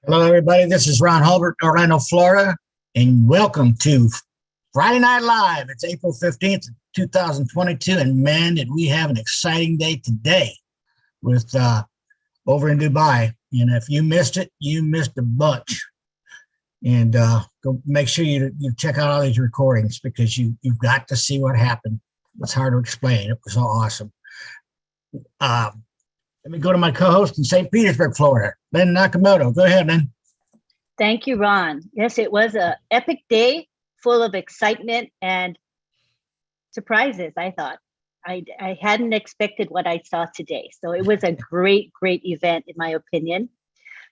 Hello, everybody. This is Ron Hulbert, Orlando, Florida, and welcome to Friday Night Live. It's April 15th, 2022, and man, did we have an exciting day today with over in Dubai. And if you missed it, you missed a bunch. And go make sure you check out all these recordings because you've got to see what happened. It's hard to explain. It was so awesome. Let me go to my co-host in St. Petersburg, Florida, Lynn Nakamoto. Go ahead, Lynn. Thank you, Ron. Yes, it was an epic day full of excitement and surprises, I thought. I hadn't expected what I saw today. So it was a great, great event, in my opinion.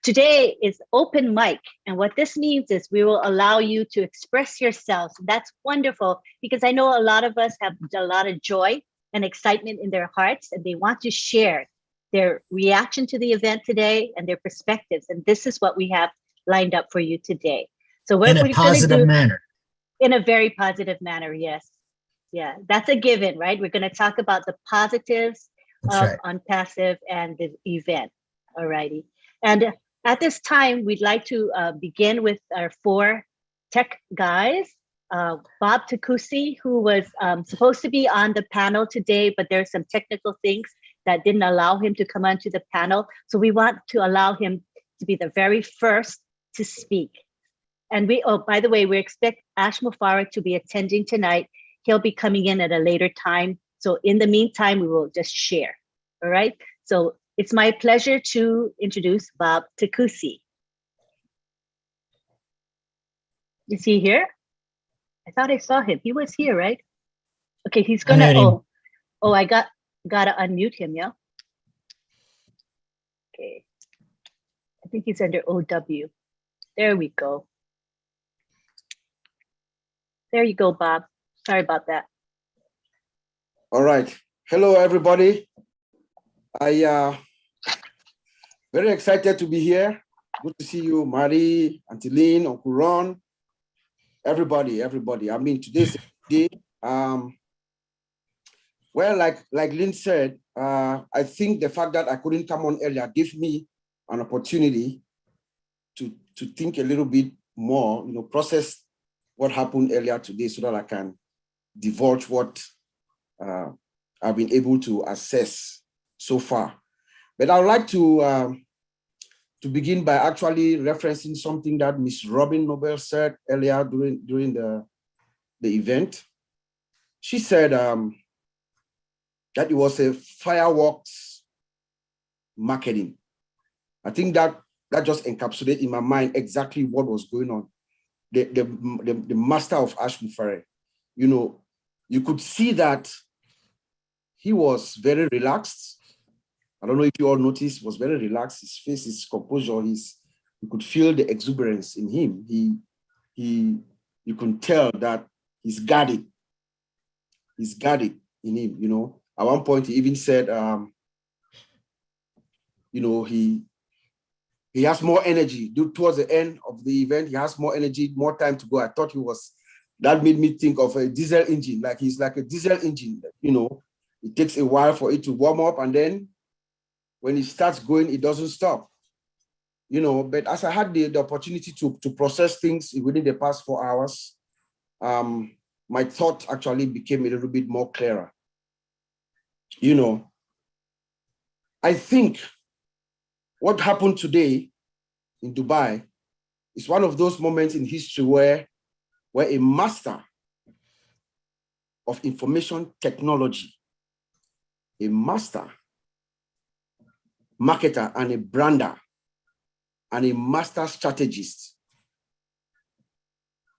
Today is open mic. And what this means is we will allow you to express yourselves. That's wonderful because I know a lot of us have a lot of joy and excitement in their hearts and they want to share their reaction to the event today and their perspectives. And this is what we have lined up for you today. So what in a we're positive manner. In a very positive manner, yes. Yeah, that's a given, right? We're going to talk about the positives of Unpassive and the event. All righty. And at this time, we'd like to begin with our four tech guys. Bob Takusi, who was supposed to be on the panel today, but there's some technical things that didn't allow him to come onto the panel. So we want to allow him to be the very first to speak. And by the way, we expect Ash Mufareh to be attending tonight. He'll be coming in at a later time. So in the meantime, we will just share. All right. So it's my pleasure to introduce Bob Takusi. Is he here? I thought I saw him. He was here, right? Okay, he's gonna. I gotta unmute him. Yeah. Okay. I think he's under OW. There we go. There you go, Bob. Sorry about that. All right. Hello, everybody. I very excited to be here. Good to see you, Marie, Auntie Lynn, Uncle Ron, everybody. I mean, today's day. Well, like Lynn said, I think the fact that I couldn't come on earlier gave me an opportunity to think a little bit more, process what happened earlier today so that I can divulge what I've been able to assess so far. But I would like to begin by actually referencing something that Miss Robin Noble said earlier during the event. She said that it was a fireworks marketing. I think that just encapsulated in my mind exactly what was going on. The master of Ash Mufareh, you could see that he was very relaxed. I don't know if you all noticed, was very relaxed. His face, his composure, you could feel the exuberance in him. You could tell that he's guarded. He's guarded in him, At one point, he even said, he has more energy. Towards the end of the event, he has more energy, more time to go. I thought that made me think of a diesel engine, like he's like a diesel engine, It takes a while for it to warm up, and then when it starts going, it doesn't stop. But as I had the opportunity to process things within the past 4 hours, my thought actually became a little bit more clearer. I think what happened today in Dubai is one of those moments in history where a master of information technology, a master marketer and a brander, and a master strategist,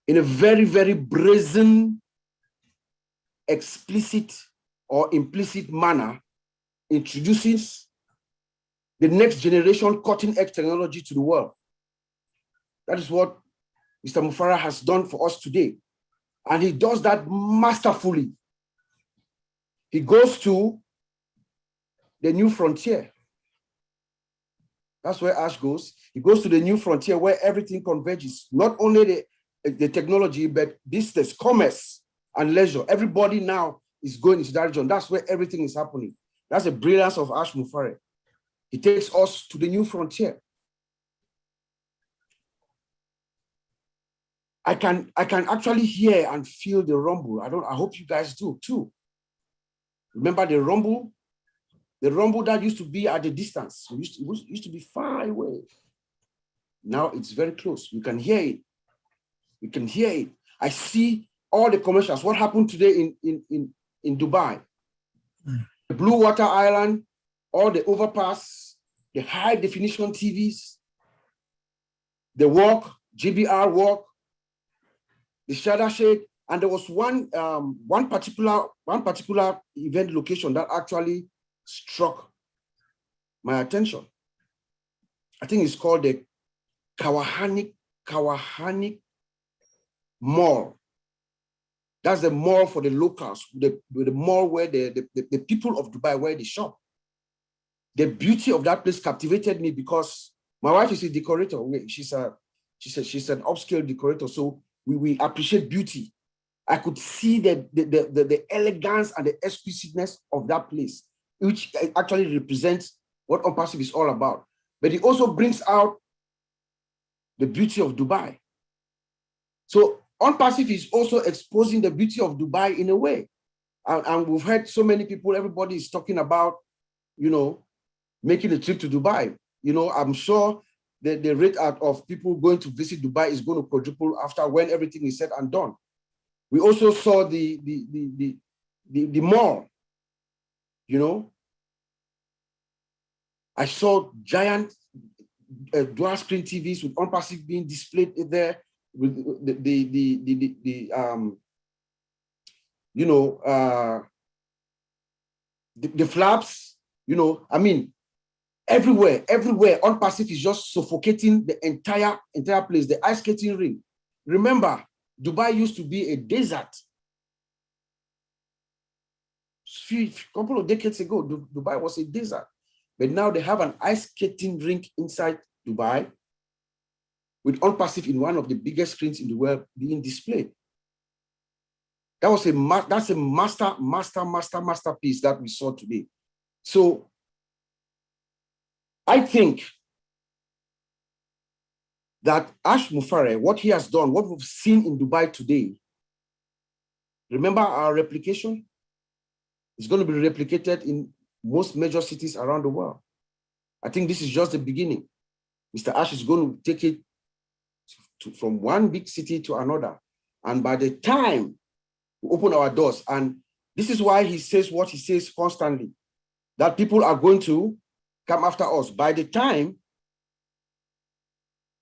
in a very, very brazen, explicit or implicit manner, introduces the next generation cutting-edge technology to the world. That is what Mr. Mufareh has done for us today. And he does that masterfully. He goes to the new frontier. That's where Ash goes. He goes to the new frontier where everything converges. Not only the technology, but business, commerce, and leisure. Everybody now is going into that region. That's where everything is happening. That's the brilliance of Ash Mufareh. He takes us to the new frontier. I can actually hear and feel the rumble. I hope you guys do too. Remember the rumble? The rumble that used to be at a distance. It used to be far away. Now it's very close. We can hear it. We can hear it. I see all the commercials. What happened today in Dubai? The Blue Water Island, all the overpass, the high definition TVs, the walk, GBR walk, the Shada Shake, and there was one particular event location that actually struck my attention. I think it's called the Kawahani Mall. That's the mall for the locals, the mall where the people of Dubai, where they shop. The beauty of that place captivated me because my wife is a decorator. She's an upscale decorator, so we appreciate beauty. I could see the elegance and the exquisiteness of that place, which actually represents what On-Passive is all about. But it also brings out the beauty of Dubai. So On-Passive is also exposing the beauty of Dubai in a way. And we've heard so many people, everybody is talking about, making a trip to Dubai. I'm sure that the rate of people going to visit Dubai is going to quadruple after when everything is said and done. We also saw the mall, I saw giant dual screen TVs with On-Passive being displayed there with the flaps, I mean, everywhere On-Passive is just suffocating the entire place, the ice skating ring. Remember, Dubai used to be a desert. A couple of decades ago, Dubai was a desert. But now they have an ice skating rink inside Dubai with On-Passive in one of the biggest screens in the world being displayed. That's a masterpiece that we saw today. So I think that Ash Mufare, what he has done, what we've seen in Dubai today, remember our replication? It's going to be replicated in most major cities around the world. I think this is just the beginning. Mr. Ash is going to take it from one big city to another. And by the time we open our doors, and this is why he says what he says constantly, that people are going to come after us. By the time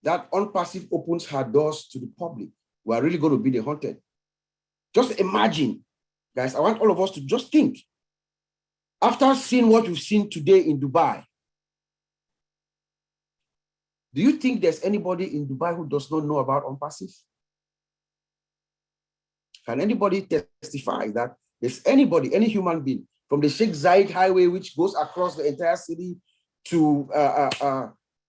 that On-Passive opens her doors to the public, we are really going to be the haunted. Just imagine, guys, I want all of us to just think. After seeing what we've seen today in Dubai, do you think there's anybody in Dubai who does not know about On-Passive? Can anybody testify that there's anybody, any human being, from the Sheikh Zayed Highway, which goes across the entire city, to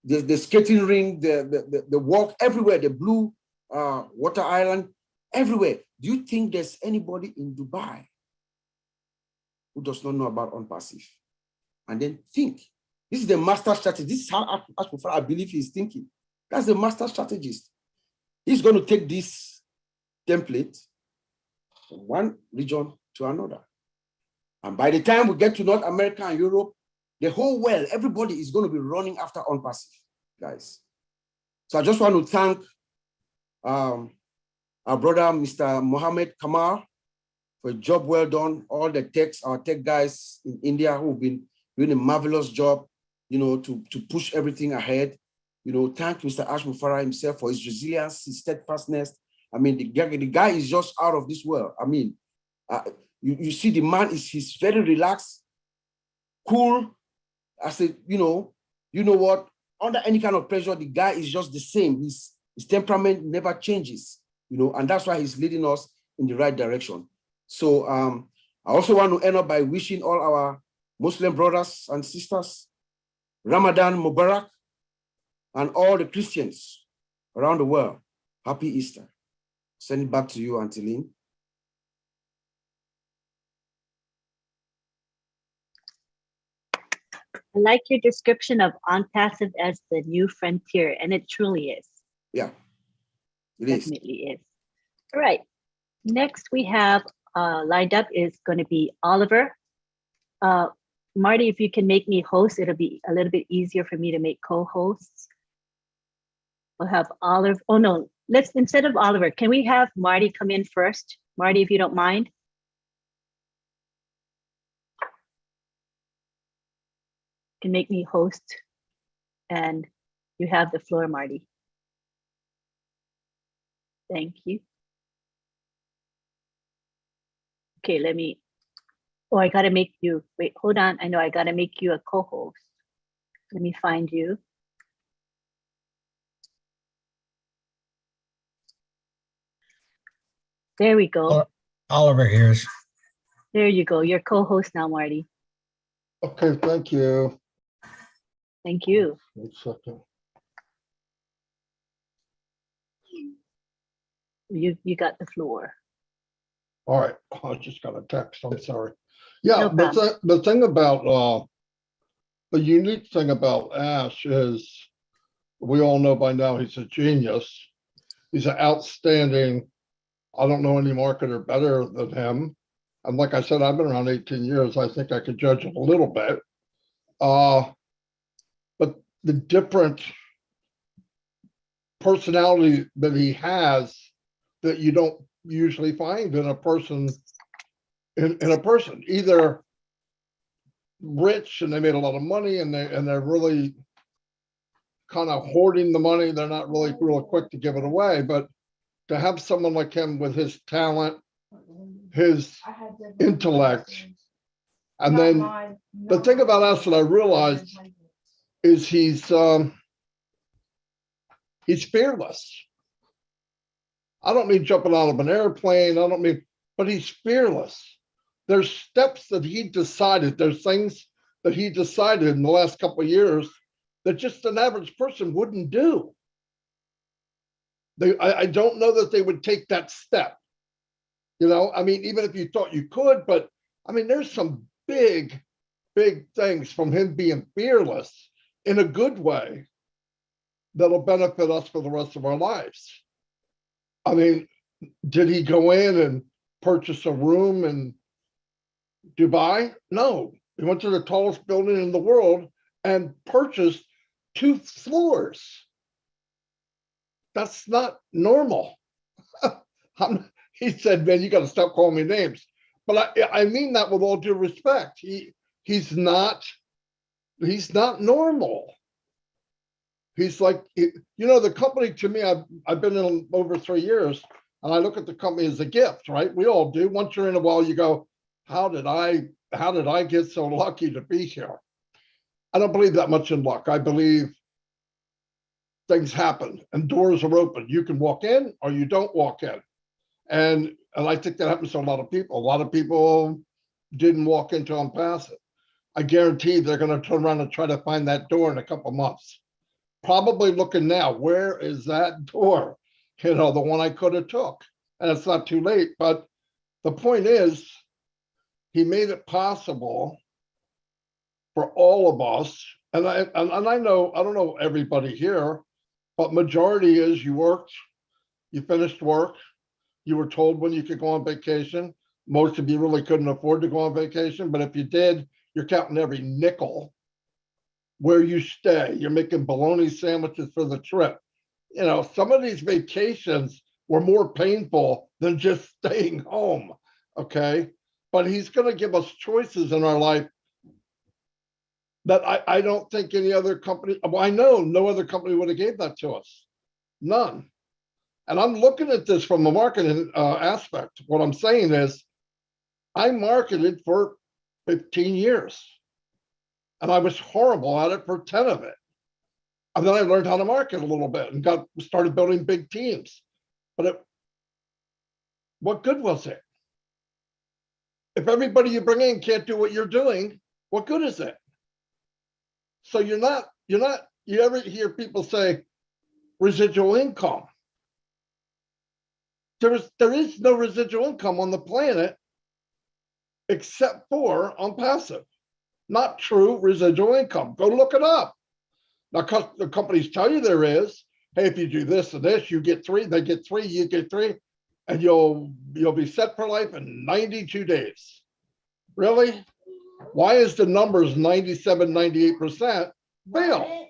the skating ring, the walk, everywhere, the Blue Water Island, everywhere. Do you think there's anybody in Dubai who does not know about On-Passive? And then think. This is the master strategist. This is how I believe he's thinking. That's the master strategist. He's going to take this template from one region to another. And by the time we get to North America and Europe, the whole world, everybody is going to be running after On-Passive, guys. So I just want to thank our brother, Mr. Mohammed Kamal, for a job well done. All the our tech guys in India who've been doing a marvelous job, to push everything ahead. Thank Mr. Ash Mufara himself for his resilience, his steadfastness. I mean, the guy is just out of this world. I mean, you see the man he's very relaxed, cool. I said, you know what? Under any kind of pressure, the guy is just the same. His temperament never changes, and that's why he's leading us in the right direction. So I also want to end up by wishing all our Muslim brothers and sisters Ramadan Mubarak, and all the Christians around the world, happy Easter. Send it back to you, Auntie Lynn. I like your description of On-Passive as the new frontier, and it truly is. Yeah, it definitely is. All right. Next we have lined up is going to be Oliver. Marty, if you can make me host, it'll be a little bit easier for me to make co-hosts. We'll have Oliver. Oh no, let's, instead of Oliver, can we have Marty come in first? Marty, if you don't mind. Can make me host, and you have the floor, Marty. Thank you. Okay, let me, oh, I gotta make you, wait, hold on. I know I gotta make you a co-host. Let me find you. There we go. Oliver here's. There you go. You're co-host now, Marty. Okay, thank you. Thank you. 1 second. You got the floor. All right, I just got a text, I'm sorry. Yeah, No problem. the thing about, the unique thing about Ash is, we all know by now he's a genius. He's an outstanding, I don't know any marketer better than him. And like I said, I've been around 18 years. I think I could judge it a little bit. But the different personality that he has that you don't usually find in a person, in a person, either rich and they made a lot of money and they're really kind of hoarding the money. They're not really real quick to give it away, but to have someone like him with his talent, his intellect, and then the thing about us that I realized is he's fearless. I don't mean jumping out of an airplane. I don't mean, but he's fearless. There's steps that he decided. There's things that he decided in the last couple of years that just an average person wouldn't do. I don't know that they would take that step. You know, I mean, even if you thought you could, but I mean, there's some big things from him being fearless in a good way that'll benefit us for the rest of our lives. I mean, did he go in and purchase a room in Dubai? No, he went to the tallest building in the world and purchased 2 floors. That's not normal. He said, man, you got to stop calling me names. But I mean that with all due respect. He's not normal. He's like, you know, the company to me, I've been in over 3 years, and I look at the company as a gift, right? We all do. Once you're in a while, you go, how did I get so lucky to be here? I don't believe that much in luck. I believe things happen and doors are open. You can walk in or you don't walk in. And I think that happens to a lot of people. A lot of people didn't walk into Unpassive. I guarantee they're going to turn around and try to find that door in a couple months. Probably looking now, where is that door? You know, the one I could have took. And it's not too late. But the point is, he made it possible for all of us. And I know, I don't know everybody here, but majority is you worked, you finished work, you were told when you could go on vacation. Most of you really couldn't afford to go on vacation, but if you did, you're counting every nickel. Where you stay, you're making bologna sandwiches for the trip. You know, some of these vacations were more painful than just staying home, okay? But he's going to give us choices in our life that I don't think any other company, well, I know no other company would have gave that to us. None. And I'm looking at this from a marketing aspect. What I'm saying is I marketed for 15 years and I was horrible at it for 10 of it. And then I learned how to market a little bit and started building big teams. But what good was it? If everybody you bring in can't do what you're doing, what good is it? So you ever hear people say residual income? There is no residual income on the planet except for on passive. Not true residual income. Go look it up. Now, the companies tell you there is. Hey, if you do this and this, you get 3, they get 3, you get 3. and you'll be set for life in 92 days. Really? Why is the numbers 97, 98% fail?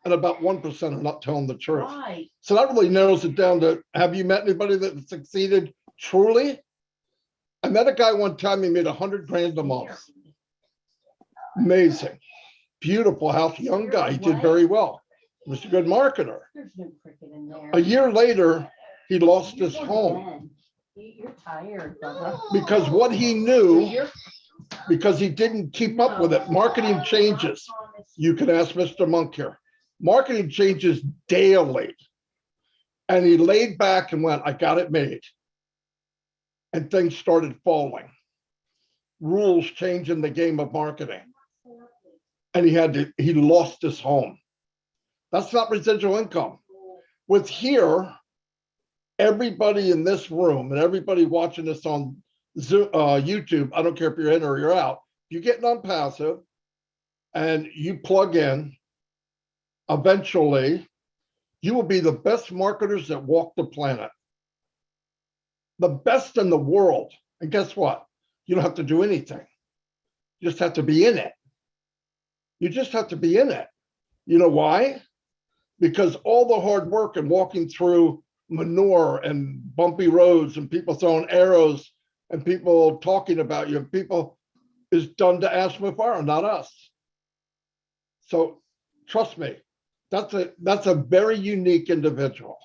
And about 1% are not telling the truth. Right. So that really narrows it down to, have you met anybody that succeeded truly? I met a guy one time, he made 100 grand a month. Amazing. Beautiful house, young guy, he did very well. He was a good marketer. There's no cricket in there. A year later, he lost his home You're tired, Bubba. because what he knew, because he didn't keep up with it. Marketing changes. You can ask Mr. Monk here. Marketing changes daily. And he laid back and went, I got it made. And things started falling. Rules changed in the game of marketing. And he lost his home. That's not residual income. With here, everybody in this room and everybody watching this on Zoom, YouTube, I don't care if you're in or you're out, you get non-passive and you plug in, eventually you will be the best marketers that walk the planet. The best in the world. And guess what? You don't have to do anything. You just have to be in it. You just have to be in it. You know why? Because all the hard work and walking through manure and bumpy roads and people throwing arrows and people talking about you, people is done to Ashma Farah, not us. So trust me, that's a very unique individual.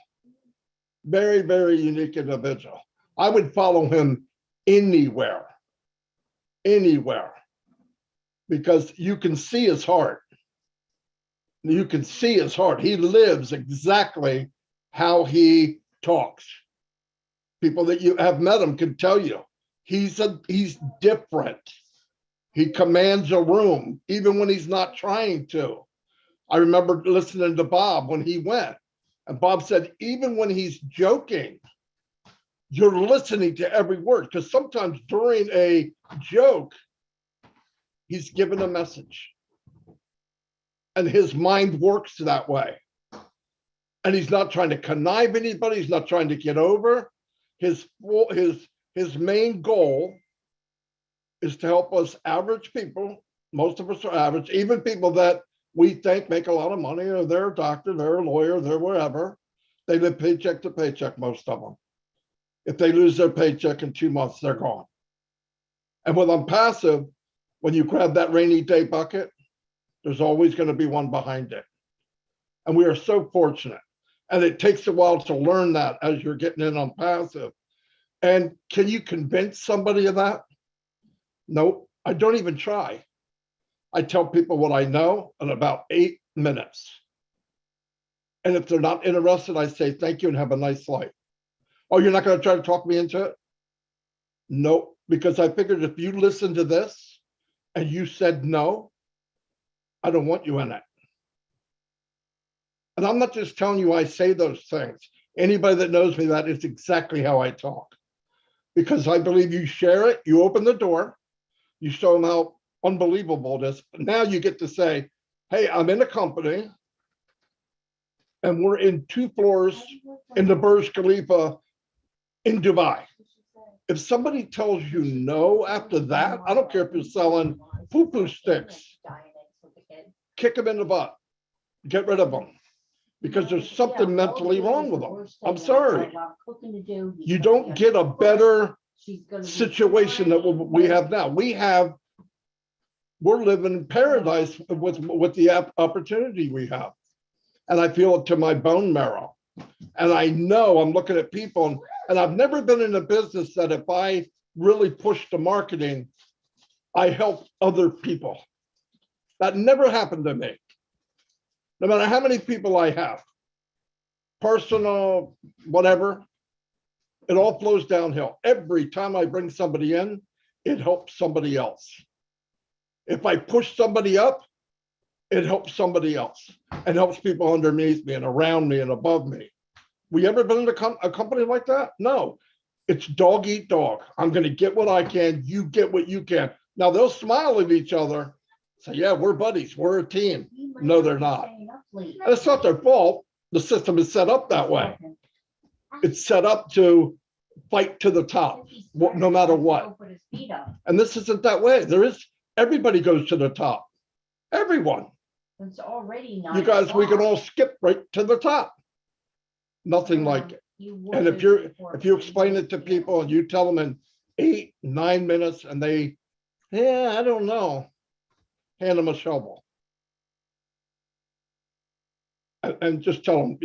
Very, very unique individual. I would follow him anywhere, because you can see his heart. You can see his heart. He lives exactly how he talks. People that you have met him can tell you he's different. He commands a room even when he's not trying to. I remember listening to Bob when he went, and Bob said, even when he's joking, you're listening to every word, because sometimes during a joke, he's given a message. And his mind works that way. And he's not trying to connive anybody. He's not trying to get over. His main goal is to help us average people. Most of us are average, even people that we think make a lot of money, or they're a doctor, they're a lawyer, they're wherever. They live paycheck to paycheck, most of them. If they lose their paycheck in 2 months, they're gone. And with Unpassive, when you grab that rainy day bucket, there's always going to be one behind it. And we are so fortunate. And it takes a while to learn that as you're getting in on passive. And can you convince somebody of that? Nope, I don't even try. I tell people what I know in about 8 minutes. And if they're not interested, I say, thank you and have a nice life. Oh, you're not going to try to talk me into it? Nope, because I figured if you listen to this and you said no, I don't want you in it. And I'm not just telling you I say those things. Anybody that knows me, that is exactly how I talk. Because I believe you share it, you open the door, you show them how unbelievable it is. Now you get to say, hey, I'm in a company and we're in 2 floors in the Burj Khalifa in Dubai. If somebody tells you no after that, I don't care if you're selling poo-poo sticks, kick them in the butt, get rid of them. Because there's something mentally wrong with them. I'm sorry. You don't get a better situation that we have now. We're living in paradise with the opportunity we have. And I feel it to my bone marrow. And I know I'm looking at people, and I've never been in a business that if I really push the marketing, I help other people. That never happened to me. No matter how many people I have, personal, whatever, it all flows downhill. Every time I bring somebody in, it helps somebody else. If I push somebody up, it helps somebody else and helps people underneath me and around me and above me. We ever been in a company like that? No. It's dog eat dog. I'm going to get what I can. You get what you can. Now they'll smile at each other. Say, yeah, we're buddies. We're a team. No, they're not. And it's not their fault. The system is set up that way. it's set up to fight to the top, no matter what. And this isn't that way. Everybody goes to the top. Everyone. It's already You guys, we can all skip right to the top. Nothing like it. And if you explain it to people and you tell them in 8, 9 minutes and I don't know, hand them a shovel. And just tell them,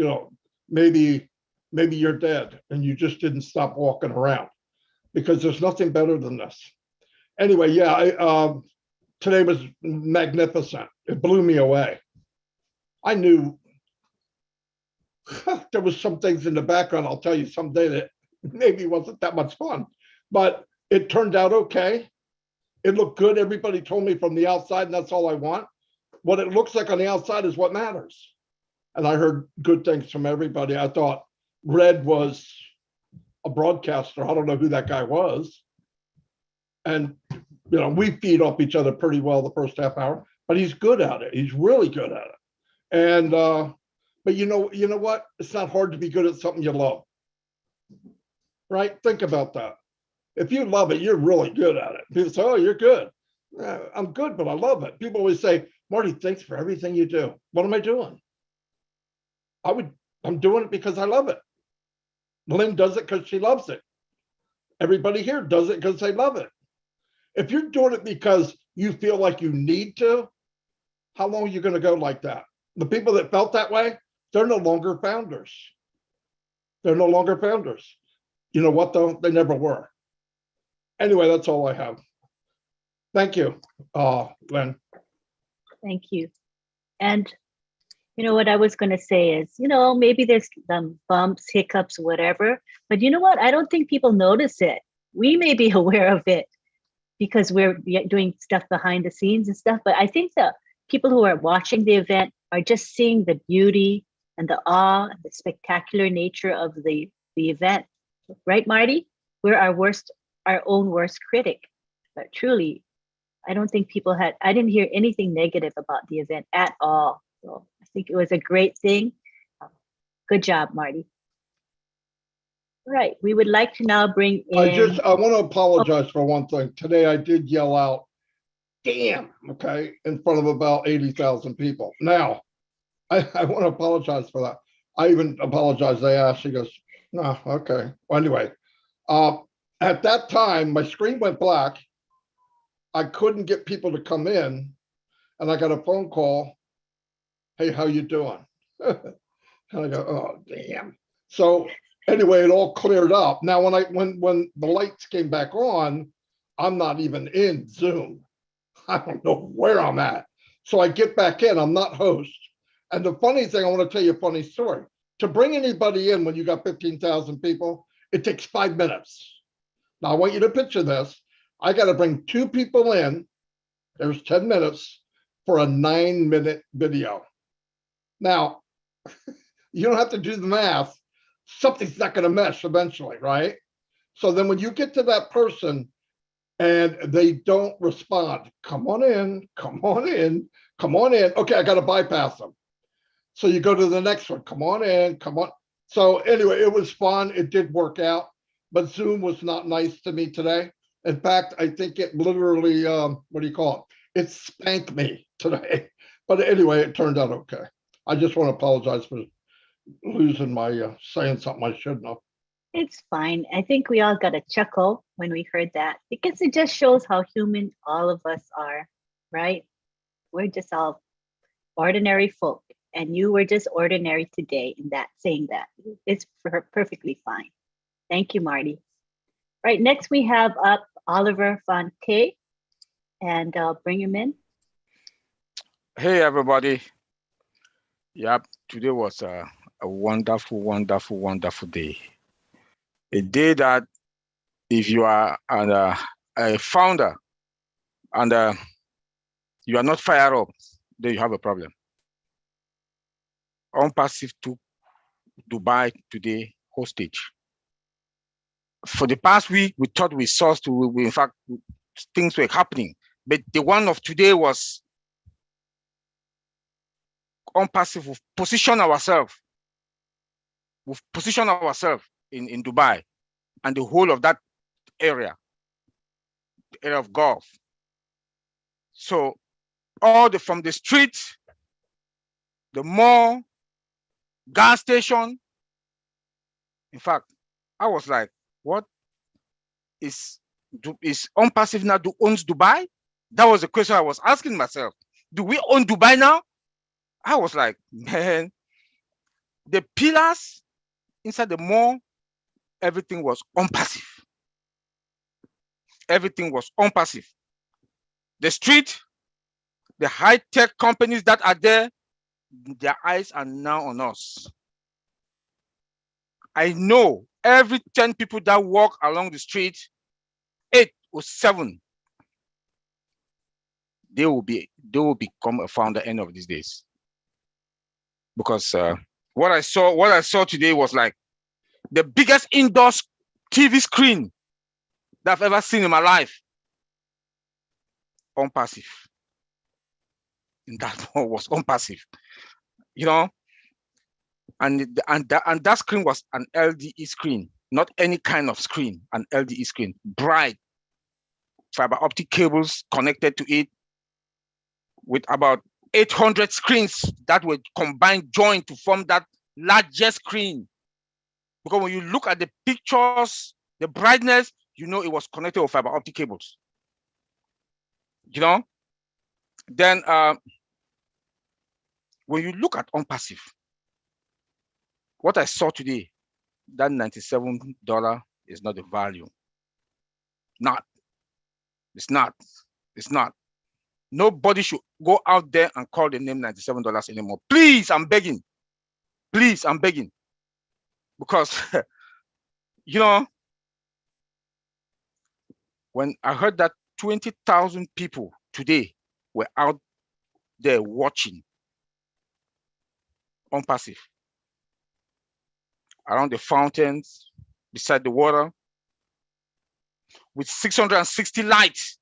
maybe you're dead and you just didn't stop walking around, because there's nothing better than this. Anyway, today was magnificent. It blew me away. I knew there was some things in the background, I'll tell you someday, that maybe wasn't that much fun, but it turned out okay. It looked good. Everybody told me from the outside, and that's all I want. What it looks like on the outside is what matters. And I heard good things from everybody. I thought Red was a broadcaster. I don't know who that guy was. And, we feed off each other pretty well the first half hour, but he's good at it. He's really good at it. And, but you know what? It's not hard to be good at something you love, right? Think about that. If you love it, you're really good at it. People say, oh, you're good. I'm good, but I love it. People always say, Marty, thanks for everything you do. What am I doing? I'm doing it because I love it. Lynn does it because she loves it. Everybody here does it because they love it. If you're doing it because you feel like you need to, how long are you going to go like that? The people that felt that way, they're no longer founders. They're no longer founders. You know what, though? They never were. Anyway, that's all I have. Thank you, Lynn. Thank you. And what I was going to say is, maybe there's some bumps, hiccups, whatever. But you know what? I don't think people notice it. We may be aware of it because we're doing stuff behind the scenes and stuff. But I think the people who are watching the event are just seeing the beauty and the awe, and the spectacular nature of the event. Right, Marty? We're our own worst critic. But truly, I don't think I didn't hear anything negative about the event at all. So I think it was a great thing. Good job, Marty. All right, we would like to now bring in. I want to apologize for one thing. Today I did yell out, damn, okay, in front of about 80,000 people. Now, I want to apologize for that. I even apologized. They asked, she goes, no, okay. Well, anyway, at that time, my screen went black. I couldn't get people to come in, and I got a phone call. Hey, how you doing? And I go, oh, damn. So anyway, it all cleared up. Now, when the lights came back on, I'm not even in Zoom. I don't know where I'm at. So I get back in. I'm not host. And the funny thing, I want to tell you a funny story. To bring anybody in when you got 15,000 people, it takes 5 minutes. Now, I want you to picture this. I got to bring 2 people in. There's 10 minutes for a 9-minute video. Now, you don't have to do the math. Something's not going to mesh eventually, right? So then when you get to that person and they don't respond, come on in, come on in, come on in. Okay, I got to bypass them. So you go to the next one, come on in, come on. So anyway, it was fun. It did work out, but Zoom was not nice to me today. In fact, I think it literally, what do you call it? It spanked me today. But anyway, it turned out okay. I just want to apologize for losing my saying something I shouldn't have. It's fine. I think we all got a chuckle when we heard that, because it just shows how human all of us are, right? We're just all ordinary folk, and you were just ordinary today in that saying that. It's perfectly fine. Thank you, Marty. Right, next we have up Oliver Fonte, and I'll bring him in. Hey, everybody. Yep, today was a wonderful, wonderful, wonderful day. A day that if you are a founder and you are not fired up, then you have a problem. OnPassive took Dubai today hostage. For the past week, we thought we saw, in fact, things were happening. But the one of today was OnPassive. We've positioned ourselves. in Dubai and the whole of that area, the area of Gulf. So from the street, the mall, gas station. In fact, I was like, what is OnPassive now owns Dubai? That was the question I was asking myself. Do we own Dubai now? I was like, man, the pillars inside the mall, everything was OnPassive. Everything was OnPassive. The street, the high-tech companies that are there, their eyes are now on us. I know every 10 people that walk along the street, 8 or 7, they will become a founder end of these days. Because what I saw today was like the biggest indoor TV screen that I've ever seen in my life. OnPassive. And that was OnPassive. You know, and that screen was an LDE screen, not any kind of screen, an LDE screen, bright fiber optic cables connected to it with about 800 screens that were combined, joined to form that largest screen. Because when you look at the pictures, the brightness, you know it was connected with fiber optic cables. You know, then when you look at OnPassive, what I saw today, that $97 is not the value. It's not. Nobody should go out there and call the name $97 anymore. Please, I'm begging. Please, I'm begging. Because, you know, when I heard that 20,000 people today were out there watching OnPassive, around the fountains, beside the water, with 660 lights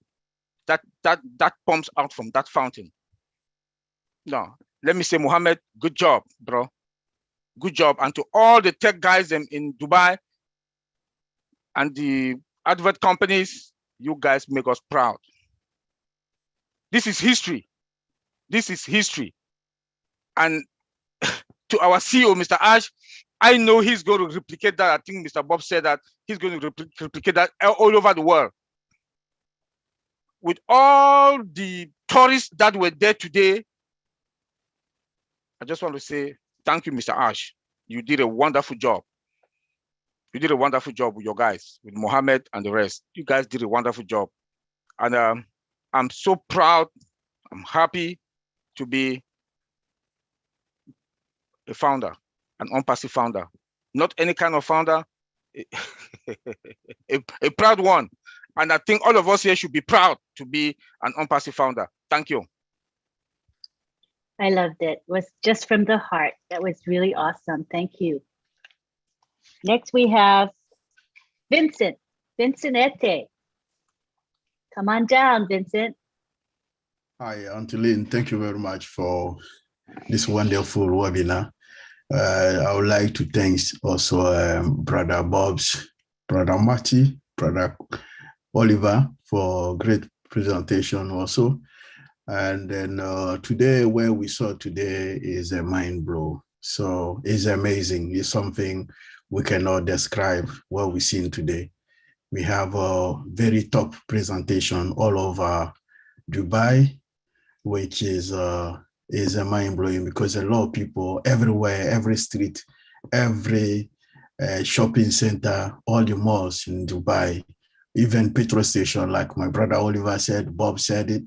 that pumps out from that fountain. No, let me say, Mohammed, good job, bro. Good job. And to all the tech guys in Dubai and the advert companies, you guys make us proud. This is history. This is history. And to our CEO, Mr. Ash, I know he's going to replicate that. I think Mr. Bob said that he's going to replicate that all over the world. With all the tourists that were there today, I just want to say thank you, Mr. Ash. You did a wonderful job. You did a wonderful job with your guys, with Mohammed and the rest. You guys did a wonderful job. And I'm so proud. I'm happy to be a founder, an OnPassive founder. Not any kind of founder, a proud one. And I think all of us here should be proud to be an OnPassive founder. Thank you. I loved it. It was just from the heart. That was really awesome. Thank you. Next, we have Vincent Ete. Come on down, Vincent. Hi, Auntie Lynn. Thank you very much for this wonderful webinar. I would like to thank also Brother Bob's, Brother Marty, Brother Oliver for great presentation also. And then today, where we saw today is a mind blow. So it's amazing. It's something we cannot describe what we've seen today. We have a very top presentation all over Dubai, which is a mind blowing because a lot of people everywhere, every street, every shopping center, all the malls in Dubai, even petrol station, like my brother Oliver said, Bob said it,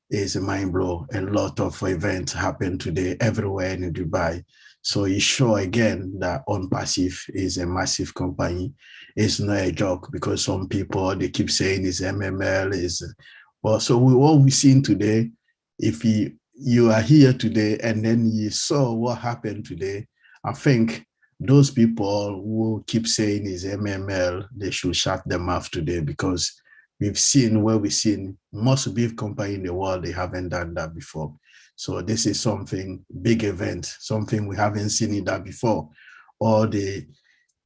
is a mind blow. A lot of events happen today everywhere in Dubai. So it's sure again that OnPassive is a massive company. It's not a joke because some people, they keep saying it's MML. Well, so what we've seen today, if you are here today and then you saw what happened today, I think those people who keep saying is MML, they should shut their mouth today because we've seen most big company in the world, they haven't done that before. So this is something, big event, something we haven't seen in that before. All the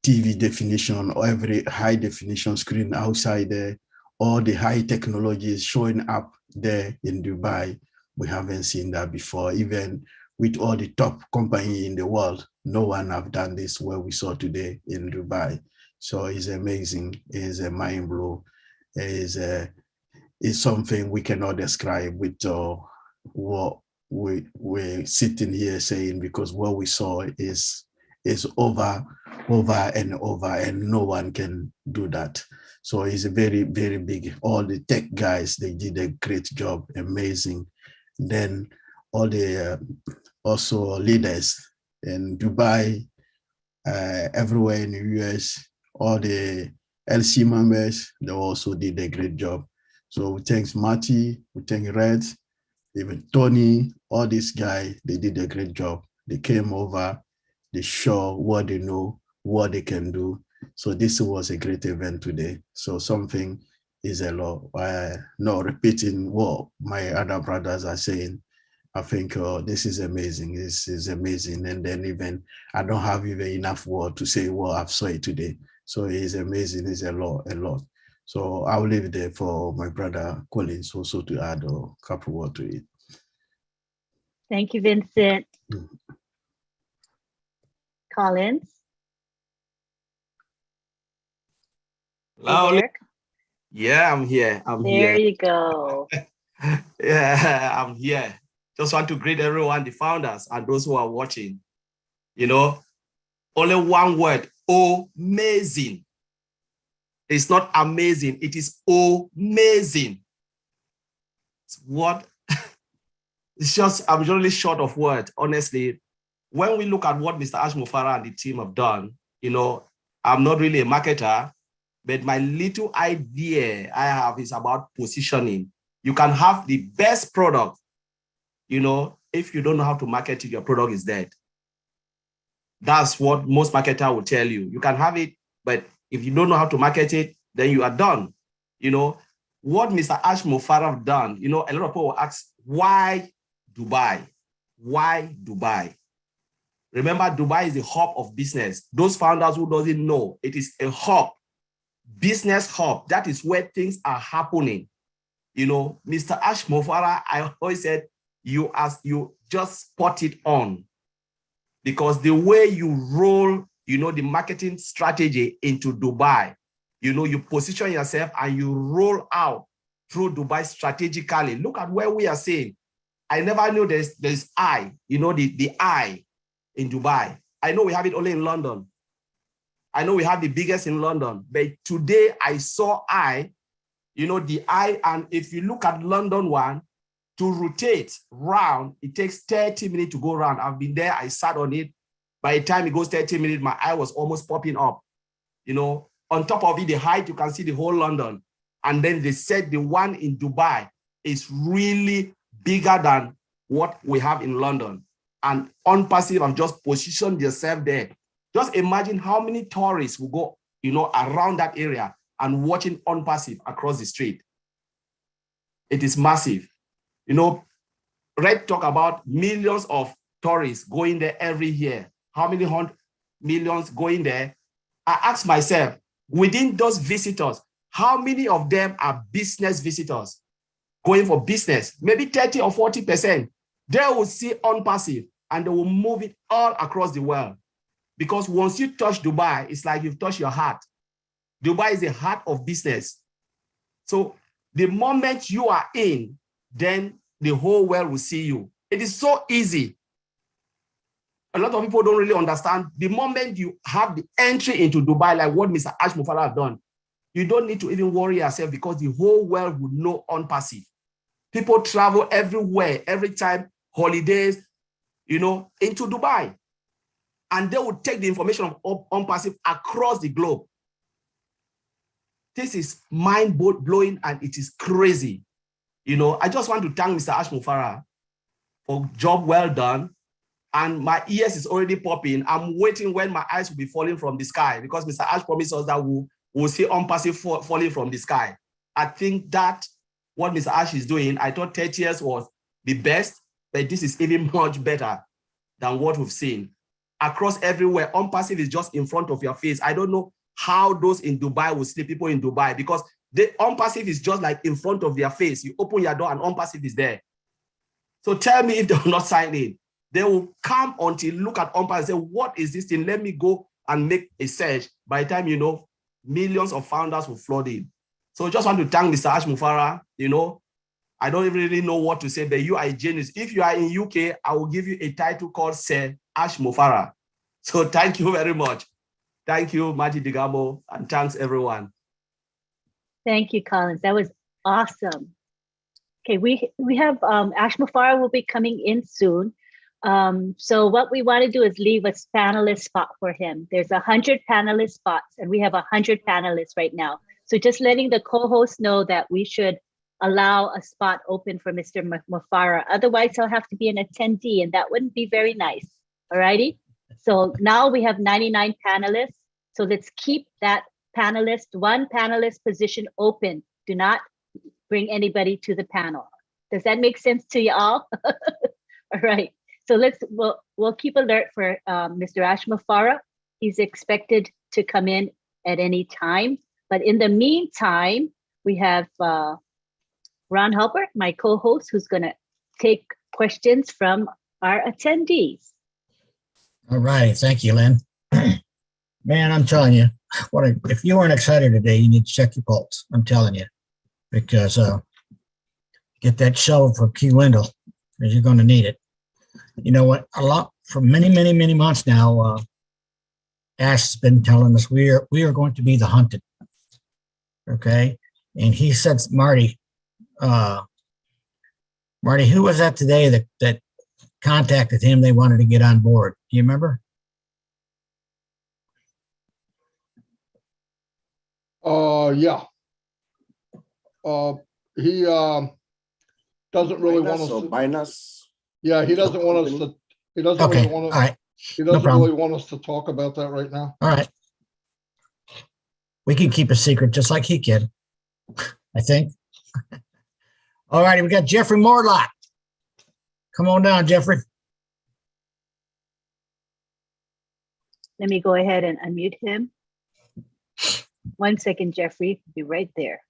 TV definition or every high definition screen outside there, all the high technology is showing up there in Dubai. We haven't seen that before. Even with all the top company in the world, no one have done this what we saw today in Dubai. So it's amazing. It's a mind blow. It's something we cannot describe with what we're sitting here saying, because what we saw is over and over, and no one can do that. So it's a very, very big. All the tech guys, they did a great job, amazing. Then all the also leaders in Dubai, everywhere in the US, all the LC members, they also did a great job. So we thank Marty, we thank Red, even Tony, all these guys, they did a great job. They came over, they show what they know, what they can do. So this was a great event today. So something is a lot. Not repeating what my other brothers are saying. I think this is amazing. This is amazing. And then even, I don't have even enough word to say what I've saw it today. So it's amazing. It's a lot. So I'll leave it there for my brother Collins also to add a couple words to it. Thank you, Vincent. Collins? Hello. Yeah, I'm here. There you go. Yeah, I'm here. Just want to greet everyone, the founders and those who are watching. You know, only one word, amazing. It's not amazing, it is amazing. What? It's just, I'm really short of words, honestly. When we look at what Mr. Ash Mufara and the team have done, you know, I'm not really a marketer, but my little idea I have is about positioning. You can have the best product, you know, if you don't know how to market it, your product is dead. That's what most marketers will tell you. You can have it, but if you don't know how to market it, then you are done. You know, what Mr. Ash Mufara have done, you know, a lot of people will ask, why Dubai? Why Dubai? Remember, Dubai is the hub of business. Those founders who doesn't know, it is a hub, business hub. That is where things are happening. You know, Mr. Ash Mufara, I always said, you just spot it on, because the way you roll, you know, the marketing strategy into Dubai, you know, you position yourself and you roll out through Dubai strategically. Look at where we are saying. I never knew there's I, you know, the I in Dubai. I know we have it only in London. I know we have the biggest in London, but today I saw I, you know, the I, and if you look at London one, to rotate round, it takes 30 minutes to go round. I've been there, I sat on it. By the time it goes 30 minutes, my eye was almost popping up. You know, on top of it, the height, you can see the whole London. And then they said the one in Dubai is really bigger than what we have in London. And on passive, I've just positioned yourself there. Just imagine how many tourists will go, you know, around that area and watching on passive across the street. It is massive. You know, Red talk about millions of tourists going there every year. How many millions going there? I ask myself, within those visitors, how many of them are business visitors going for business? Maybe 30 or 40%. They will see on passive and they will move it all across the world. Because once you touch Dubai, it's like you've touched your heart. Dubai is the heart of business. So the moment you are in, then the whole world will see you. It is so easy. A lot of people don't really understand. The moment you have the entry into Dubai, like what Mr. Ash Mufara has done, you don't need to even worry yourself, because the whole world would know on passive. People travel everywhere, every time, holidays, you know, into Dubai. And they would take the information of on passive across the globe. This is mind-blowing and it is crazy. You know, I just want to thank Mr. Ash Mufara for job well done. And my ears is already popping. I'm waiting when my eyes will be falling from the sky, because Mr. Ash promised us that we'll see on passive falling from the sky. I think that what Mr. Ash is doing, I thought 30 years was the best, but this is even much better than what we've seen. across everywhere. On-passive is just in front of your face. I don't know how those in Dubai will sleep, people in Dubai, because the on-passive is just like in front of their face. You open your door and on-passive is there. So tell me if they will not sign in. They will come until look at on-passive and say, what is this thing? Let me go and make a search. By the time, you know, millions of founders will flood in. So just want to thank Mr. Ash Mufara. You know, I don't really know what to say, but you are a genius. If you are in UK, I will give you a title called Sir Ash Mufara. So thank you very much. Thank you, Maji Digamo, and thanks everyone. Thank you, Collins. That was awesome. Okay, we have Ash Mufara will be coming in soon. So what we want to do is leave a panelist spot for him. There's 100 panelist spots, and we have 100 panelists right now. So just letting the co-host know that we should allow a spot open for Mr. Mufara. Otherwise, he'll have to be an attendee, and that wouldn't be very nice. All righty. So now we have 99 panelists. So let's keep that one panelist position open. Do not bring anybody to the panel. Does that make sense to you all? All right. So we'll keep alert for Mr. Ash Mufara. He's expected to come in at any time. But in the meantime, we have Ron Halbert, my co-host, who's going to take questions from our attendees. All right. Thank you, Lynn. Man, I'm telling you, if you weren't excited today, you need to check your pulse. I'm telling you, because get that shovel for Key Wendell, because you're going to need it. You know what? For many, many, many months now, Ash has been telling us we are going to be the hunted. Okay, and he said, Marty, who was that today that contacted him? They wanted to get on board. Do you remember? Yeah. He doesn't really want us to. Binance. Yeah, he doesn't want us to. He doesn't Okay. really want to. All right. He doesn't really want us to talk about that right now. All right. We can keep a secret just like he can, I think. All righty, we got Jeffrey Morlock. Come on down, Jeffrey. Let me go ahead and unmute him. 1 second, Jeffrey. Be right there.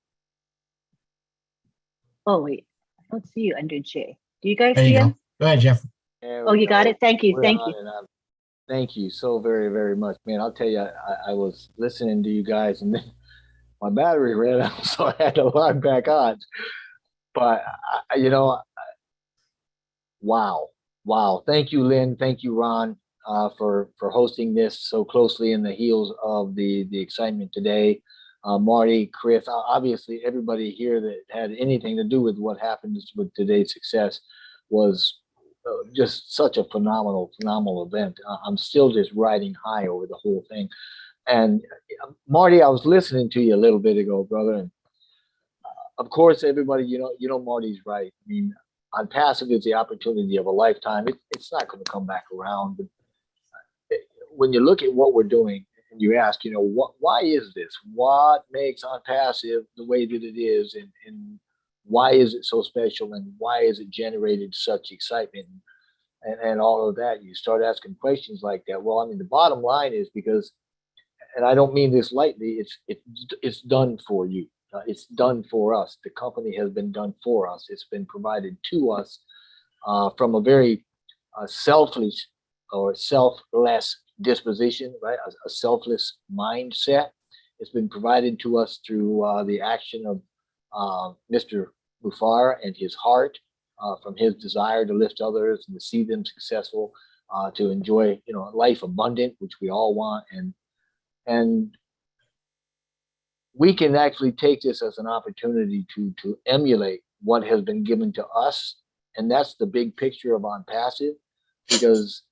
Oh, wait. I don't see you under J. Do you guys see him? Go ahead, Jeffrey. Oh, you got it? Thank you. Thank you. Thank you so very, very much, man. I'll tell you, I was listening to you guys, and then my battery ran out, so I had to log back on. But wow. Thank you, Lynn. Thank you, Ron, for hosting this so closely in the heels of the excitement today. Marty, Chris, obviously everybody here that had anything to do with what happened with today's success was just such a phenomenal event. I'm still just riding high over the whole thing. And Marty, I was listening to you a little bit ago, brother. And of course, everybody, you know, Marty's right. I mean, on passive is the opportunity of a lifetime. It's not going to come back around. But when you look at what we're doing and you ask, you know, why is this? What makes on passive the way that it is? And why is it so special? And why has it generated such excitement and all of that? You start asking questions like that. Well, I mean, the bottom line is because, and I don't mean this lightly, it's done for you. It's done for us. The company has been done for us. It's been provided to us from a very selfish or selfless disposition, right? A selfless mindset. It's been provided to us through the action of Mr. Mufara and his heart, from his desire to lift others and to see them successful, to enjoy, you know, life abundant, which we all want, and we can actually take this as an opportunity to emulate what has been given to us, and that's the big picture of On Passive, because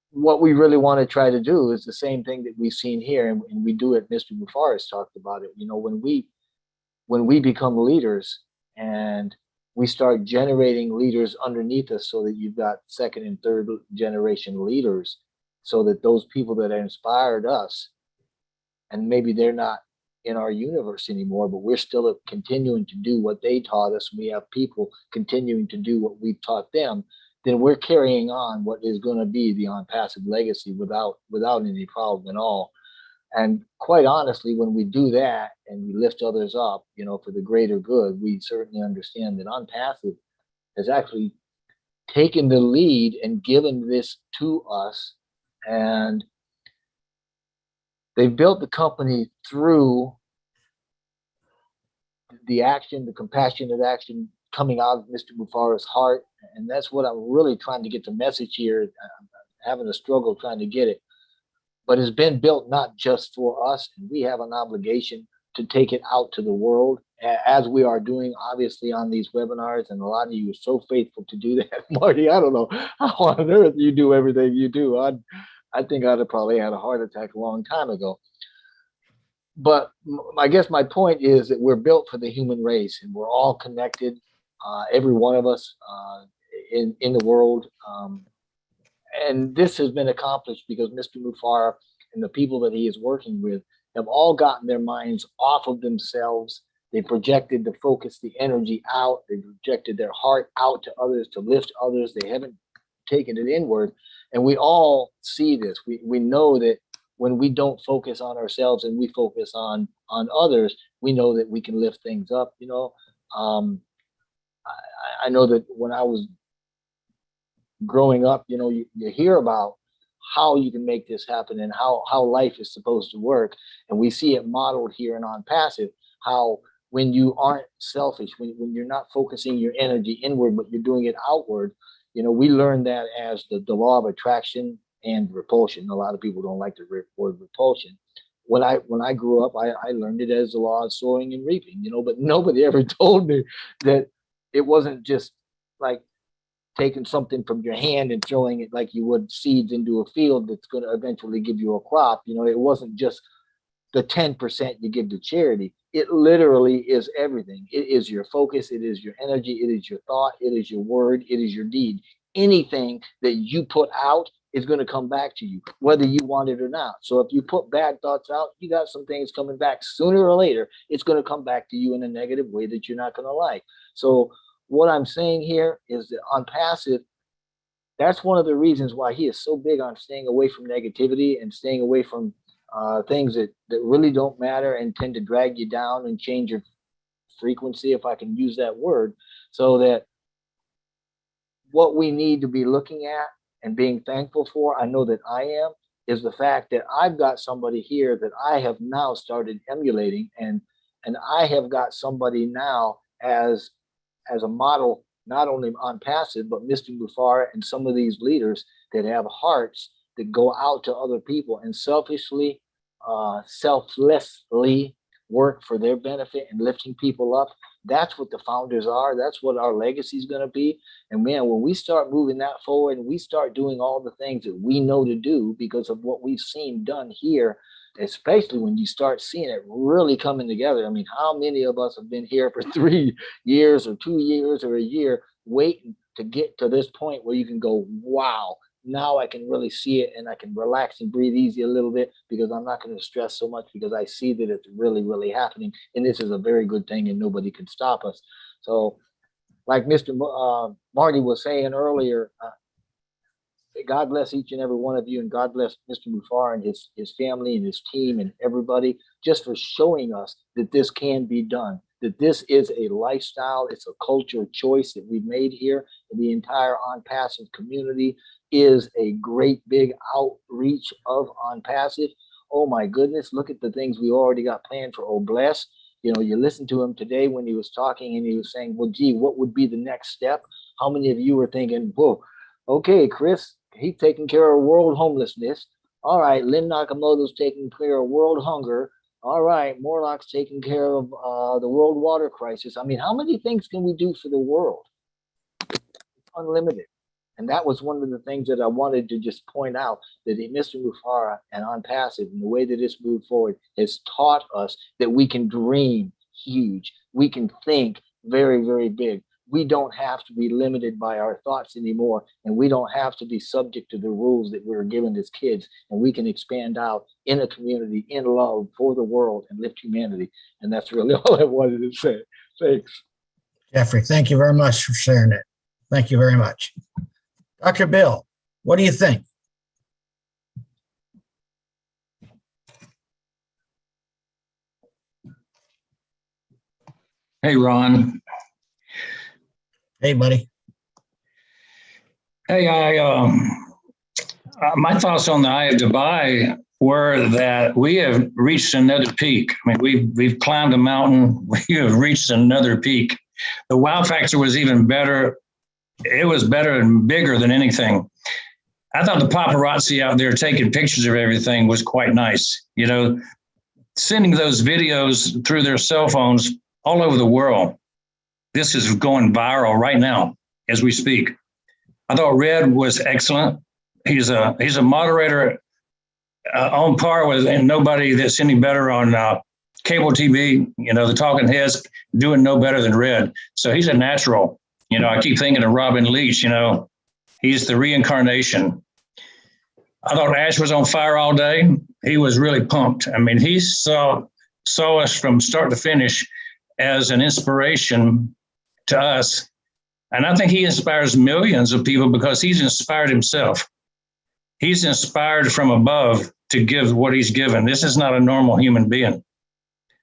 what we really want to try to do is the same thing that we've seen here, and we do it. Mr. Mufara's talked about it. You know, when we become leaders and we start generating leaders underneath us, so that you've got second and third generation leaders, so that those people that inspired us, and maybe they're not in our universe anymore, but we're still continuing to do what they taught us. We have people continuing to do what we've taught them. then we're carrying on what is going to be the OnPassive legacy without any problem at all. And quite honestly, when we do that and we lift others up, you know, for the greater good, we certainly understand that OnPassive has actually taken the lead and given this to us. And they've built the company through the action, the compassionate action coming out of Mr. Mufara's heart. And that's what I'm really trying to get the message here. I'm having a struggle trying to get it. But it's been built not just for us, and we have an obligation to take it out to the world, as we are doing, obviously, on these webinars. And a lot of you are so faithful to do that. Marty, I don't know how on earth you do everything you do. I think I'd have probably had a heart attack a long time ago. But I guess my point is that we're built for the human race, and we're all connected, every one of us in the world. And this has been accomplished because Mr. Mufara and the people that he is working with have all gotten their minds off of themselves. They projected the focus, the energy out. They projected their heart out to others, to lift others. They haven't taken it inward. And we all see this. We know that when we don't focus on ourselves and we focus on others, we know that we can lift things up. You know, I know that when I was growing up, you know, you hear about how you can make this happen and how life is supposed to work. And we see it modeled here in OnPassive, how when you aren't selfish, when you're not focusing your energy inward, but you're doing it outward, you know, we learn that as the law of attraction and repulsion. A lot of people don't like the word repulsion. When I grew up, I learned it as the law of sowing and reaping, you know, but nobody ever told me that it wasn't just like taking something from your hand and throwing it like you would seeds into a field that's going to eventually give you a crop. You know, it wasn't just the 10% you give to charity. It literally is everything. It is your focus. It is your energy. It is your thought. It is your word. It is your deed. Anything that you put out is going to come back to you, whether you want it or not. So if you put bad thoughts out, you got some things coming back sooner or later. It's going to come back to you in a negative way that you're not going to like. So what I'm saying here is that OnPassive, that's one of the reasons why he is so big on staying away from negativity and staying away from things that really don't matter and tend to drag you down and change your frequency, if I can use that word. So that what we need to be looking at and being thankful for, I know that I am, is the fact that I've got somebody here that I have now started emulating, and I have got somebody now as a model, not only OnPassive, but Mr. Mufara and some of these leaders that have hearts that go out to other people and selfishly, selflessly work for their benefit and lifting people up. That's what the founders are. That's what our legacy is going to be. And man, when we start moving that forward and we start doing all the things that we know to do because of what we've seen done here, especially when you start seeing it really coming together. I mean, how many of us have been here for 3 years or 2 years or a year waiting to get to this point where you can go, wow, now I can really see it and I can relax and breathe easy a little bit because I'm not going to stress so much because I see that it's really, really happening. And this is a very good thing and nobody can stop us. So like Mr. Marty was saying earlier, God bless each and every one of you, and God bless Mr. Mufara and his family and his team and everybody just for showing us that this can be done, that this is a lifestyle, it's a cultural choice that we've made here, and the entire OnPassive community is a great big outreach of OnPassive. Oh my goodness, look at the things we already got planned for Obless. You know, you listened to him today when he was talking and he was saying, well, gee, what would be the next step? How many of you were thinking, whoa, okay, Chris, he's taking care of world homelessness. All right, Lynn Nakamoto's taking care of world hunger. All right, Morlock's taking care of the world water crisis. I mean, how many things can we do for the world? It's unlimited. And that was one of the things that I wanted to just point out, that Mr. Mufara and OnPassive and the way that it's moved forward has taught us that we can dream huge. We can think very, very big. We don't have to be limited by our thoughts anymore, and we don't have to be subject to the rules that we were given as kids, and we can expand out in a community, in love for the world, and lift humanity. And that's really all I wanted to say. Thanks. Jeffrey, thank you very much for sharing it. Thank you very much. Dr. Bill, what do you think? Hey, Ron. Hey, buddy. Hey, my thoughts on the Eye of Dubai were that we have reached another peak. I mean, we've climbed a mountain. We have reached another peak. The wow factor was even better. It was better and bigger than anything. I thought the paparazzi out there taking pictures of everything was quite nice. You know, sending those videos through their cell phones all over the world. This is going viral right now as we speak. I thought Red was excellent. He's a moderator on par with, and nobody that's any better on cable TV. You know, the talking heads doing no better than Red. So he's a natural. You know, I keep thinking of Robin Leach. You know, he's the reincarnation. I thought Ash was on fire all day. He was really pumped. I mean, he saw us from start to finish as an inspiration to us. And I think he inspires millions of people because he's inspired himself. He's inspired from above to give what he's given. This is not a normal human being.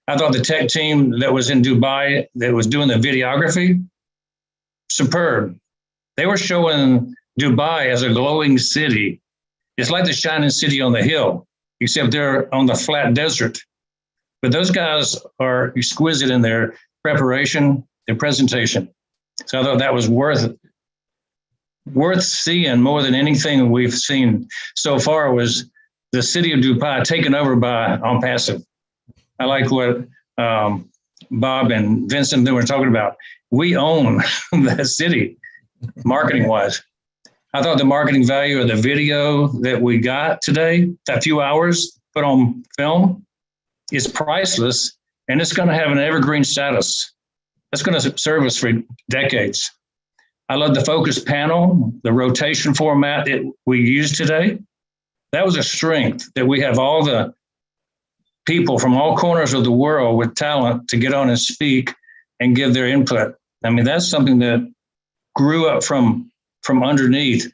I thought the tech team that was in Dubai that was doing the videography, superb. They were showing Dubai as a glowing city. It's like the shining city on the hill, except they're on the flat desert. But those guys are exquisite in their preparation, their presentation. So I thought that was worth seeing more than anything we've seen so far was the city of Dubai taken over by On Passive. I like what Bob and Vincent they were talking about. We own that city, marketing-wise. I thought the marketing value of the video that we got today, that few hours put on film, is priceless, and it's going to have an evergreen status. That's going to serve us for decades. I love the focus panel, the rotation format that we used today. That was a strength that we have all the people from all corners of the world with talent to get on and speak and give their input. I mean, that's something that grew up from underneath.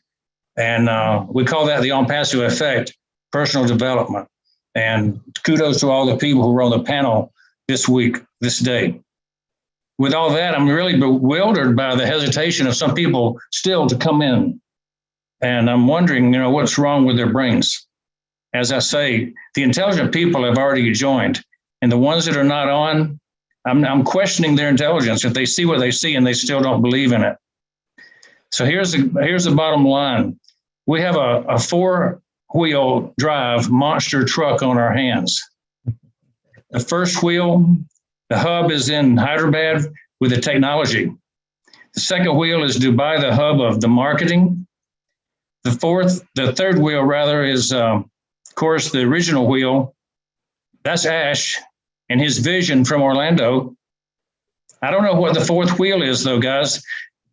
And we call that the On Passive effect, personal development. And kudos to all the people who were on the panel this week, this day. With all that, I'm really bewildered by the hesitation of some people still to come in. And I'm wondering, you know, what's wrong with their brains? As I say, the intelligent people have already joined. And the ones that are not on, I'm questioning their intelligence if they see what they see and they still don't believe in it. So here's the bottom line. We have a 4-wheel drive monster truck on our hands. The first wheel, the hub is in Hyderabad with the technology. The second wheel is Dubai, the hub of the marketing. The third wheel rather is, of course, the original wheel. That's Ash and his vision from Orlando. I don't know what the fourth wheel is though, guys.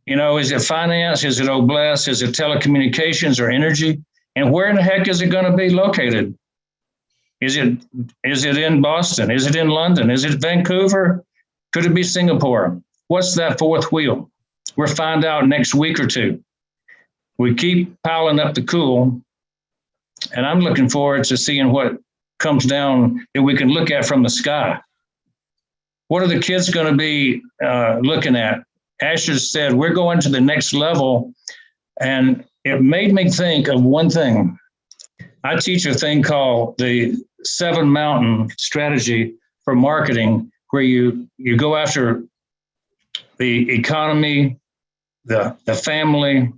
You know, is it finance? Is it Oblast? Is it telecommunications or energy? And where in the heck is it going to be located? Is it in Boston? Is it in London? Is it Vancouver? Could it be Singapore? What's that fourth wheel? We'll find out next week or two. We keep piling up the cool, and I'm looking forward to seeing what comes down that we can look at from the sky. What are the kids going to be looking at? Asher said, we're going to the next level, and it made me think of one thing. I teach a thing called the 7 mountain strategy for marketing, where you go after the economy, the family,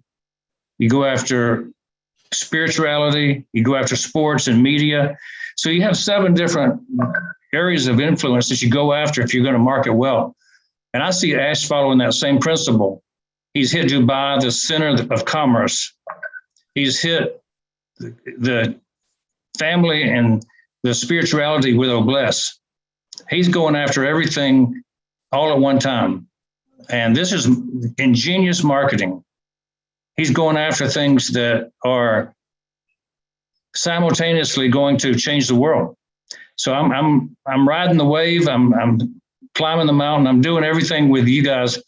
you go after spirituality, you go after sports and media. So you have 7 different areas of influence that you go after if you're going to market well. And I see Ash following that same principle. He's hit Dubai, the center of commerce. He's hit the family and the spirituality with Oblast. He's going after everything all at one time. And this is ingenious marketing. He's going after things that are simultaneously going to change the world. So I'm riding the wave. I'm climbing the mountain. I'm doing everything with you guys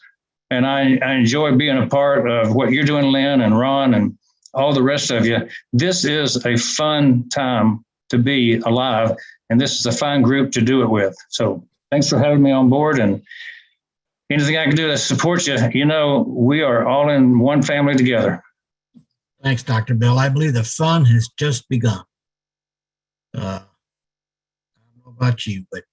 And I enjoy being a part of what you're doing, Lynn and Ron and all the rest of you. This is a fun time to be alive, and this is a fine group to do it with. So thanks for having me on board, and anything I can do to support you, you know, we are all in one family together. Thanks, Dr. Bill. I believe the fun has just begun. I don't know about you, but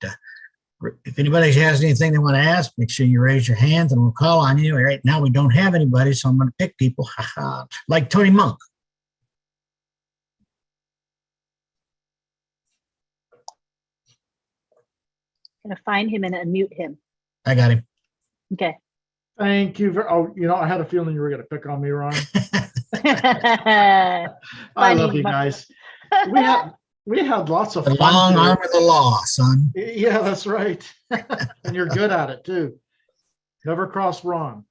if anybody has anything they want to ask, make sure you raise your hands and we'll call on you. Right now, we don't have anybody, so I'm going to pick people like Tony Monk. I'm going to find him and unmute him. I got him. Okay. Thank you. I had a feeling you were going to pick on me, Ron. I love you guys. We had lots of the fun. Long arm of the law, son. Yeah, that's right. And you're good at it too. Never cross Ron.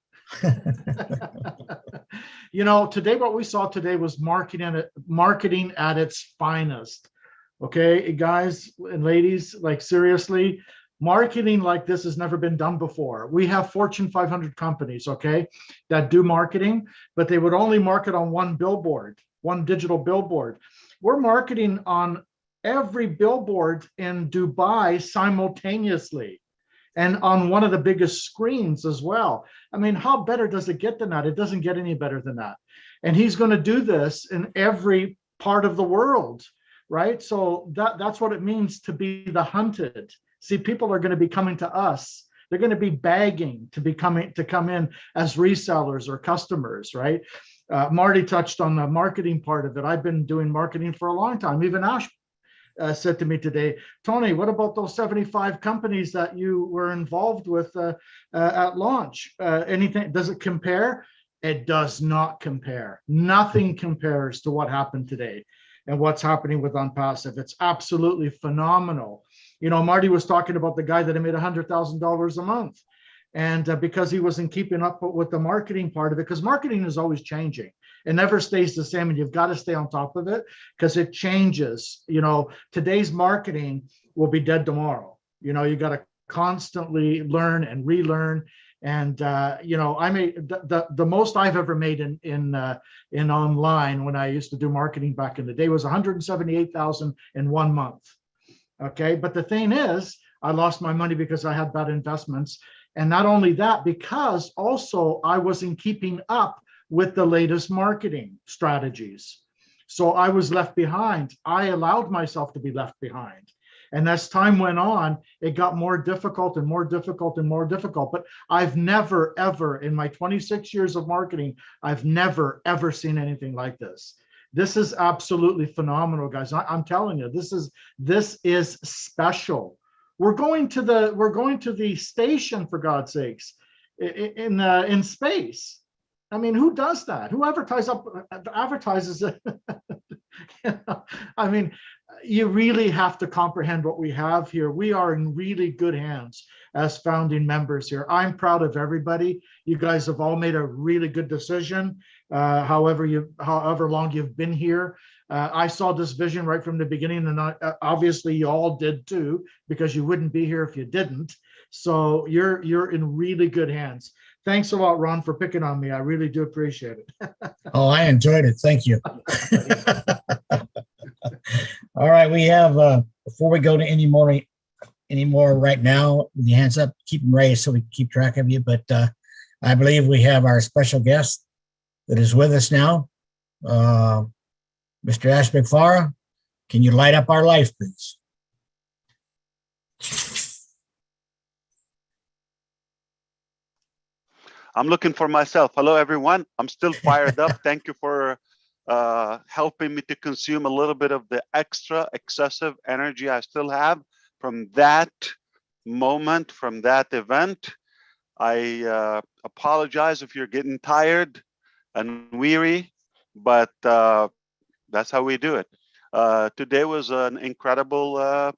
You know, today what we saw today was marketing at its finest. Okay, guys and ladies, like seriously, marketing like this has never been done before. We have Fortune 500 companies, okay, that do marketing, but they would only market on one billboard, one digital billboard. We're marketing on every billboard in Dubai simultaneously and on one of the biggest screens as well. I mean, how better does it get than that? It doesn't get any better than that. And he's going to do this in every part of the world, right? So that's what it means to be the hunted. See, people are going to be coming to us. They're going to be begging to come in as resellers or customers, right? Marty touched on the marketing part of it. I've been doing marketing for a long time. Even Ash said to me today, Tony, what about those 75 companies that you were involved with at launch? Anything, does it compare? It does not compare. Nothing compares to what happened today and what's happening with OnPassive. It's absolutely phenomenal. You know, Marty was talking about the guy that had made $100,000 a month. And because he wasn't keeping up with the marketing part of it, because marketing is always changing. It never stays the same, and you've got to stay on top of it because it changes. You know, today's marketing will be dead tomorrow. You know, you got to constantly learn and relearn. And you know, I made the most I've ever made in online when I used to do marketing back in the day was 178,000 in 1 month. Okay, but the thing is, I lost my money because I had bad investments. And not only that, because also I wasn't keeping up with the latest marketing strategies. So I was left behind. I allowed myself to be left behind. And as time went on, it got more difficult and more difficult and more difficult. But I've never, ever, in my 26 years of marketing, I've never, ever seen anything like this. This is absolutely phenomenal, guys. I'm telling you, this is special. We're going to the station, for God's sakes, in space. I mean, who does that? Who advertises it? You know, I mean, you really have to comprehend what we have here. We are in really good hands as founding members here. I'm proud of everybody. You guys have all made a really good decision. However long you've been here. I saw this vision right from the beginning, and obviously you all did too, because you wouldn't be here if you didn't. So you're in really good hands. Thanks a lot, Ron, for picking on me. I really do appreciate it. Oh, I enjoyed it. Thank you. All right, we have before we go to any more right now, with your hands up, keep them raised so we can keep track of you. But I believe we have our special guest that is with us now. Mr. Ash McFarah, can you light up our life, please? I'm looking for myself. Hello, everyone. I'm still fired up. Thank you for helping me to consume a little bit of the extra excessive energy I still have from that moment, from that event. I apologize if you're getting tired and weary, but that's how we do it. Today was an incredible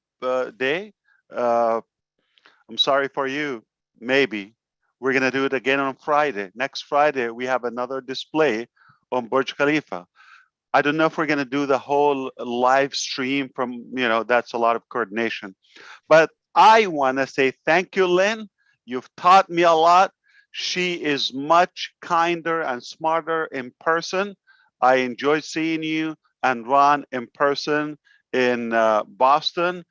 day. I'm sorry for you, maybe. We're gonna do it again on Friday. Next Friday, we have another display on Burj Khalifa. I don't know if we're gonna do the whole live stream from, that's a lot of coordination. But I wanna say thank you, Lynn. You've taught me a lot. She is much kinder and smarter in person. I enjoyed seeing you and Ron in person in Boston.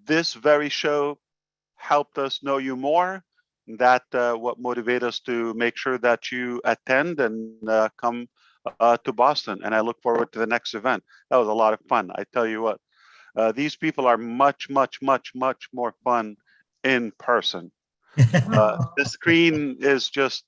This very show helped us know you more. That what motivated us to make sure that you attend and come to Boston. And I look forward to the next event. That was a lot of fun. I tell you what, these people are much, much, much, much more fun in person. The screen is just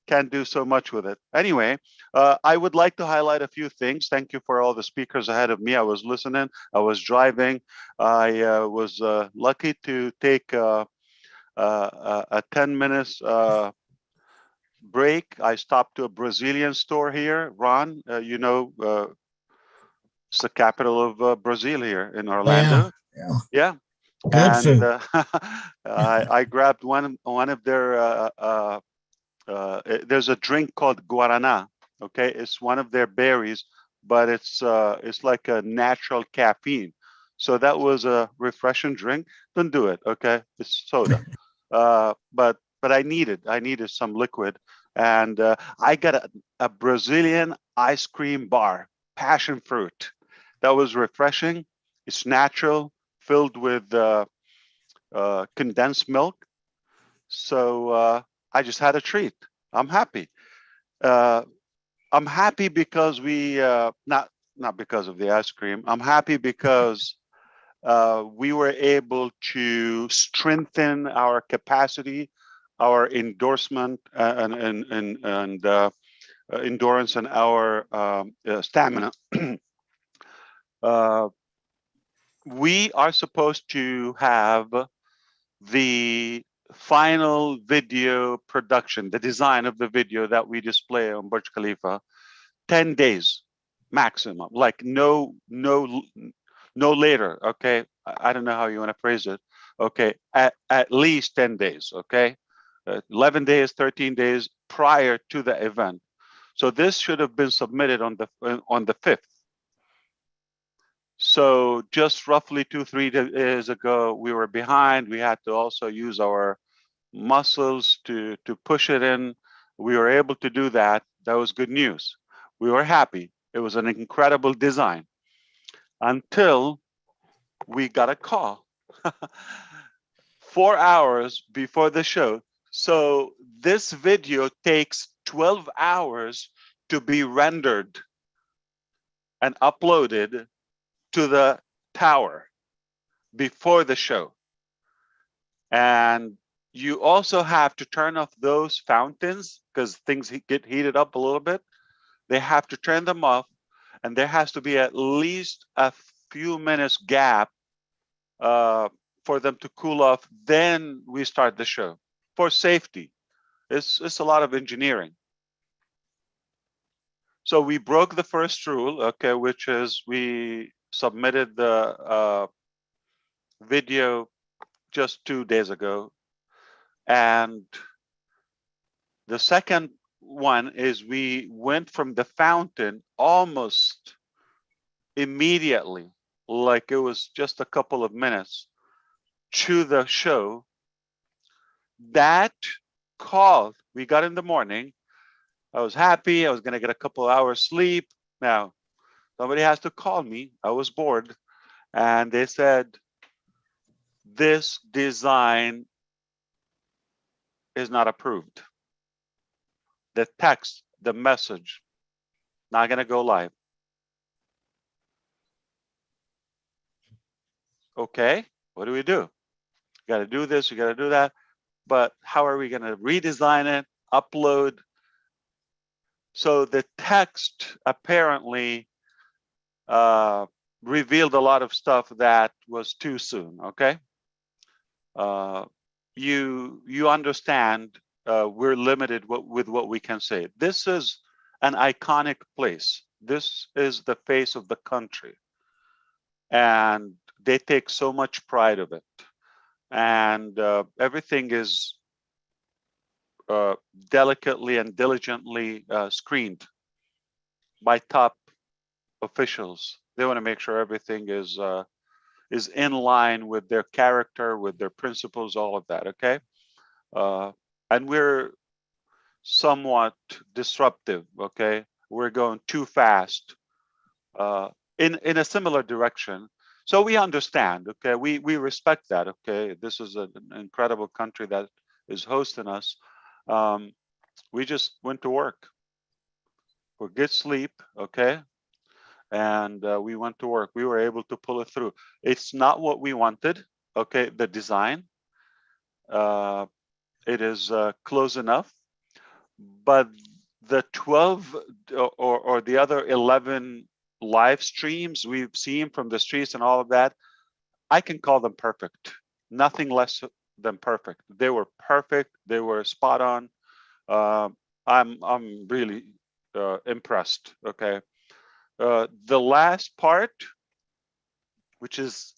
can't do so much with it. Anyway, I would like to highlight a few things. Thank you for all the speakers ahead of me. I was listening. I was driving. I was lucky to take a 10 minutes break. I stopped to a Brazilian store here. Ron, you know, it's the capital of Brazil here in Orlando. Yeah. Yeah. Good And food. I grabbed one of their there's a drink called guarana. Okay, it's one of their berries, but it's like a natural caffeine. So that was a refreshing drink. Don't do it. Okay, it's soda. But I needed some liquid, and I got a Brazilian ice cream bar, passion fruit. That was refreshing. It's natural, filled with condensed milk. So I just had a treat. I'm happy. I'm happy because we not because of the ice cream. I'm happy because we were able to strengthen our capacity, our endorsement and endurance, and our stamina. We are supposed to have the final video production, the design of the video that we display on Burj Khalifa, 10 days maximum, like no later. Okay, I don't know how you want to phrase it. Okay, at least 10 days. Okay, 11 days, 13 days prior to the event. So this should have been submitted on the 5th. So just roughly 2-3 days ago, we were behind. We had to also use our muscles to push it in. We were able to do that. That was good news. We were happy. It was an incredible design until we got a call 4 hours before the show. So this video takes 12 hours to be rendered and uploaded to the tower before the show. And you also have to turn off those fountains because things get heated up a little bit. They have to turn them off, and there has to be at least a few minutes gap for them to cool off. Then we start the show for safety. It's a lot of engineering. So we broke the first rule, okay, which is we submitted the video just 2 days ago. And the second one is we went from the fountain almost immediately, like it was just a couple of minutes, to the show. That call we got in the morning, I was happy. I was going to get a couple hours sleep. Now, somebody has to call me. I was bored. And they said, this design is not approved. The text, the message, not going to go live. Okay, what do we do? You got to do this, you got to do that. But how are we going to redesign it, upload? So the text apparently revealed a lot of stuff that was too soon. Okay, you understand we're limited with what we can say. This is an iconic place. This is the face of the country, and they take so much pride of it. And everything is delicately and diligently screened by top officials. They want to make sure everything is in line with their character, with their principles, all of that. Okay. and we're somewhat disruptive. Okay, we're going too fast in a similar direction. So we understand. Okay, we respect that. Okay, this is an incredible country that is hosting us. We just went to work for good sleep. Okay, and we went to work. We were able to pull it through. It's not what we wanted. Okay, the design. It is close enough, but the 12 or the other 11 live streams we've seen from the streets and all of that, I can call them perfect. Nothing less than perfect. They were perfect. They were spot on. I'm really impressed. Okay. The last part, which is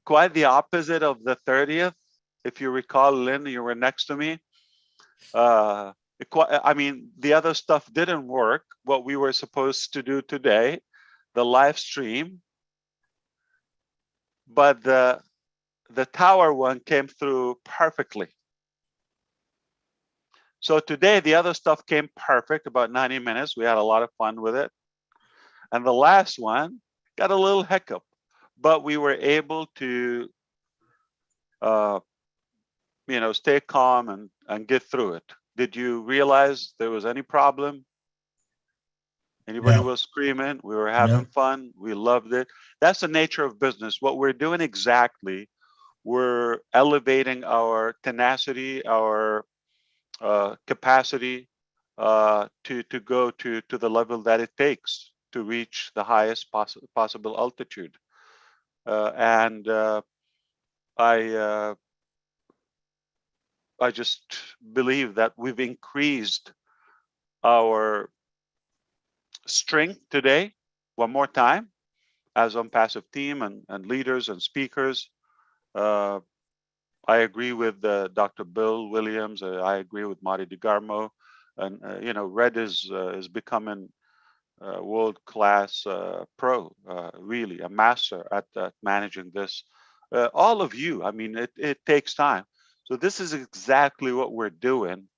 quite the opposite of the 30th. If you recall, Lynn, you were next to me. I mean, the other stuff didn't work, what we were supposed to do today, the live stream, but the tower one came through perfectly. So today, the other stuff came perfect, about 90 minutes. We had a lot of fun with it. And the last one got a little hiccup, but we were able to, stay calm and get through it. Did you realize there was any problem? Anybody No. was screaming? We were having fun. We loved it. That's the nature of business. What we're doing exactly, we're elevating our tenacity, our capacity to go to the level that it takes to reach the highest possible altitude. And I just believe that we've increased our strength today one more time as on-passive team and leaders and speakers. I agree with Dr. Bill Williams. I agree with Marty DeGarmo. And, Red is becoming a world-class pro, really, a master at managing this. All of you, I mean, it takes time. So this is exactly what we're doing.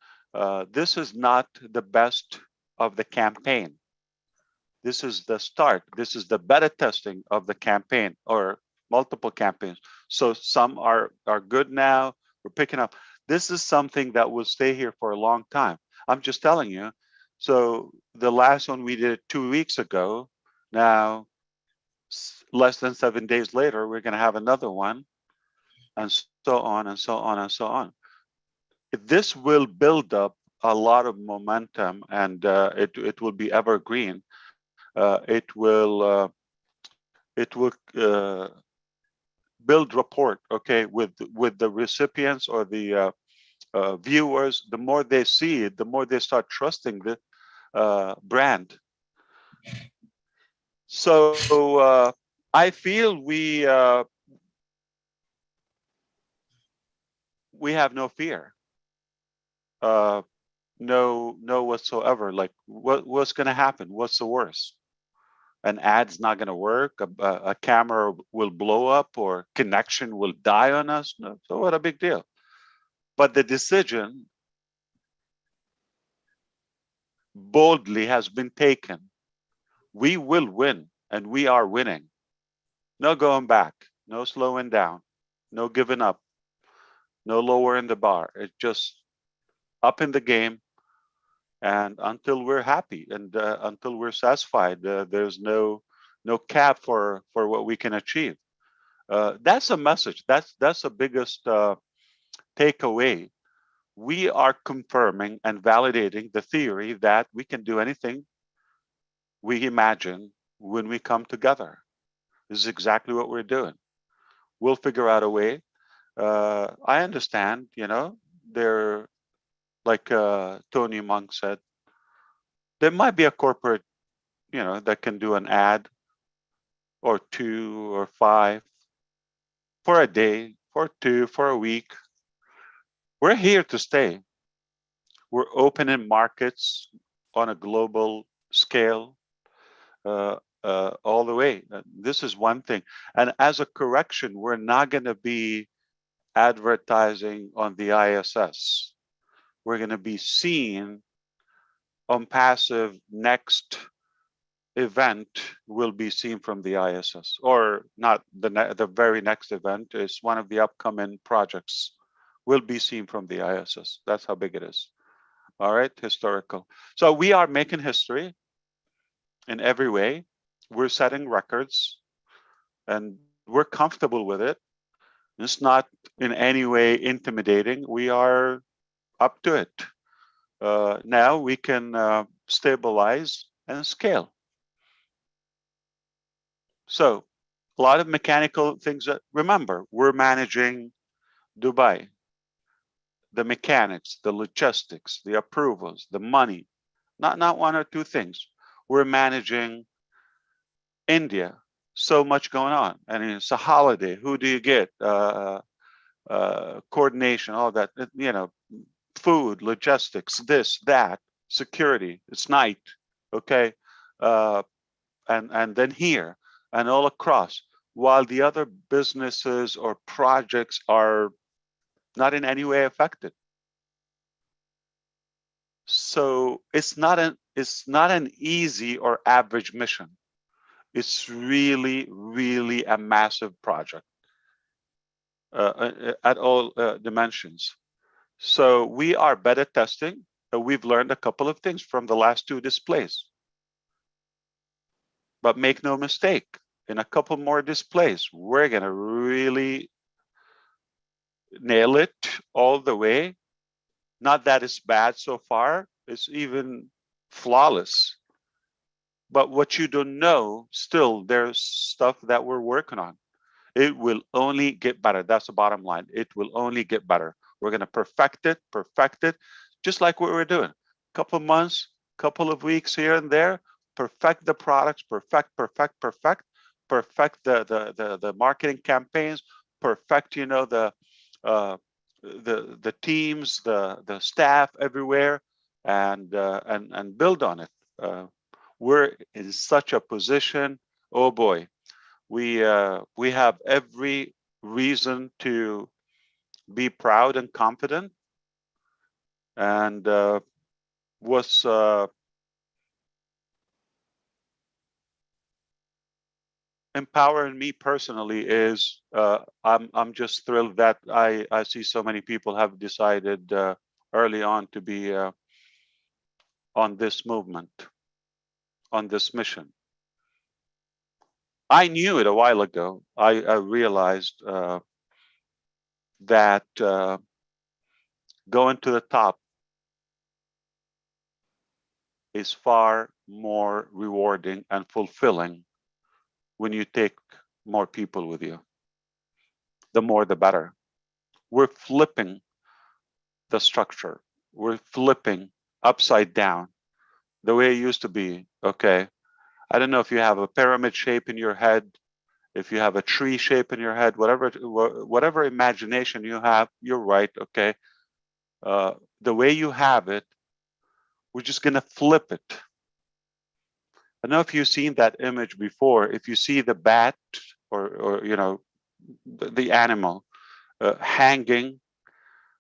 This is not the best of the campaign. This is the start. This is the beta testing of the campaign or multiple campaigns. So some are good now. We're picking up. This is something that will stay here for a long time. I'm just telling you. So the last one we did 2 weeks ago. Now, less than 7 days later, we're going to have another one, and so on and so on and so on. This will build up a lot of momentum, and it will be evergreen. It will build rapport, okay, with the recipients or the viewers. The more they see it, the more they start trusting the brand. So I feel we have no fear, no whatsoever. Like what's going to happen? What's the worst? An ad's not going to work, a camera will blow up, or connection will die on us. No, so what a big deal. But the decision boldly has been taken. We will win, and we are winning. No going back, no slowing down, no giving up, no lowering the bar. It's just up in the game, and until we're happy and until we're satisfied, there's no cap for what we can achieve. That's a message. That's the biggest takeaway. We are confirming and validating the theory that we can do anything we imagine when we come together. This is exactly what we're doing. We'll figure out a way. I understand, they're like Tony Monk said, there might be a corporate, that can do an ad or 2 or 5 for a day, for 2, for a week. We're here to stay. We're opening markets on a global scale all the way. This is one thing. And as a correction, we're not going to be advertising on the ISS. we're going to be seeing on passive next event will be seen from the ISS, or not the very next event is one of the upcoming projects will be seen from the ISS. That's how big it is. All right, historical. So we are making history in every way. We're setting records and we're comfortable with it. It's not in any way intimidating. We are up to it. Now we can stabilize and scale. So a lot of mechanical things that, remember, we're managing Dubai, the mechanics, the logistics, the approvals, the money, not one or two things. We're managing India, so much going on. And it's a holiday. Who do you get? Coordination, all that, you know, food, logistics, this, that, security. It's night, okay? And then here and all across, while the other businesses or projects are not in any way affected. So it's not an easy or average mission. It's really, really a massive project at all dimensions. So we are beta testing. We've learned a couple of things from the last two displays. But make no mistake, in a couple more displays, we're going to really nail it all the way. Not that it's bad so far, it's even flawless. But what you don't know, still, there's stuff that we're working on. It will only get better. That's the bottom line. It will only get better. We're going to perfect it, just like what we're doing. Couple of months, couple of weeks here and there, perfect the products, perfect the marketing campaigns, perfect, you know, the teams, the staff everywhere, and build on it. We're in such a position. Oh boy, we have every reason to be proud and confident. And what's empowering me personally is I'm just thrilled that I see so many people have decided early on to be on this movement, on this mission. I knew it a while ago. I realized that going to the top is far more rewarding and fulfilling when you take more people with you. The more, the better. We're flipping the structure. We're flipping upside down the way it used to be. Okay. I don't know if you have a pyramid shape in your head, if you have a tree shape in your head, whatever imagination you have, you're right. Okay. The way you have it, we're just going to flip it. I don't know if you've seen that image before. If you see the bat or you know, the animal hanging,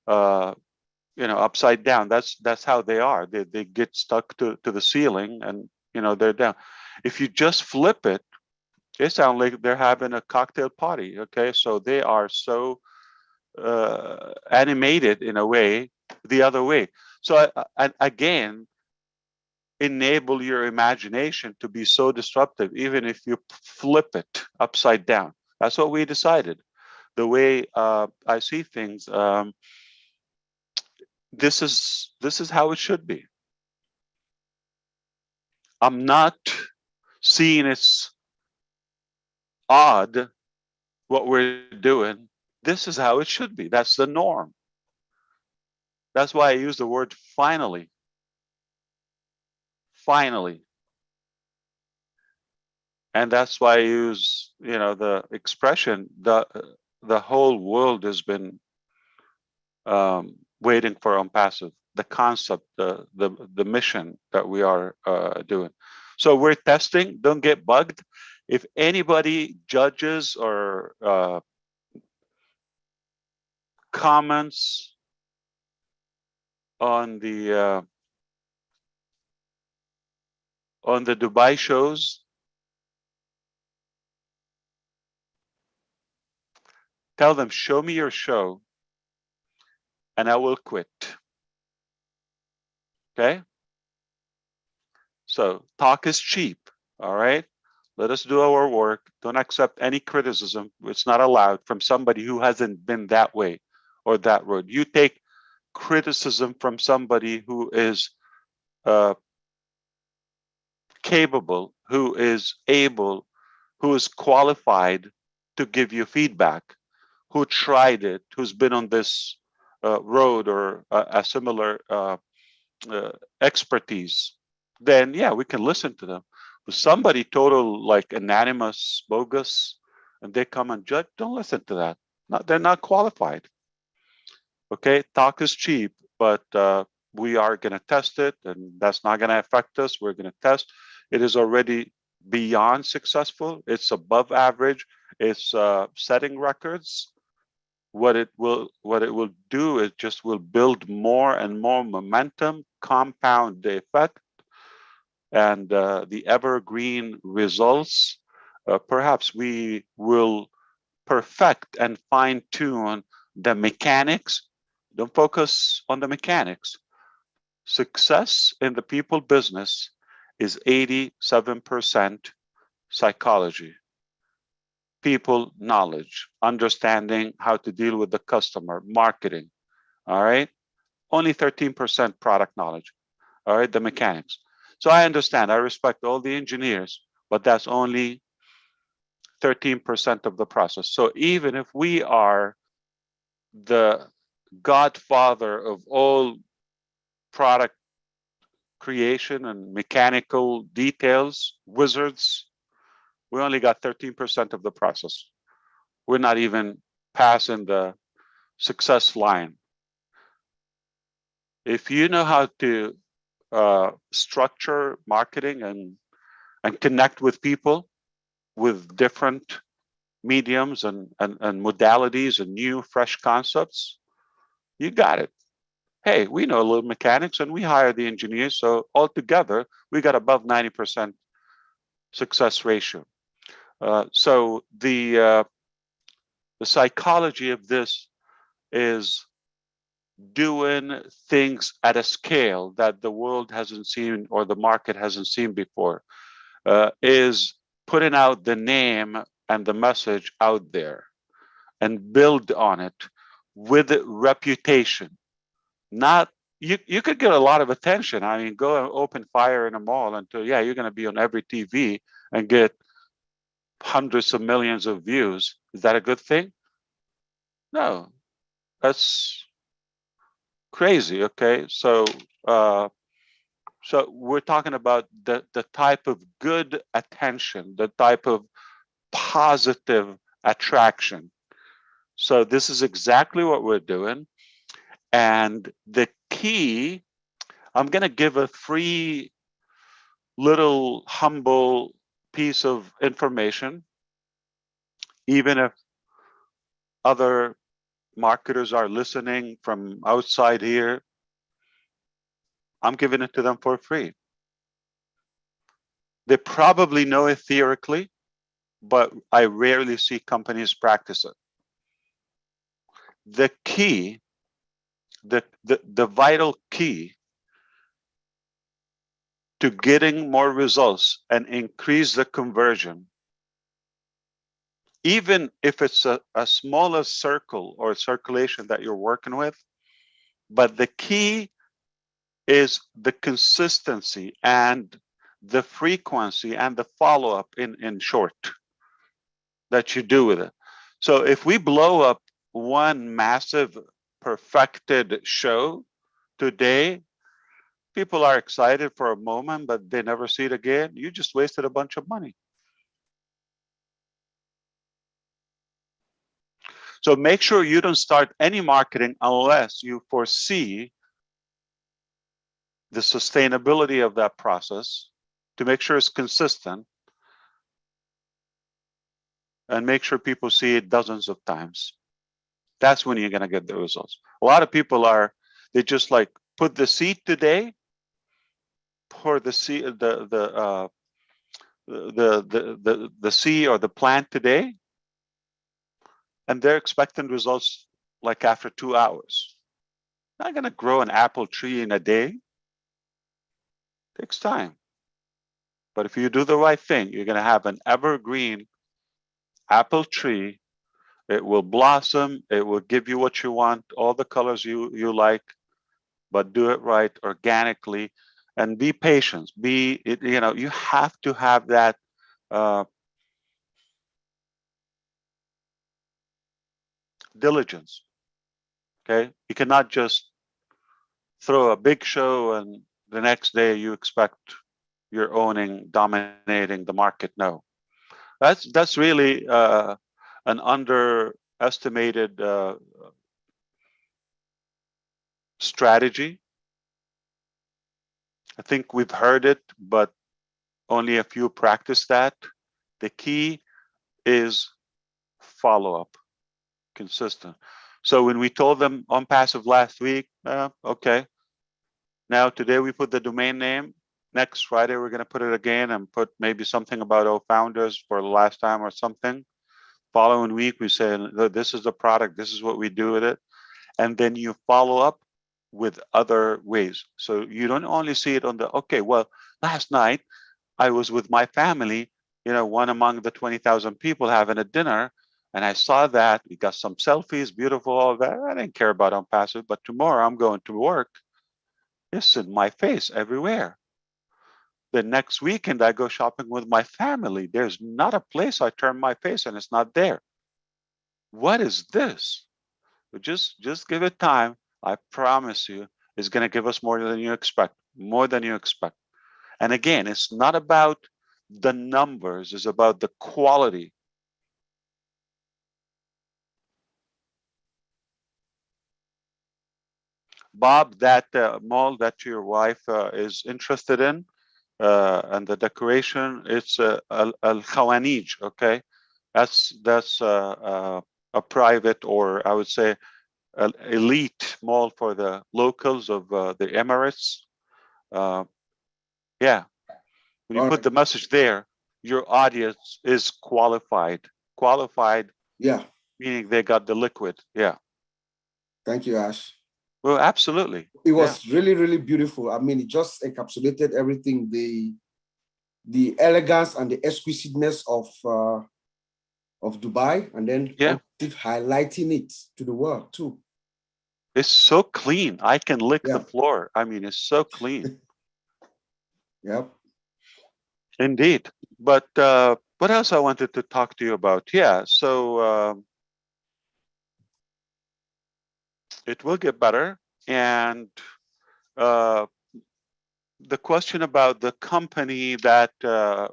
you know, upside down. That's how they are. They get stuck to the ceiling, and you know, they're down. If you just flip it, they sound like they're having a cocktail party. Okay, so they are so animated in a way, the other way. So again, enable your imagination to be so disruptive, even if you flip it upside down. That's what we decided. The way I see things, this is how it should be. I'm not seeing it's odd what we're doing. This is how it should be. That's the norm. That's why I use the word finally. Finally. And that's why I use, you know, the expression, the whole world has been waiting for OnPassive, the concept, the mission that we are doing. So we're testing, don't get bugged. If anybody judges or comments on the Dubai shows, tell them, show me your show and I will quit. Okay? So talk is cheap, all right? Let us do our work. Don't accept any criticism. It's not allowed from somebody who hasn't been that way or that road. You take criticism from somebody who is capable, who is able, who is qualified to give you feedback, who tried it, who's been on this road or a similar expertise, then yeah, we can listen to them. But somebody total like anonymous, bogus, and they come and judge, don't listen to that. They're not qualified. Okay, talk is cheap, but we are going to test it, and that's not going to affect us. We're going to test. It is already beyond successful. It's above average. It's setting records. What it will do is just will build more and more momentum, compound the effect, and the evergreen results. Perhaps we will perfect and fine tune the mechanics. Don't focus on the mechanics. Success in the people business is 87% psychology, people knowledge, understanding how to deal with the customer, marketing. All right. Only 13% product knowledge. All right. The mechanics. So I understand. I respect all the engineers, but that's only 13% of the process. So even if we are the godfather of all product creation and mechanical details, wizards, we only got 13% of the process. We're not even passing the success line. If you know how to structure marketing and connect with people with different mediums and modalities and new fresh concepts, you got it. Hey, we know a little mechanics and we hire the engineers. So altogether, we got above 90% success ratio. So the psychology of this is doing things at a scale that the world hasn't seen or the market hasn't seen before, is putting out the name and the message out there and build on it with reputation. Not you could get a lot of attention. I mean, go and open fire in a mall until you're going to be on every TV and get hundreds of millions of views. Is that a good thing? No, that's crazy. Okay, so so we're talking about the type of good attention, the type of positive attraction. So this is exactly what we're doing. And the key, I'm going to give a free little humble piece of information, even if other marketers are listening from outside here. I'm giving it to them for free. They probably know it theoretically, but I rarely see companies practice it. The key, the vital key to getting more results and increase the conversion, even if it's a smaller circle or circulation that you're working with, but the key is the consistency and the frequency and the follow-up in short that you do with it. So if we blow up one massive perfected show today, people are excited for a moment, but they never see it again. You just wasted a bunch of money. So make sure you don't start any marketing unless you foresee the sustainability of that process, to make sure it's consistent, and make sure people see it dozens of times. That's when you're going to get the results. A lot of people they just like put the seed today, pour the seed, the seed or the plant today, and they're expecting results like after 2 hours. Not going to grow an apple tree in a day. Takes time. But if you do the right thing, you're going to have an evergreen apple tree. It will blossom. It will give you what you want, all the colors you like, but do it right organically, and be patient. You have to have that diligence. Okay, you cannot just throw a big show and the next day you expect you're dominating the market. No, that's really an underestimated strategy. I think we've heard it, but only a few practice that. The key is follow-up, consistent. So when we told them on passive last week, okay. Now today we put the domain name. Next Friday we're going to put it again and put maybe something about our founders for the last time or something. Following week we say, this is the product, this is what we do with it. And then you follow up with other ways. So you don't only see it on the, okay, well, last night I was with my family, one among the 20,000 people having a dinner, and I saw that, we got some selfies, beautiful, all that. I didn't care about on passive, but tomorrow I'm going to work. It's in my face everywhere. The next weekend I go shopping with my family. There's not a place I turn my face and it's not there. What is this? Just give it time. I promise you, it's going to give us more than you expect, more than you expect. And again, it's not about the numbers, it's about the quality. Bob, that mall that your wife is interested in, and the decoration, it's Al Khawanij, okay? That's a private, or I would say elite mall for the locals of the Emirates. Yeah, when you put the message there, your audience is qualified. Yeah. Meaning they got the liquid. Yeah. Thank you, Ash. Well, absolutely. It was really, really beautiful. I mean, it just encapsulated everything, the elegance and the exquisiteness of Dubai, and then highlighting it to the world too. It's so clean. I can lick the floor. I mean, it's so clean. Yep. Indeed. But what else I wanted to talk to you about? Yeah, so it will get better. And the question about the company that,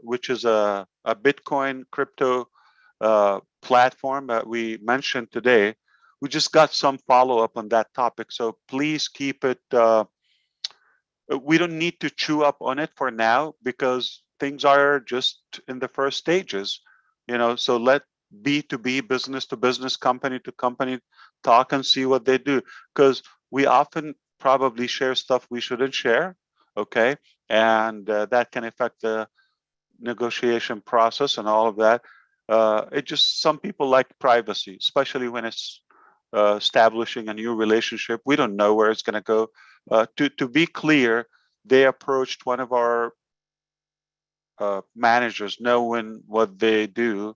which is a Bitcoin crypto platform that we mentioned today, we just got some follow-up on that topic. So please keep it, we don't need to chew up on it for now because things are just in the first stages, so let B2B, business to business, company to company talk and see what they do, because we often probably share stuff we shouldn't share, okay? And that can affect the negotiation process and all of that. Some people like privacy, especially when it's establishing a new relationship. We don't know where it's going to go. To be clear, they approached one of our managers, knowing what they do,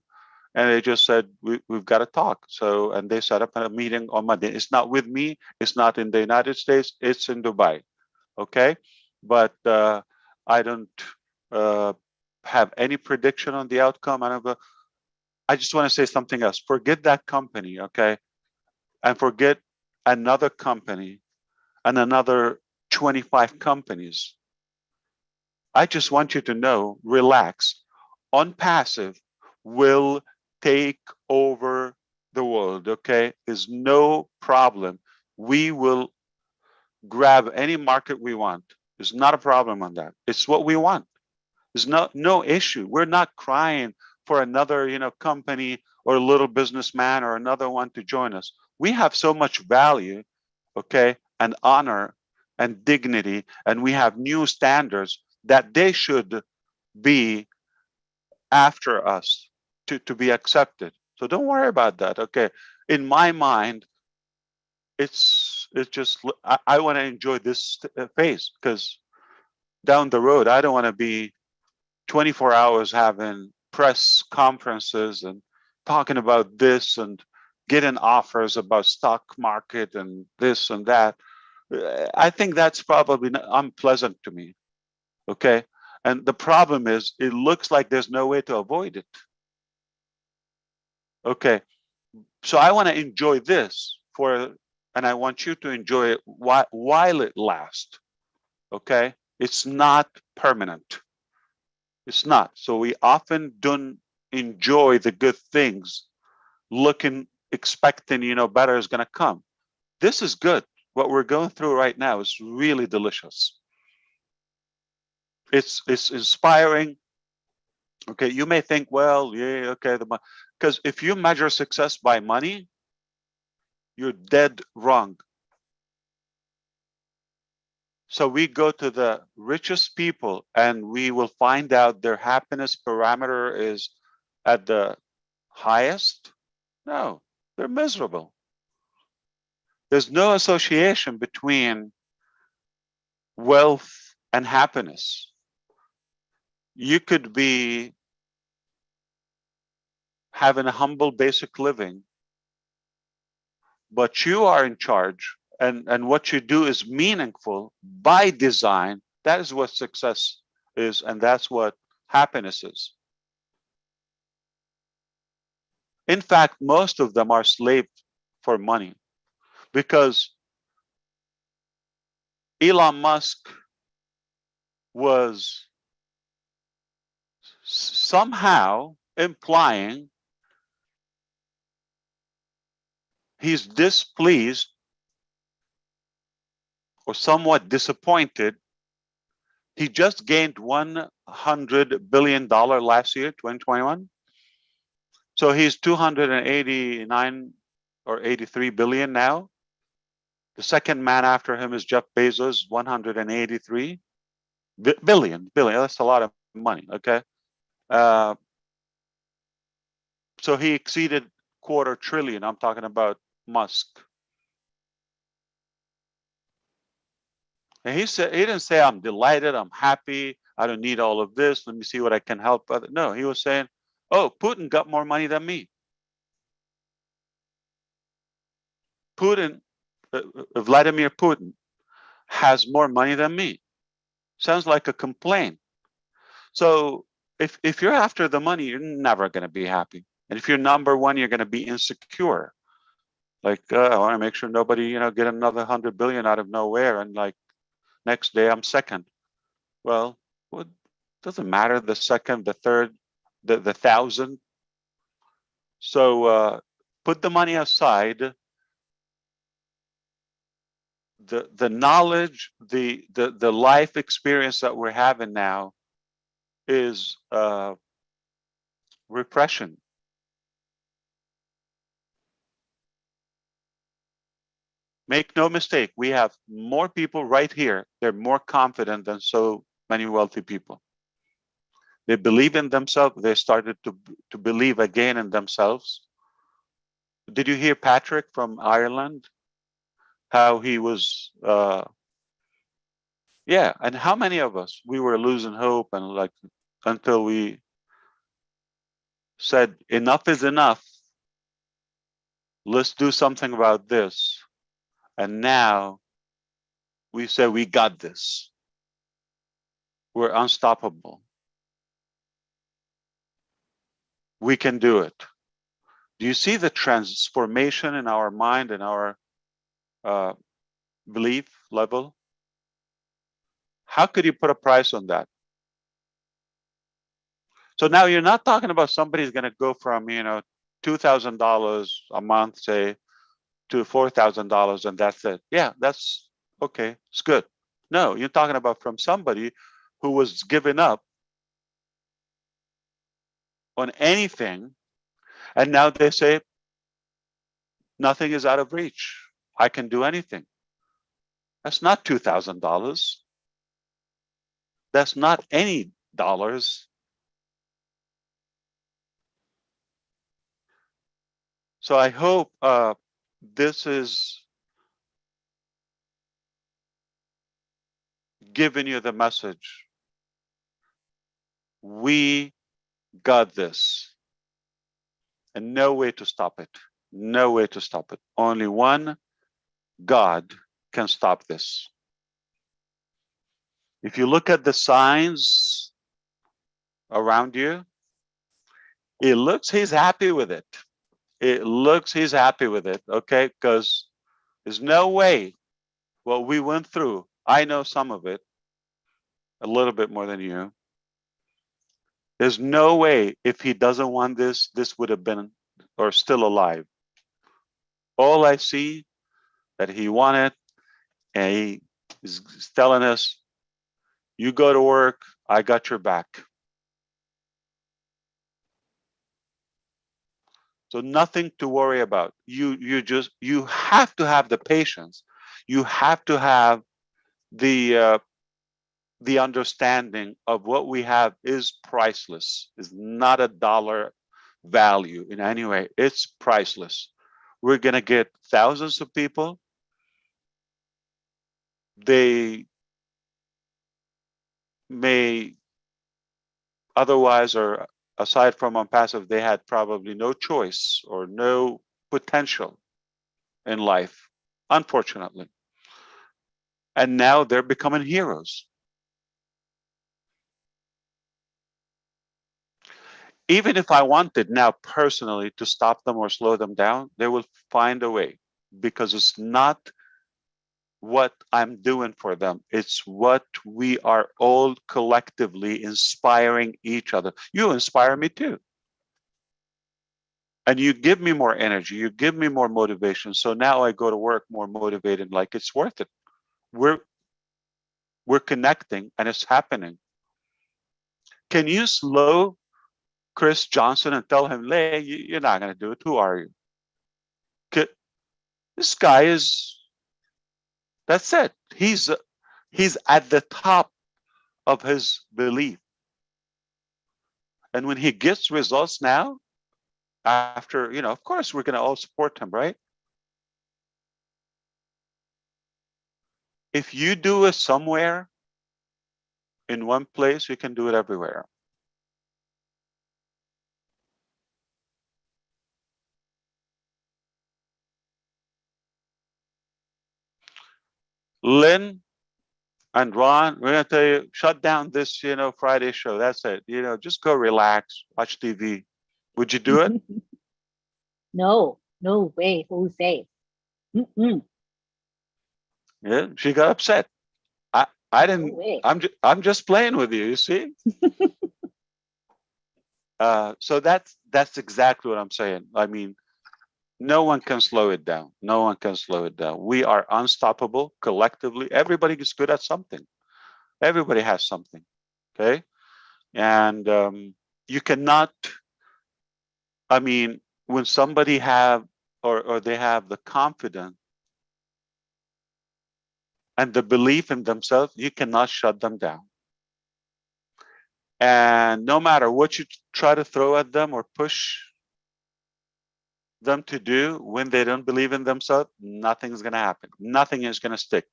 and they just said, we've got to talk. So, and they set up a meeting on Monday. It's not with me. It's not in the United States. It's in Dubai. Okay. But I don't have any prediction on the outcome. I just want to say something else. Forget that company. Okay. And forget another company and another 25 companies. I just want you to know, relax. On passive will take over the world, okay? There's no problem. We will grab any market we want. There's not a problem on that. It's what we want. There's no issue. We're not crying for another, company or a little businessman or another one to join us. We have so much value, okay, and honor and dignity, and we have new standards that they should be after us to be accepted. So don't worry about that. Okay. In my mind, it's just I want to enjoy this phase, because down the road I don't want to be 24 hours having press conferences and talking about this and getting offers about stock market and this and that. I think that's probably unpleasant to me. Okay. And the problem is, it looks like there's no way to avoid it. Okay. So I want to enjoy this and I want you to enjoy it while it lasts. Okay. It's not permanent. It's not. So we often don't enjoy the good things, expecting, better is going to come. This is good. What we're going through right now is really delicious. It's inspiring. Okay, you may think, well, yeah, okay, because if you measure success by money, you're dead wrong. So we go to the richest people and we will find out their happiness parameter is at the highest. No, they're miserable. There's no association between wealth and happiness. You could be having a humble, basic living, but you are in charge, and what you do is meaningful by design. That is what success is, and that's what happiness is. In fact, most of them are slaves for money, because Elon Musk was somehow implying he's displeased or somewhat disappointed. He just gained $100 billion last year, 2021. So he's 289 or 83 billion now. The second man after him is Jeff Bezos, 183 billion. That's a lot of money. Okay. So he exceeded $250 billion. I'm talking about Musk. And he didn't say, I'm delighted, I'm happy, I don't need all of this, let me see what I can help. No, he was saying, oh, Putin got more money than me. Vladimir Putin has more money than me. Sounds like a complaint. So if you're after the money, you're never going to be happy. And if you're number one, you're going to be insecure. Like, I want to make sure nobody, get another 100 billion out of nowhere. And like next day I'm second. Well, what doesn't matter, the second, the third, the 1,000. So put the money aside. The knowledge, the life experience that we're having now is repression. Make no mistake, we have more people right here. They're more confident than so many wealthy people. They believe in themselves. They started to believe again in themselves. Did you hear Patrick from Ireland? How he was, yeah, and how many of us, we were losing hope, and like, until we said, enough is enough. Let's do something about this. And now we say, we got this. We're unstoppable. We can do it. Do you see the transformation in our mind and our belief level? How could you put a price on that? So now you're not talking about somebody's going to go from, $2,000 a month, say, to $4,000, and that's it. Yeah, that's okay. It's good. No, you're talking about from somebody who was giving up on anything, and now they say, nothing is out of reach. I can do anything. That's not $2,000. That's not any dollars. So I hope this is giving you the message. We got this. And no way to stop it. No way to stop it. Only one God can stop this. If you look at the signs around you, it looks he's happy with it. It looks he's happy with it, okay? Because there's no way what we went through. I know some of it, a little bit more than you. There's no way if he doesn't want this, this would have been or still alive. All I see that he wanted, and he is telling us, you go to work, I got your back. So nothing to worry about. You have to have the patience. You have to have the understanding of what we have is priceless. Is not a dollar value in any way. It's priceless. We're gonna get thousands of people. They may otherwise, or aside from on passive, they had probably no choice or no potential in life, unfortunately. And now they're becoming heroes. Even if I wanted now personally to stop them or slow them down, they will find a way, because it's not what I'm doing for them. It's what we are all collectively inspiring each other. You inspire me too. And you give me more energy, you give me more motivation. So now I go to work more motivated, like it's worth it. We're connecting and it's happening. Can you slow Chris Johnson and tell him, Lay, you're not going to do it. Who are you? This guy is, that's it. He's at the top of his belief. And when he gets results now, after, of course, we're going to all support him, right? If you do it somewhere, in one place, you can do it everywhere. Lynn and Ron, we're going to tell you, shut down this, Friday show. That's it. Just go relax, watch TV. Would you do it? No way, Jose. Mm-mm. Yeah, she got upset. I didn't. No way. I'm just playing with you. You see. So that's exactly what I'm saying. I mean, no one can slow it down. No one can slow it down. We are unstoppable collectively. Everybody is good at something. Everybody has something. Okay, and you cannot. I mean, when somebody have or they have the confidence and the belief in themselves, you cannot shut them down. And no matter what you try to throw at them or push them to do, when they don't believe in themselves, nothing's going to happen. Nothing is going to stick.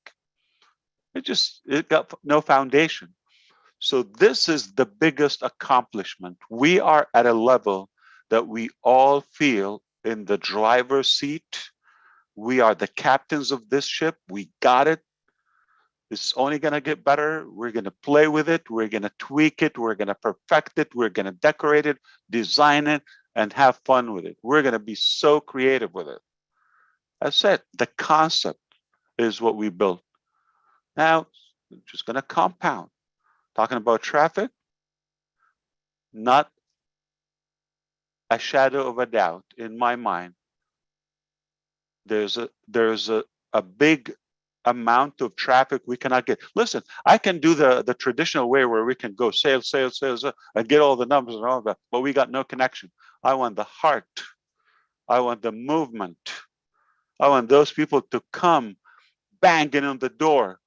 It got no foundation. So this is the biggest accomplishment. We are at a level that we all feel in the driver's seat. We are the captains of this ship. We got it. It's only going to get better. We're going to play with it. We're going to tweak it. We're going to perfect it. We're going to decorate it, design it, and have fun with it. We're going to be so creative with it. That's it. The concept is what we built. Now, just going to compound. Talking about traffic, not a shadow of a doubt in my mind. There's a big amount of traffic we cannot get. Listen, I can do the traditional way where we can go sales, and get all the numbers and all that, but we got no connection. I want the heart. I want the movement. I want those people to come banging on the door,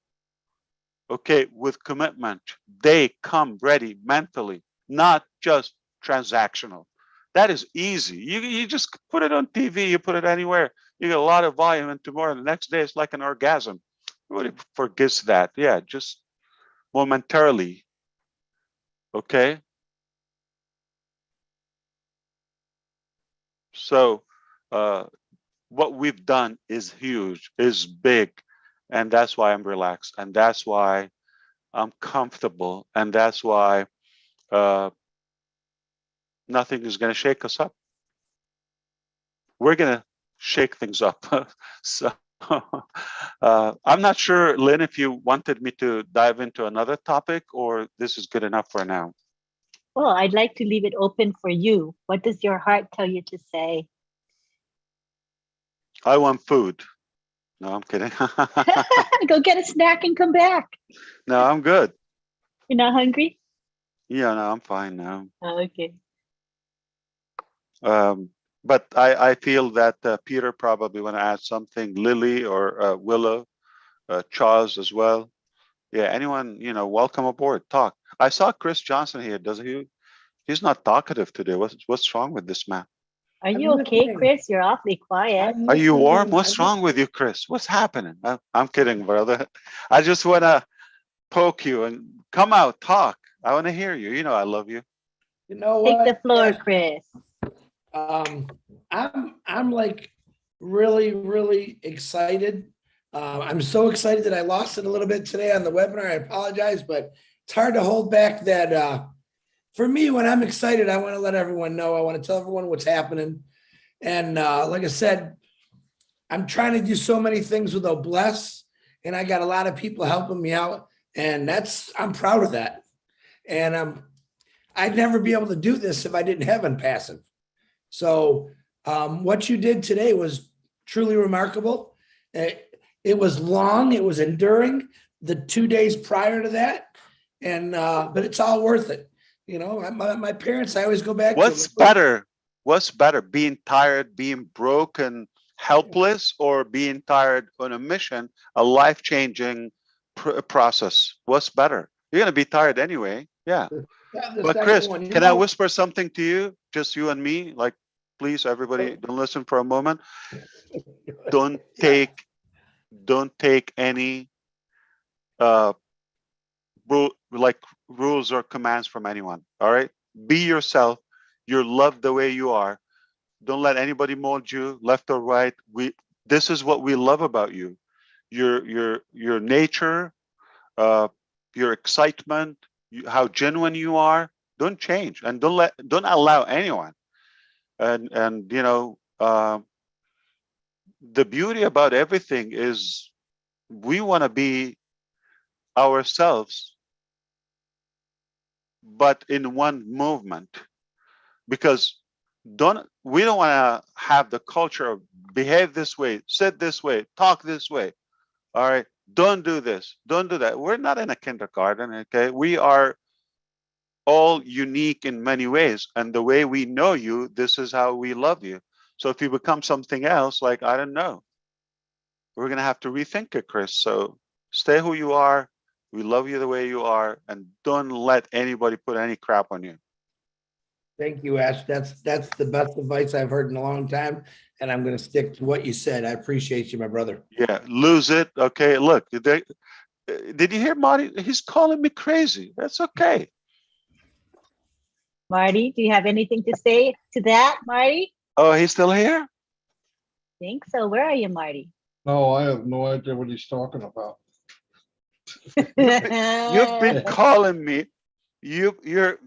okay, with commitment. They come ready mentally, not just transactional. That is easy. You just put it on TV, you put it anywhere. You get a lot of volume, and tomorrow, the next day, it's like an orgasm. Everybody forgets that. Yeah, just momentarily. Okay. So what we've done is huge, is big. And that's why I'm relaxed. And that's why I'm comfortable. And that's why nothing is going to shake us up. We're going to shake things up. So I'm not sure, Lynn, if you wanted me to dive into another topic, or this is good enough for now. Well, I'd like to leave it open for you. What does your heart tell you to say? I want food. No, I'm kidding. Go get a snack and come back. No, I'm good. You're not hungry? Yeah, no, I'm fine now. Oh, okay. But I feel that Peter probably want to add something, Lily or Willow, Charles as well. Yeah, anyone, welcome aboard. Talk. I saw Chris Johnson here. Does he? He's not talkative today. What's wrong with this man? Are you okay, Chris? You're awfully quiet. Are you warm? What's wrong with you, Chris? What's happening? I'm kidding, brother. I just want to poke you and come out, talk. I want to hear you. You know I love you. You know Take what? the floor, Chris. I'm like really excited. I'm so excited that I lost it a little bit today on the webinar. I apologize, but it's hard to hold back that for me, when I'm excited, I want to let everyone know. I want to tell everyone what's happening. And like I said, I'm trying to do so many things with Bless, and I got a lot of people helping me out. And I'm proud of that. And I'd never be able to do this if I didn't have Unpassive. So what you did today was truly remarkable. It was long, it was enduring the 2 days prior to that. And but it's all worth it. My parents, I always go back What's better? What's better, being tired, being broken, helpless, or being tired on a mission, a life-changing process? What's better? You're going to be tired anyway. Yeah. But Chris, can I whisper something to you? Just you and me? Like, please, everybody, don't listen for a moment. Don't take any rules or commands from anyone. All right? Be yourself. You're loved the way you are. Don't let anybody mold you, left or right. This is what we love about you. Your nature, your excitement, how genuine you are. Don't change, and don't allow anyone. And the beauty about everything is we want to be ourselves, but in one movement, because we don't want to have the culture of behave this way, sit this way, talk this way. All right, don't do this, don't do that. We're not in a kindergarten, okay? We are all unique in many ways, and the way we know you, this is how we love you. So if you become something else, like, I don't know, we're gonna have to rethink it, Chris. So stay who you are. We love you the way you are, and don't let anybody put any crap on you. Thank you, Ash. That's the best advice I've heard in a long time, and I'm going to stick to what you said. I appreciate you, my brother. Yeah, lose it. Okay, look, did you hear Marty? He's calling me crazy. That's okay. Marty, do you have anything to say to that, Marty? Oh, he's still here? I think so. Where are you, Marty? No, I have no idea what he's talking about. You've been calling me. You're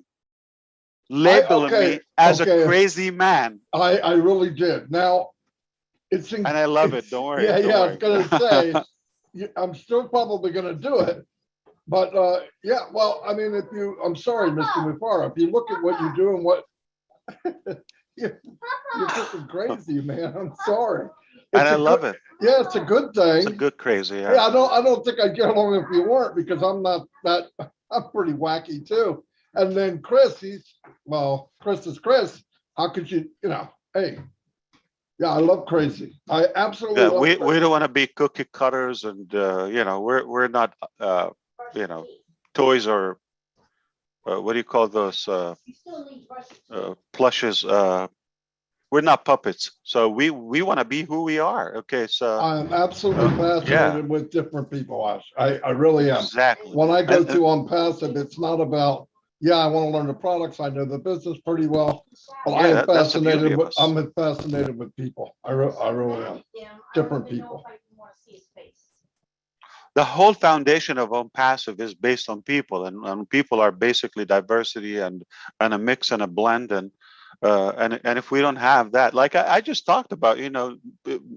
labeling me as a crazy man. I really did. Now, and I love it. Don't worry. Yeah, don't worry. I was going to say, I'm still probably going to do it. But yeah, well, I mean, I'm sorry, Mr. Mufara, if you look at what you do and what, you're freaking crazy, man. I'm sorry. And I love it. Yeah, it's a good thing. It's a good crazy. Yeah, I don't think I'd get along if you weren't, because I'm not that, I'm pretty wacky too. And then Chris, Chris is Chris. How could you, hey, Yeah, I love crazy. I absolutely Yeah, love we crazy. don't want to be cookie cutters, and you know, we're not you know, toys or what do you call those plushes? We're not puppets, so we want to be who we are. Okay, so I'm absolutely yeah, fascinated with different people. I really am. exactly. When I go And to on passive, it's not about, yeah, I want to learn the products. I know the business pretty well, but I yeah, am that's the beauty fascinated of with, us. I'm fascinated with people. I really am. Different people. The whole foundation of Own Passive is based on people, and people are basically diversity and a mix and a blend, and if we don't have that, like I just talked about, you know,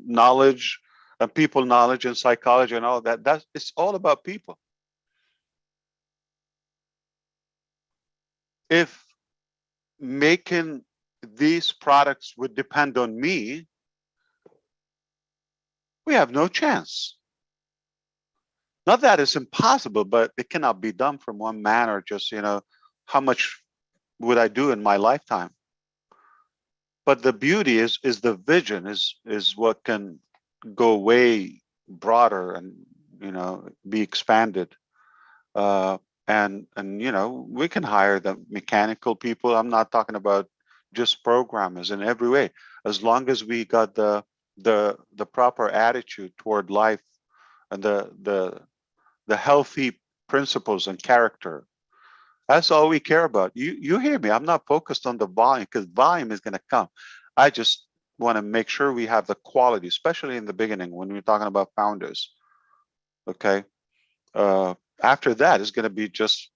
knowledge and people knowledge and psychology and all that, that's it's all about people. If making these products would depend on me, we have no chance. Not that it's impossible, but it cannot be done from one man, or just, you know, how much would I do in my lifetime? But the beauty is the vision is what can go way broader and, you know, be expanded. Uh, and you know, we can hire the mechanical people. I'm not talking about just programmers in every way. As long as we got the proper attitude toward life and the healthy principles and character. That's all we care about. You hear me? I'm not focused on the volume, because volume is going to come. I just want to make sure we have the quality, especially in the beginning when we're talking about founders. Okay. After that, it's going to be just,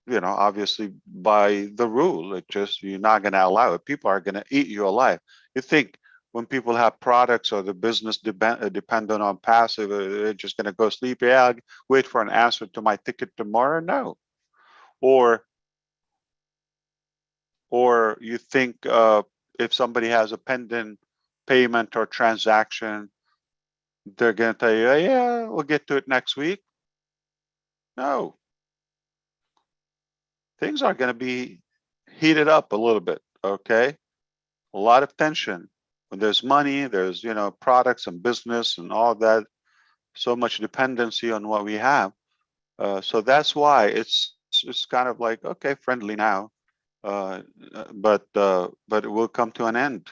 you know, obviously by the rule. It just, you're not going to allow it. People are going to eat you alive. You think when people have products or the business dependent on passive, they're just going to go sleep? Yeah, I'll wait for an answer to my ticket tomorrow. No. Or you think if somebody has a pending payment or transaction, they're going to tell you, "Oh, yeah, we'll get to it next week." No, things are going to be heated up a little bit. Okay, a lot of tension. When there's money, there's, you know, products and business and all that. So much dependency on what we have. So that's why it's kind of like, okay, friendly now, uh, but it will come to an end.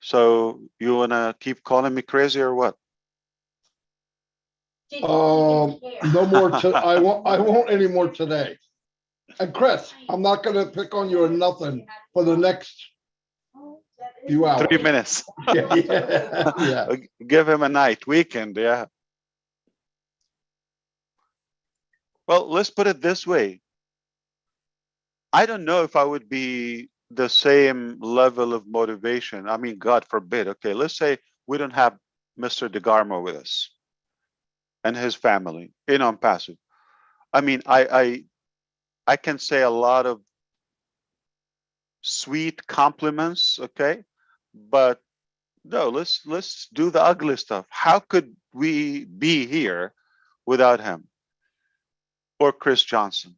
So you wanna keep calling me crazy or what? No more. I won't anymore today. And Chris, I'm not going to pick on you or nothing for the next few hours. 3 minutes. Yeah. Give him a night, weekend, yeah. Well, let's put it this way. I don't know if I would be the same level of motivation. I mean, God forbid. Okay, let's say we don't have Mr. DeGarmo with us and his family in On Passive. I mean, I can say a lot of sweet compliments, okay, but no, let's do the ugly stuff. How could we be here without him or Chris Johnson?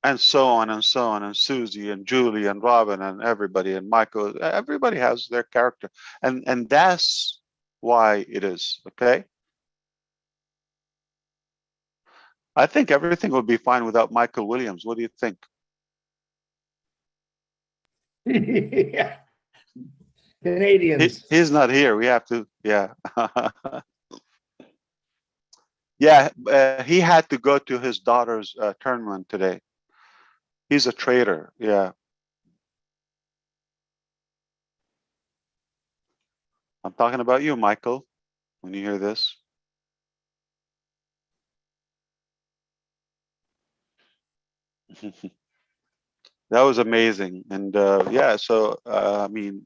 And so on and so on, and Susie and Julie and Robin and everybody and Michael. Everybody has their character, and that's why it is. Okay, I think everything will be fine without Michael Williams. What do you think? Yeah. Canadians. He's not here. We have to, yeah. Yeah, he had to go to his daughter's tournament today. He's a trader, yeah. I'm talking about you, Michael, when you hear this. That was amazing. And yeah, so I mean,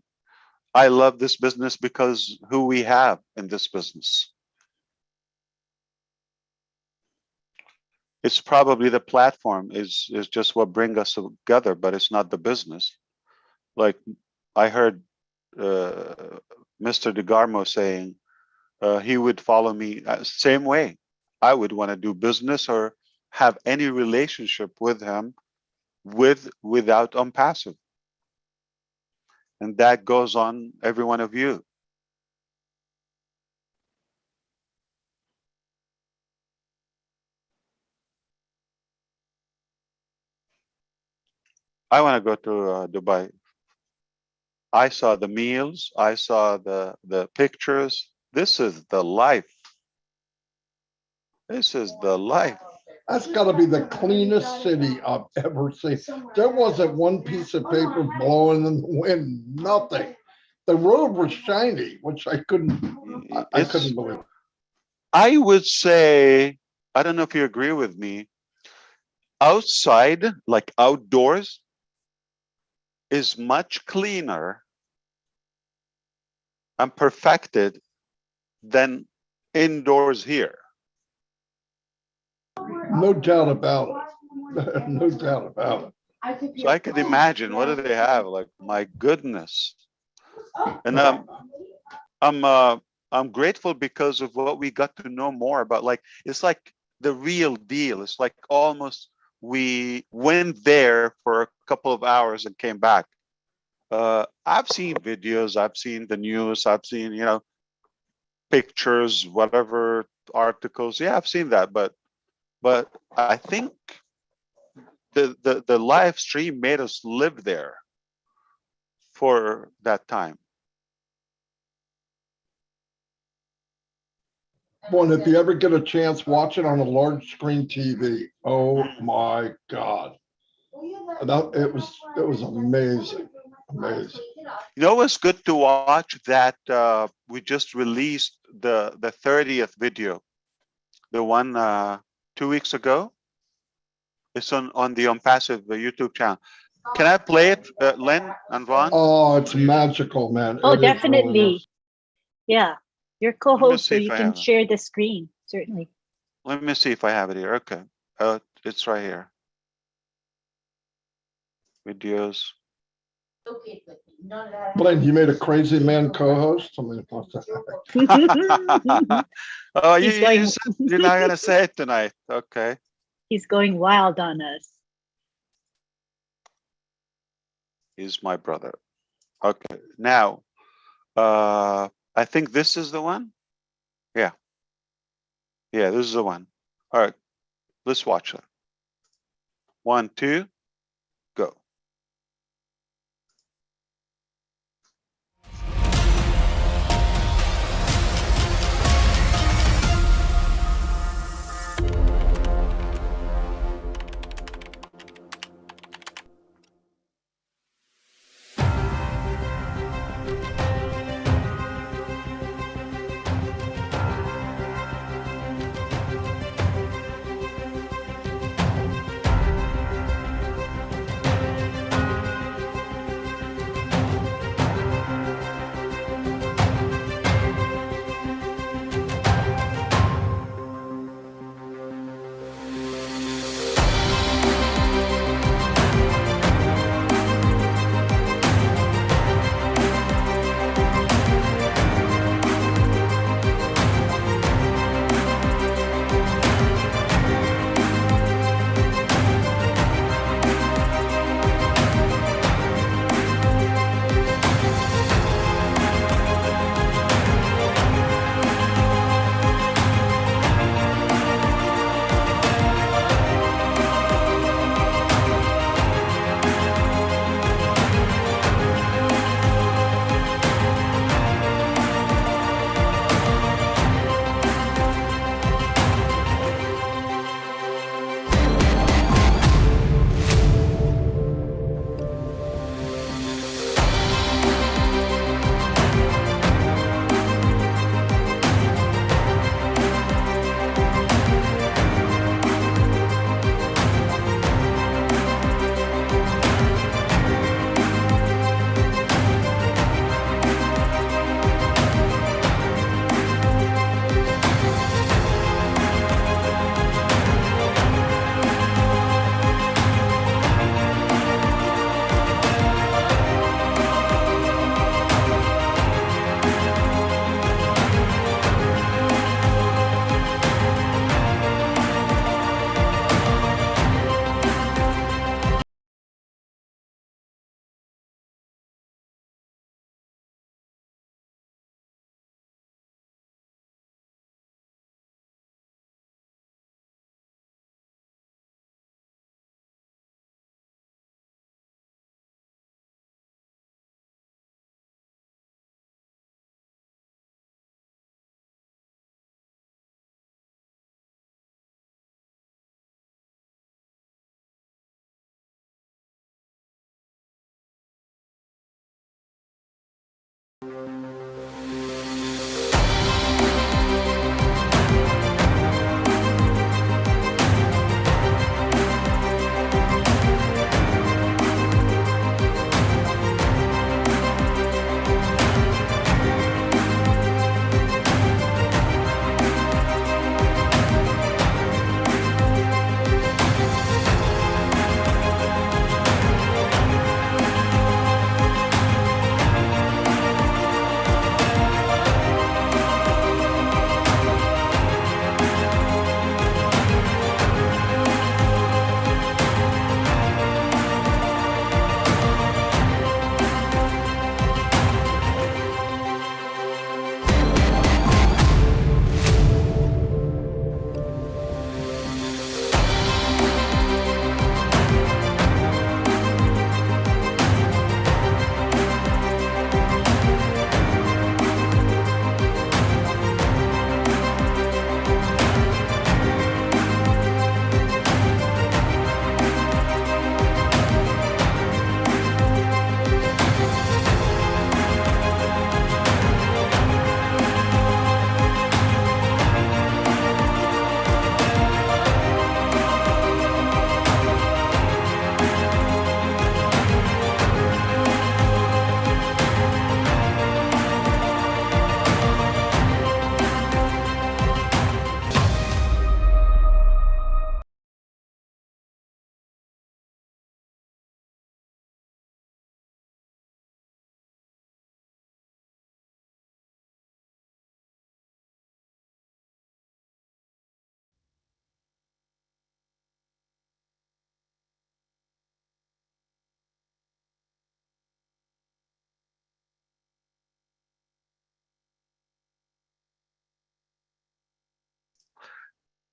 I love this business because who we have in this business. It's probably the platform is just what brings us together, but it's not the business. Like I heard Mr. DeGarmo saying he would follow me same way. I would want to do business or have any relationship with him without passive. And that goes on every one of you. I want to go to Dubai. I saw the meals. I saw the pictures. This is the life. This is the life. That's got to be the cleanest city I've ever seen. There wasn't one piece of paper blowing in the wind, nothing. The road was shiny, which I couldn't believe. I would say, I don't know if you agree with me, outside, like outdoors, is much cleaner and perfected than indoors here. No doubt about it. No doubt about it. So I could imagine, what do they have? Like, my goodness. And I'm grateful because of what we got to know more about. Like, it's like the real deal. It's like almost we went there for a couple of hours and came back. I've seen videos, I've seen the news, I've seen, you know, pictures, whatever, articles. Yeah, I've seen that, but I think the live stream made us live there for that time. Boy, if you ever get a chance, watch it on a large screen TV. Oh my God. It was amazing. Amazing. You know what's good to watch? That we just released the 30th video, the one 2 weeks ago. It's on the Passive YouTube channel. Can I play it, Lynn and Ron? Oh, it's magical, man. Oh, It definitely. really Yeah, your co-host, so you can share the screen, certainly. Let me see if I have it here. Okay, it's right here. Videos. Blaine, you made a crazy man co-host. I mean, what's that? Oh, you're not gonna say it tonight. Okay. He's going wild on us. He's my brother. Okay, now, I think this is the one. Yeah. Yeah, this is the one. All right, let's watch it. 1, 2, go.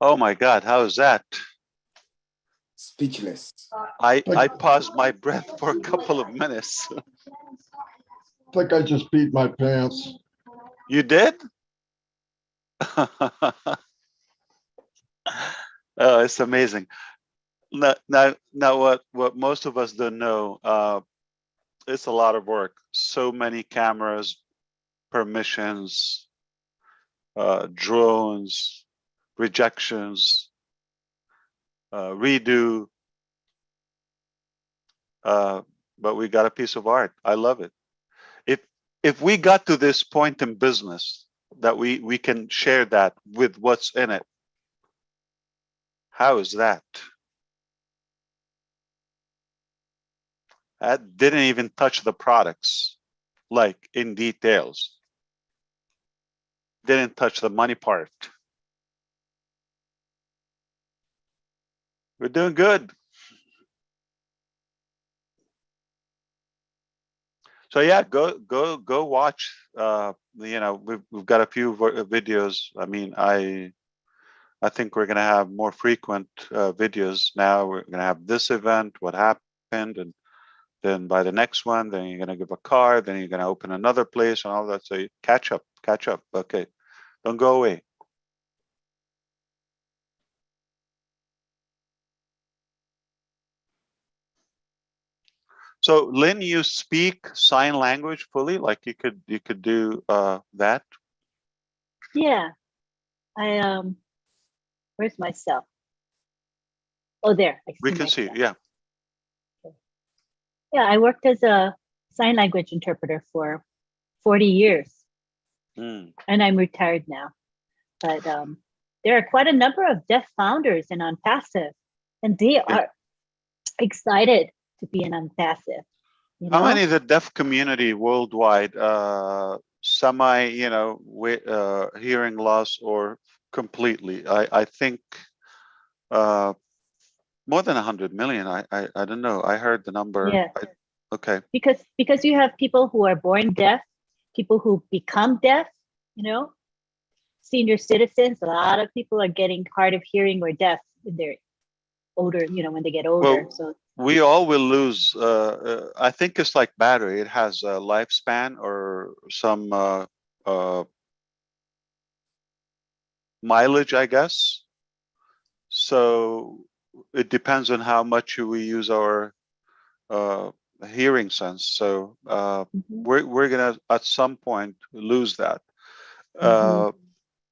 Oh my God, how is that? Speechless. I paused my breath for a couple of minutes. I think I just beat my pants. You did? Oh, it's amazing. Now, what most of us don't know, it's a lot of work. So many cameras, permissions, drones, rejections, redo. But we got a piece of art. I love it. If we got to this point in business that we can share that with what's in it, how is that? That didn't even touch the products, like in details. Didn't touch the money part. We're doing good. So yeah, go watch. We've got a few videos. I mean, I think we're gonna have more frequent videos now. We're gonna have this event, what happened, and then by the next one, then you're gonna give a card, then you're gonna open another place and all that. So you catch up. Okay, don't go away. So Lynn, you speak sign language fully? Like you could do that? Yeah. Where's myself? Oh, there. We can see, yeah. Yeah, I worked as a sign language interpreter for 40 years. And I'm retired now. But there are quite a number of deaf founders in Unpassive, and they are excited to be in Unpassive. How many of the deaf community worldwide, semi, hearing loss or completely? I think more than 100 million. I don't know. I heard the number. Yeah. Okay. Because you have people who are born deaf, people who become deaf, senior citizens. A lot of people are getting hard of hearing or deaf when they're older, when they get older. Well, so we all will lose. I think it's like battery. It has a lifespan or some mileage, I guess. So it depends on how much we use our hearing sense. So we're gonna at some point lose that.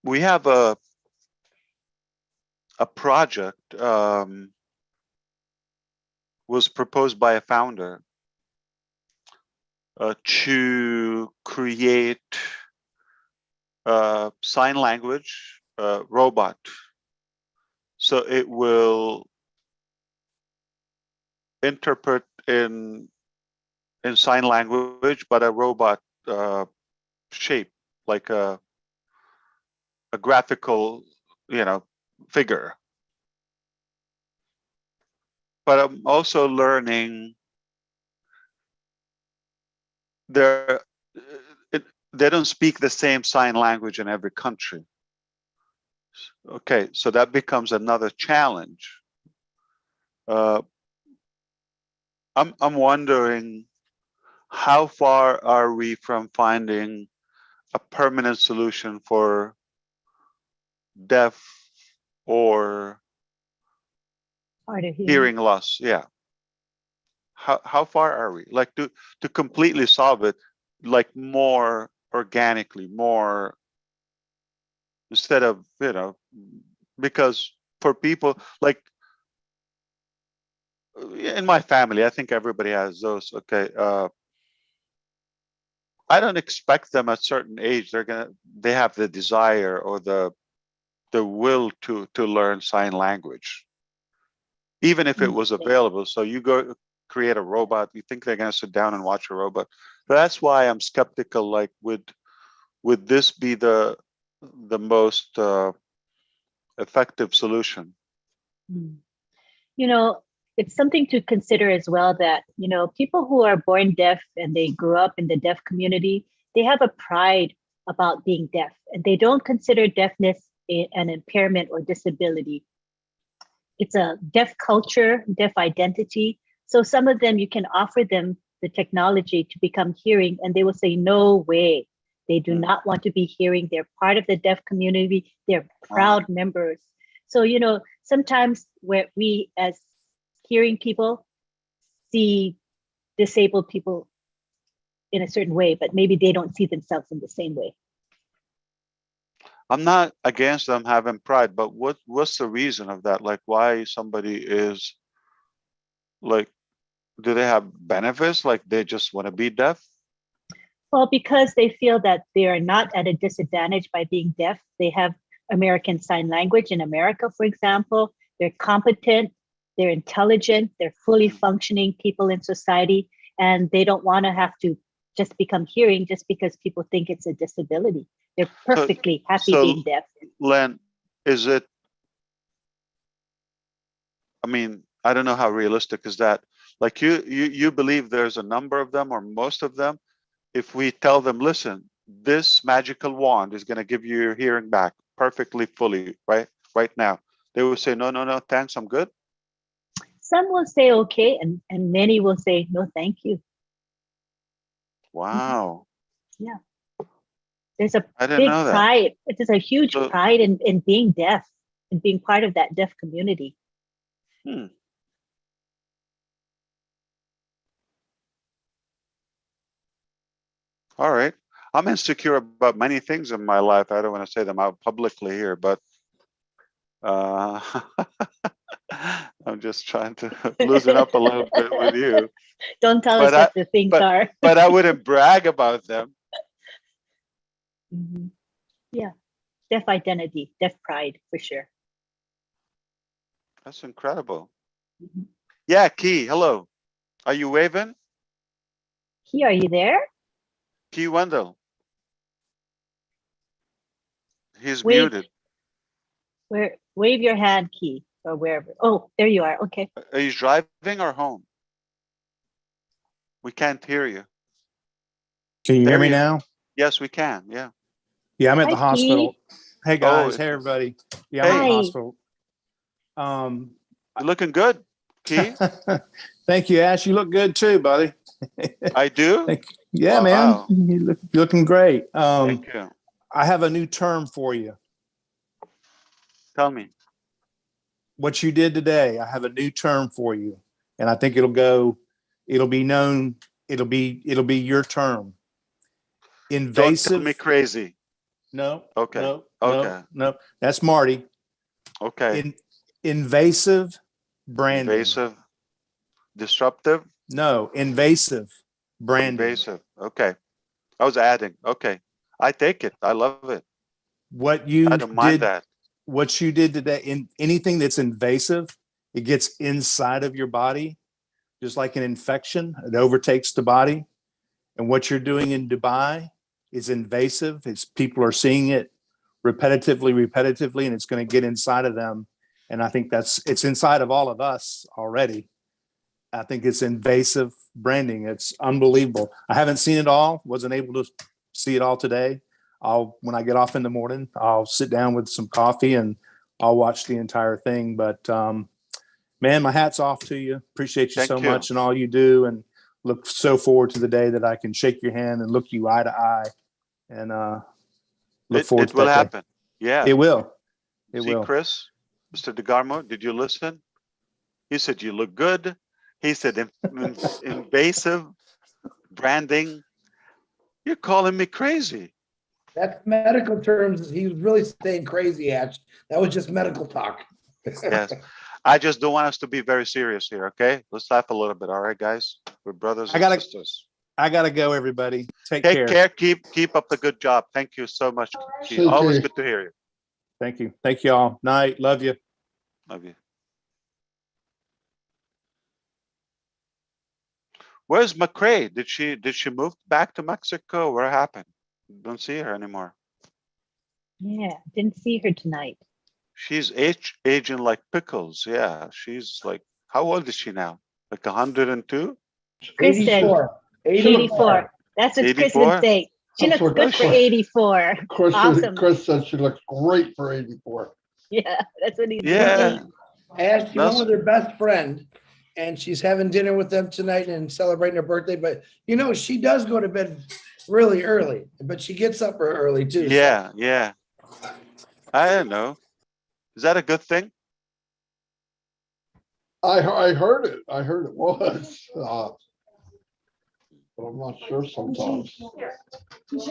We have a project was proposed by a founder to create sign language robot. So it will interpret in sign language, but a robot shape, like a graphical, figure. But I'm also learning they don't speak the same sign language in every country. Okay, so that becomes another challenge. I'm wondering, how far are we from finding a permanent solution for deaf or hearing loss? Yeah. How far are we? Like to completely solve it, like more organically, more instead of, because for people like in my family, I think everybody has those. Okay. I don't expect them at certain age, they have the desire or the will to learn sign language, even if it was available. So you go create a robot, you think they're going to sit down and watch a robot. So that's why I'm skeptical. Like, would this be the most effective solution? It's something to consider as well that, people who are born deaf and they grew up in the deaf community, they have a pride about being deaf, and they don't consider deafness an impairment or disability. It's a deaf culture, deaf identity. So some of them, you can offer them the technology to become hearing, and they will say, no way. They do not want to be hearing. They're part of the deaf community. They're proud members. So, you know, sometimes where we as hearing people see disabled people in a certain way, but maybe they don't see themselves in the same way. I'm not against them having pride, but what's the reason of that? Like, why somebody is like, do they have benefits? Like they just want to be deaf? Well, because they feel that they are not at a disadvantage by being deaf. They have American Sign Language in America, for example. They're competent, they're intelligent, they're fully functioning people in society, and they don't want to have to just become hearing just because people think it's a disability. They're perfectly happy being deaf. Lynn, is it, I mean, I don't know how realistic is that. Like you believe there's a number of them or most of them. If we tell them, listen, this magical wand is going to give you your hearing back perfectly, fully, right now, they will say, no, no, no, thanks, I'm good. Some will say okay, and many will say no, thank you. Wow. Yeah. There's a big pride. There's a huge pride in being deaf and being part of that deaf community. All right. I'm insecure about many things in my life. I don't want to say them out publicly here, but I'm just trying to loosen up a little bit with you. Don't tell us what the things are. But I wouldn't brag about them. Yeah. Deaf identity, deaf pride, for sure. That's incredible. Yeah, Key, hello. Are you waving? Key, are you there? Key Wendell. He's muted. Wave your hand, Key, or wherever. Oh, there you are. Okay. Are you driving or home? We can't hear you. Can you hear me now? Yes, we can. Yeah. Yeah, I'm at the hospital. Key. Hey guys, hey everybody. Yeah, I'm at the hospital. You're looking good, Key. Thank you, Ash. You look good too, buddy. I do? Yeah, wow. Man. You're looking great. Thank you. I have a new term for you. Tell me. What you did today, I have a new term for you. And I think it'll be known, it'll be your term. Invasive. Don't tell me crazy. No. Okay. No. Okay. No. That's Marty. Okay. Invasive branding. Invasive. Disruptive? No, invasive branding. Invasive. Okay. I was adding. Okay. I take it. I love it. I don't mind that. What you did today, in anything that's invasive, it gets inside of your body, just like an infection. It overtakes the body. And what you're doing in Dubai is invasive. People are seeing it repetitively, and it's going to get inside of them. And I think it's inside of all of us already. I think it's invasive branding. It's unbelievable. I haven't seen it all, wasn't able to see it all today. When I get off in the morning, I'll sit down with some coffee and I'll watch the entire thing. But man, my hat's off to you. Appreciate you so much and all you do, and look so forward to the day that I can shake your hand and look you eye to eye, and look forward to that. It will happen. Yeah. It will. It See, will. Chris, Mr. DeGarmo, did you listen? He said you look good. He said invasive branding. You're calling me crazy. That's medical terms. He was really saying crazy, Ash. That was just medical talk. Yes. I just don't want us to be very serious here, okay? Let's laugh a little bit, all right, guys? We're brothers and sisters. I gotta go, everybody. Take care. Keep up the good job. Thank you so much. Always good to hear you. Thank you. Thank you all. Night. Love you. Love you. Where's McCrae? Did she move back to Mexico? What happened? Don't see her anymore. Yeah, didn't see her tonight. She's aging like pickles. Yeah, she's like, how old is she now? Like 102? Chris said 84. That's what Chris would say. She That's looks what good for Chris- 84. Chris, Awesome. Chris said she looks great for 84. Yeah, that's what he's Yeah. I asked you That's- with her best friend, and she's having dinner with them tonight and celebrating her birthday. But you know, she does go to bed really early, but she gets up early too. so- Yeah, yeah. I don't know. Is that a good thing? I heard it. I heard it was. But I'm not sure sometimes. It's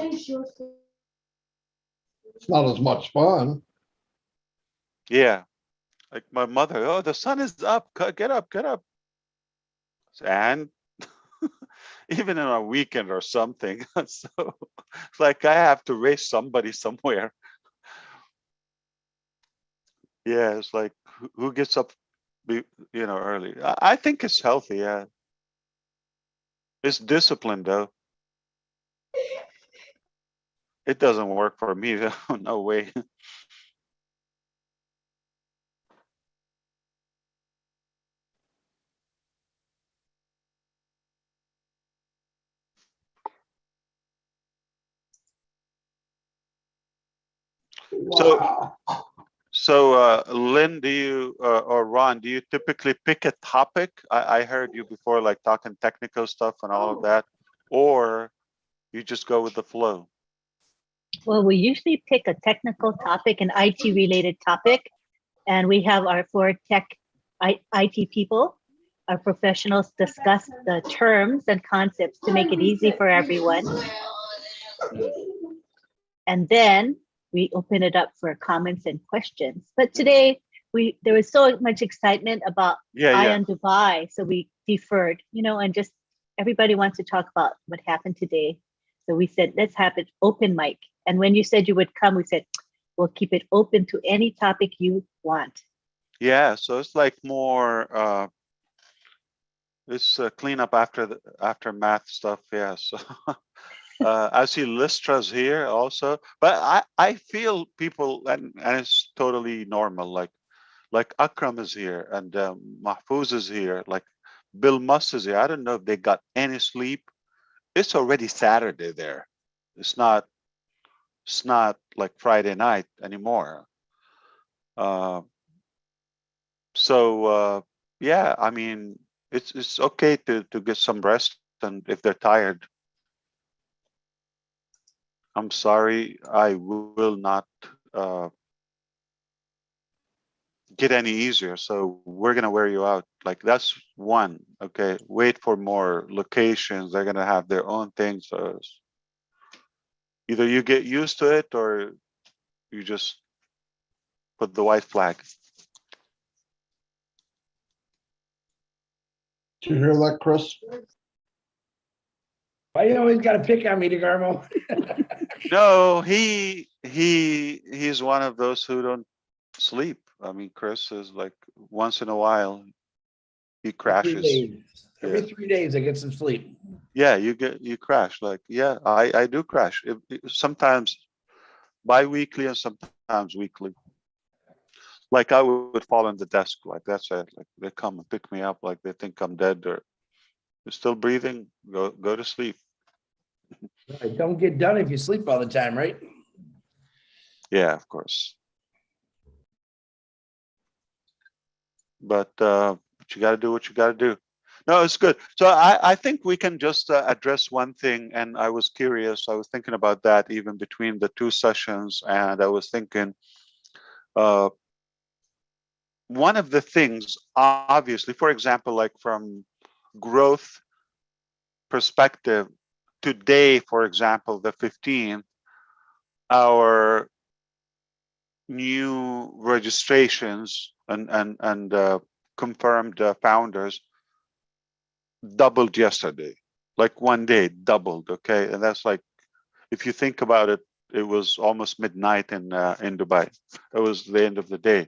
not as much fun. Yeah. Like my mother, oh, the sun is up. Get up, get up. And even on a weekend or something. So it's like I have to raise somebody somewhere. Yeah, it's like who gets up, early. I think it's healthy. Yeah, it's discipline though. It doesn't work for me. No way. So, Lynn, do you or Ron, do you typically pick a topic? I heard you before, like talking technical stuff and all of that, or you just go with the flow? Well, we usually pick a technical topic, an IT related topic, and we have our four IT people, our professionals discuss the terms and concepts to make it easy for everyone. And then we open it up for comments and questions. But today there was so much excitement about Ion Dubai, so we deferred, and just everybody wants to talk about what happened today. So we said, let's have it open mic. And when you said you would come, we said, we'll keep it open to any topic you want. Yeah, so it's like more it's cleanup after math stuff. Yeah, so I see Listra's here also, but I feel people and it's totally normal. Like Akram is here and Mahfouz is here. Like Bill Muss is here. I don't know if they got any sleep. It's already Saturday there. It's not like Friday night anymore. So yeah, I mean it's okay to get some rest, and if they're tired, I'm sorry, I will not get any easier. So we're gonna wear you out. Like that's one. Okay, wait for more locations. They're gonna have their own things. So either you get used to it or you just put the white flag. Did you hear that, Chris? Why you always got to pick on me, DeGarmo? No, he's one of those who don't sleep. I mean, Chris is like once in a while he crashes. Every 3 days I get some sleep. Yeah, you crash. Like, yeah, I do crash. Sometimes bi-weekly and sometimes weekly. Like I would fall on the desk, like that's it. Like they come and pick me up, like they think I'm dead or you're still breathing. Go to sleep. Right, don't get done if you sleep all the time, right? Yeah, of course. But you got to do what you got to do. No, it's good. So I think we can just address one thing. And I was curious. I was thinking about that even between the two sessions. And I was thinking one of the things, obviously, for example, like from growth perspective, today, for example, the 15th, our new registrations and confirmed founders doubled yesterday, like one day doubled. Okay, and that's like, if you think about it, it was almost midnight in Dubai. It was the end of the day.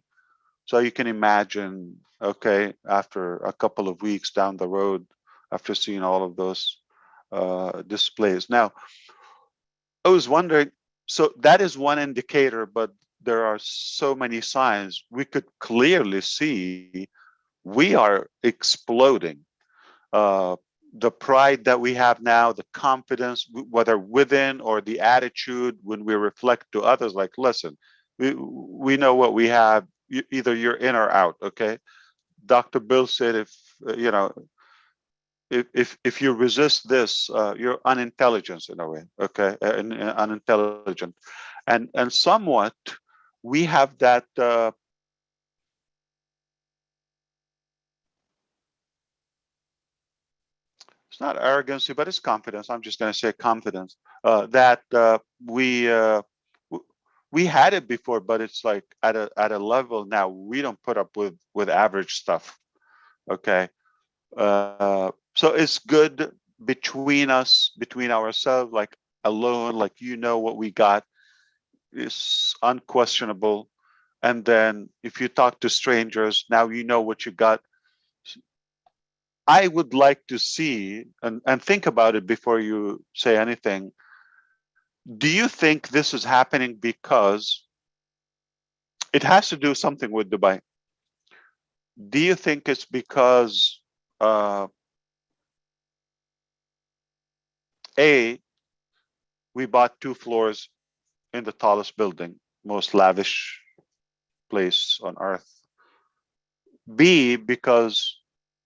So you can imagine, okay, after a couple of weeks down the road, after seeing all of those displays. Now, I was wondering, so that is one indicator, but there are so many signs. We could clearly see we are exploding. the pride that we have now, the confidence, whether within or the attitude when we reflect to others, like, listen, we know what we have. Either you're in or out. Okay. Dr. Bill said, if you resist this, you're unintelligent in a way. Okay. Unintelligent. And somewhat we have that, it's not arrogancy, but it's confidence. I'm just going to say confidence, that we had it before, but it's like at a level now we don't put up with average stuff. Okay. So it's good between us, between ourselves, like alone, like, what we got is unquestionable. And then if you talk to strangers, now you know what you got. I would like to see, and think about it before you say anything. Do you think this is happening because it has to do something with Dubai? Do you think it's because A, we bought 2 floors in the tallest building, most lavish place on earth? B, because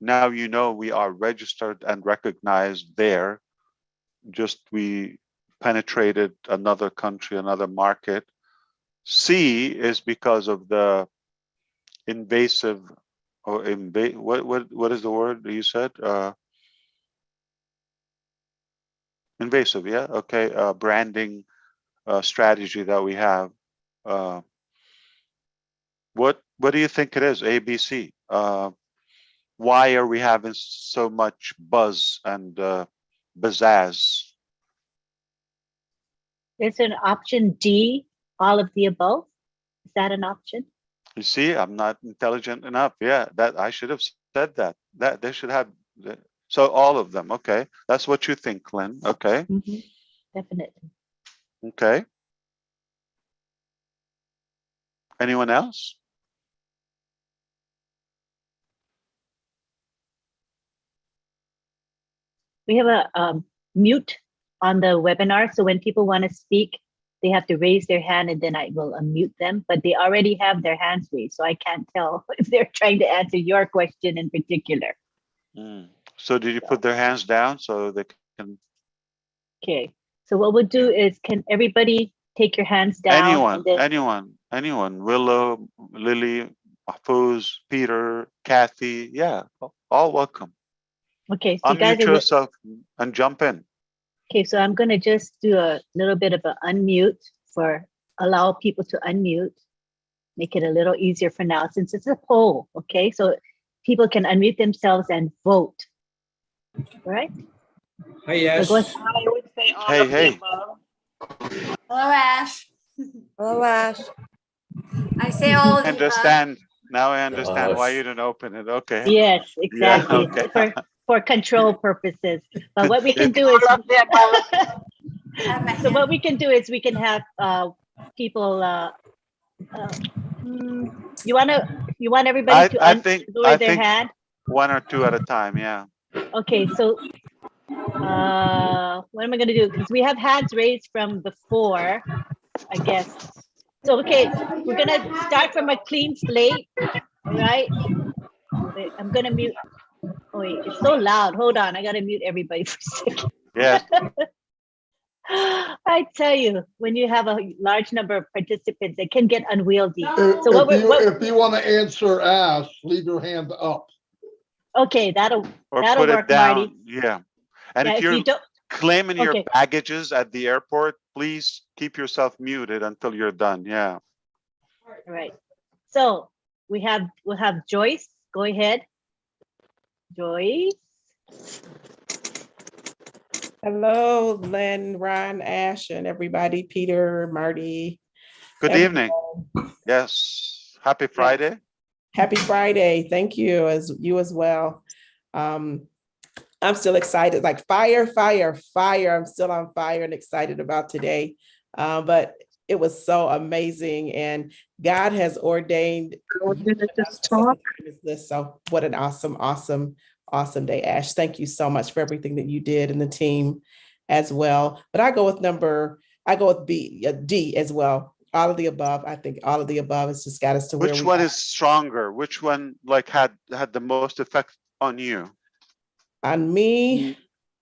now we are registered and recognized there. Just we penetrated another country, another market. C is because of the invasive, or what is the word you said? Invasive, yeah, okay. Branding strategy that we have. What do you think it is? A, B, C. Why are we having so much buzz and pizzazz? Is an option D, all of the above? Is that an option? You see, I'm not intelligent enough. Yeah, that I should have said that. That they should have. So all of them. Okay, that's what you think, Lynn. Okay. Mm-hmm. Definitely. Okay. Anyone else? We have a mute on the webinar. So when people want to speak, they have to raise their hand and then I will unmute them, but they already have their hands raised. So I can't tell if they're trying to answer your question in particular. So did you put their hands down so they can? Okay. So what we'll do is, can everybody take your hands down? Anyone. Willow, Lily, Mahfouz, Peter, Kathy. Yeah, all welcome. Okay. So unmute yourself and jump in. Okay, so I'm going to just do a little bit of an unmute allow people to unmute, make it a little easier for now since it's a poll. Okay, so people can unmute themselves and vote. All right? Hi, yes. So I would say all of the above. Hello, Ash. Hello, Ash. I say all of the above. Now I understand why you didn't open it. Okay. Yes, exactly. Yeah, okay. For control purposes. But what we can do is so what we can do is we can have people you want everybody to lower their hand? 1 or 2 at a time, yeah. Okay, so what am I gonna do? Because we have hands raised from before, I guess. So okay, we're gonna start from a clean slate. All right. Wait, I'm gonna mute. Oh wait, it's so loud. Hold on, I gotta mute everybody for a second. Yeah. I tell you, when you have a large number of participants, it can get unwieldy. If you want to answer Ash, leave your hand up. Okay, that'll put work, it down. Marty. Yeah. And Yeah, if you're don't claiming your baggages at the airport, please keep yourself muted until you're done. Yeah. All right. So we'll have Joyce. Go ahead. Joyce. Hello, Lynn, Ron, Ash, and everybody, Peter, Marty. Good evening. Yes. Happy Friday. Happy Friday. Thank you, as well. I'm still excited, like fire. I'm still on fire and excited about today. But it was so amazing, and God has ordained this. So what an awesome awesome day, Ash. Thank you so much for everything that you did and the team as well. But I go with D as well. All of the above. I think all of the above has just got us to where Which we one are. is stronger? Which one like had the most effect on you? On me,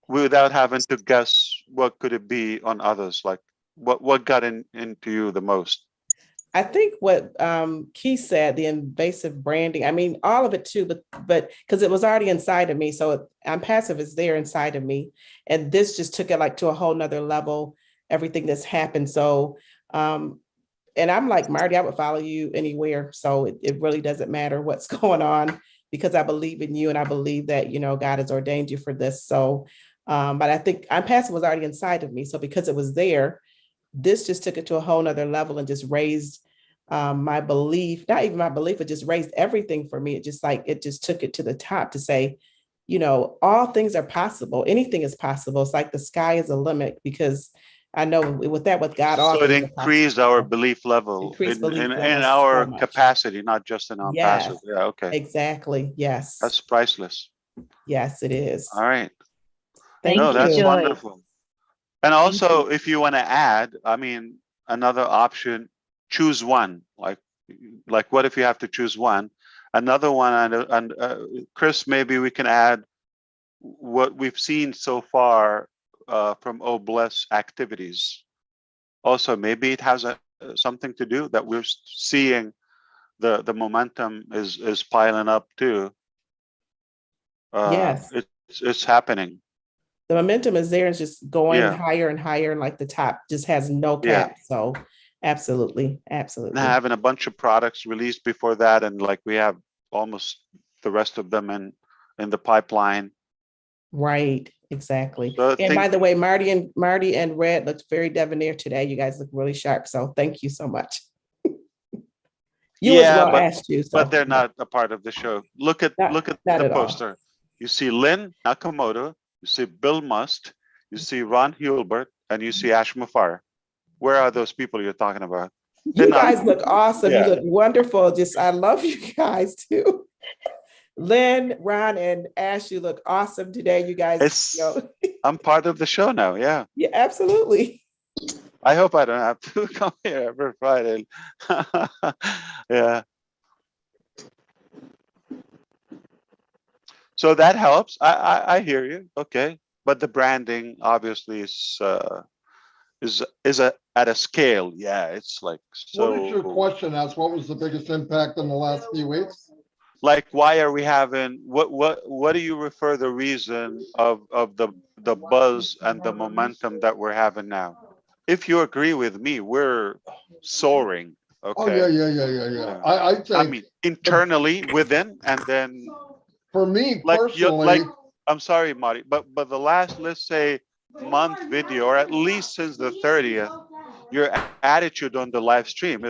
without having to guess, what could it be on others? Like what got into you the most? I think what Keith said, the invasive branding, I mean, all of it too, but because it was already inside of me. So I'm passive is there inside of me. And this just took it like to a whole nother level, everything that's happened. So, and I'm like, Marty, I would follow you anywhere. So it really doesn't matter what's going on because I believe in you and I believe that, you know, God has ordained you for this. So, but I think I'm passive was already inside of me. So because it was there, this just took it to a whole nother level and just raised my belief, not even my belief, it just raised everything for me. It just took it to the top to say, you know, all things are possible. Anything is possible. It's like the sky is a limit because I know with God, all So it things are increased possible. our belief level in levels our so much. capacity, not just in our Yes, passive. Yeah, okay. exactly. Yes. That's priceless. Yes, it is. All right. Thank No, you, that's Joy. wonderful. And also, if you want to add, I mean, another option, choose one. Like what if you have to choose one? Another one, and Chris, maybe we can add what we've seen so far from Bless activities. Also, maybe it has something to do that we're seeing the momentum is piling up too. Yes. It's happening. The momentum is there. It's just going higher and higher, and like the top just has no cap. So absolutely. And having a bunch of products released before that, and like we have almost the rest of them in the pipeline. Right, exactly. So and by the way, Marty and Red looked very debonair today. You guys look really sharp. So thank you so much. You as well, Ash too. So. But they're not a part of the show. Look at the poster. You see Lynn Nakamoto, you see Bill Must, you see Ron Hulbert, and you see Ash Mufar. Where are those people you're talking about? You guys look awesome. You look wonderful. I love you guys too. Lynn, Ron, and Ash, you look awesome today. You guys, I'm part of the show now. Yeah. Yeah, absolutely. I hope I don't have to come here every Friday. Yeah. So that helps. I hear you. Okay. But the branding obviously is at a scale. Yeah. It's like so. What is your question? As what was the biggest impact in the last few weeks? Like, why are we having what do you refer the reason of the buzz and the momentum that we're having now? If you agree with me, we're soaring. Okay. Oh yeah. I think. I mean, internally within, and then. For me personally, I'm sorry, Marty, but the last, let's say, month video, or at least since the 30th, your attitude on the live stream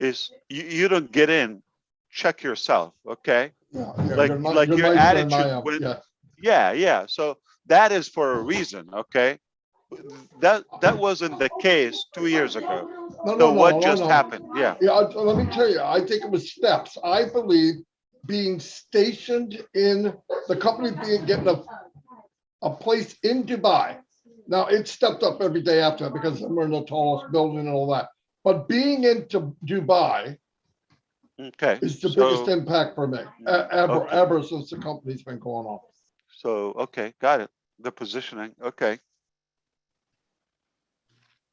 is you don't get in. Check yourself, okay? Like your attitude. Yeah. So that is for a reason, okay? That wasn't the case 2 years ago. So what just happened? Yeah. Let me tell you, I think it was steps. I believe being stationed in the company, getting a place in Dubai. Now it stepped up every day after because we're in the tallest building and all that. But being into Dubai is the biggest impact for me ever since the company's been going on. So, okay, got it. The positioning, okay.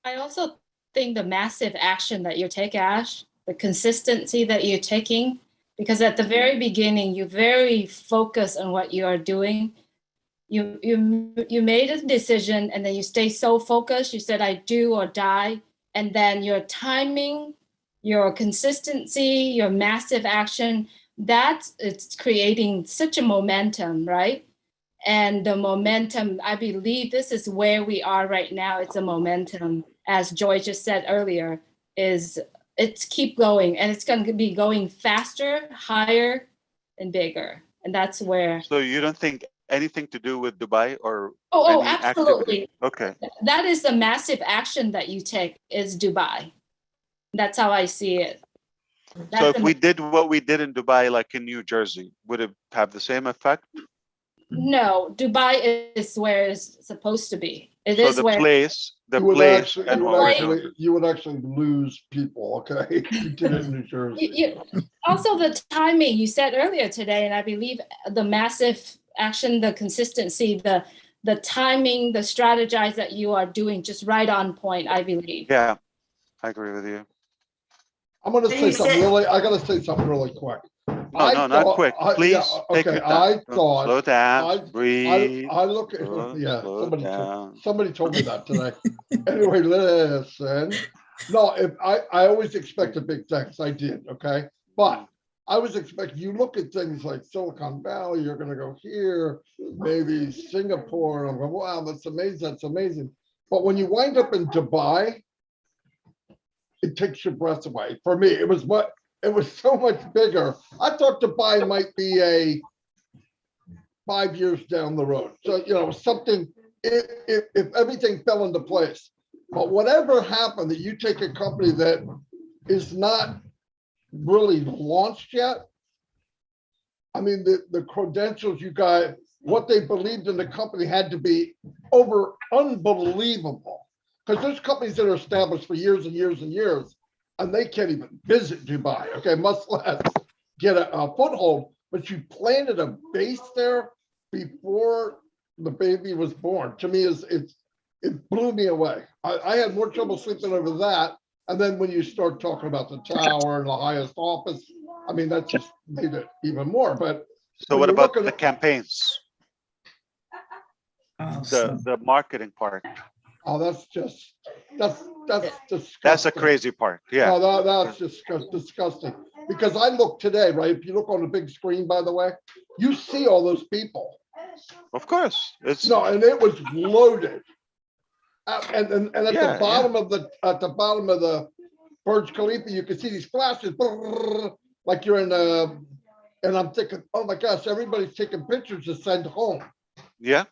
I also think the massive action that you take, Ash, the consistency that you're taking, because at the very beginning, you're very focused on what you are doing. You made a decision and then you stay so focused. You said, I do or die. And then your timing, your consistency, your massive action, it's creating such a momentum, right? And the momentum, I believe this is where we are right now. It's a momentum, as Joy just said earlier, it's keep going, and it's going to be going faster, higher, and bigger. And that's where. So you don't think anything to do with Dubai or any absolutely activity? Okay. That is the massive action that you take is Dubai. That's how I see it. So if we did what we did in Dubai, like in New Jersey, would it have the same effect? No, Dubai is where it's supposed to be. It So is the where place, You would and actually, what we're doing. you would actually lose people, okay? You did it in New Jersey. Also the timing you said earlier today, and I believe the massive action, the consistency, the timing, the strategize that you are doing just right on point, I believe. Yeah, I agree with you. I'm gonna say something really, I gotta say something really quick. No, not quick. Please take your time. I thought. Slow down, breathe. I look at, yeah, slow down. somebody told me that today. Anyway, listen. No, I always expected big things. I did, okay? But I was expecting, you look at things like Silicon Valley, you're gonna go here, maybe Singapore, and I'm going, wow, that's amazing, that's amazing. But when you wind up in Dubai, it takes your breath away. For me, it was so much bigger. I thought Dubai might be a 5 years down the road. So, you know, something, if everything fell into place. But whatever happened, that you take a company that is not really launched yet. I mean, the credentials you got, what they believed in the company had to be unbelievable. Because there's companies that are established for years and years and years, and they can't even visit Dubai. Okay, much less get a foothold. But you planted a base there before the baby was born. To me, it blew me away. I had more trouble sleeping over that. And then when you start talking about the tower and the highest office, I mean, that just made it even more. But so what about the campaigns? The marketing part. Oh, that's disgusting. That's a crazy part. Yeah. No, that's just disgusting. Because I look today, right? If you look on the big screen, by the way, you see all those people. Of course, it's and it was loaded. And at the bottom of the Burj Khalifa, you can see these flashes, like you're in and I'm thinking, oh my gosh, everybody's taking pictures to send home. Yeah.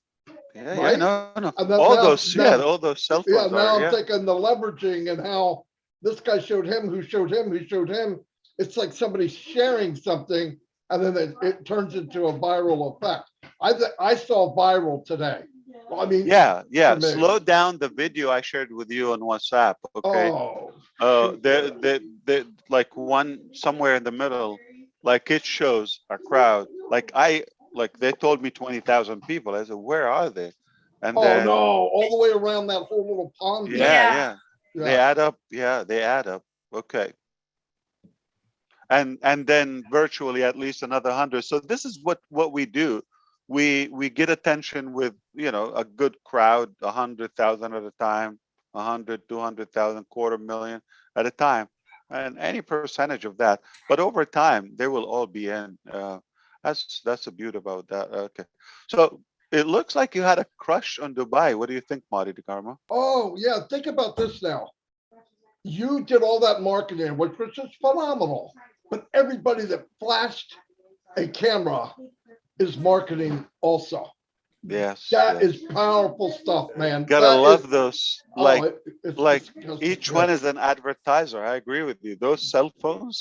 Right? No. And All those cell phones. Yeah, now I'm thinking the leveraging and how this guy showed him, who showed him, who showed him. It's like somebody sharing something, and then it turns into a viral effect. I saw viral today. I mean, yeah. Slow down the video I shared with you on WhatsApp. Okay. They like one somewhere in the middle, like it shows a crowd. Like they told me 20,000 people. I said, where are they? And then no, all the way around that whole little pond. Yeah. They add up. Yeah, they add up. Okay. And then virtually at least another 100. So this is what we do. We get attention with, you know, a good crowd, 100,000 at a time, 100, 200,000, 250,000 at a time, and any percentage of that. But over time, they will all be in. That's the beauty about that. Okay, so it looks like you had a crush on Dubai. What do you think, Marty DeCarmo? Oh yeah, think about this now. You did all that marketing, which was just phenomenal. But everybody that flashed a camera is marketing also. Yes. That is powerful stuff, man. Gotta love those. Like each one is an advertiser. I agree with you. Those cell phones.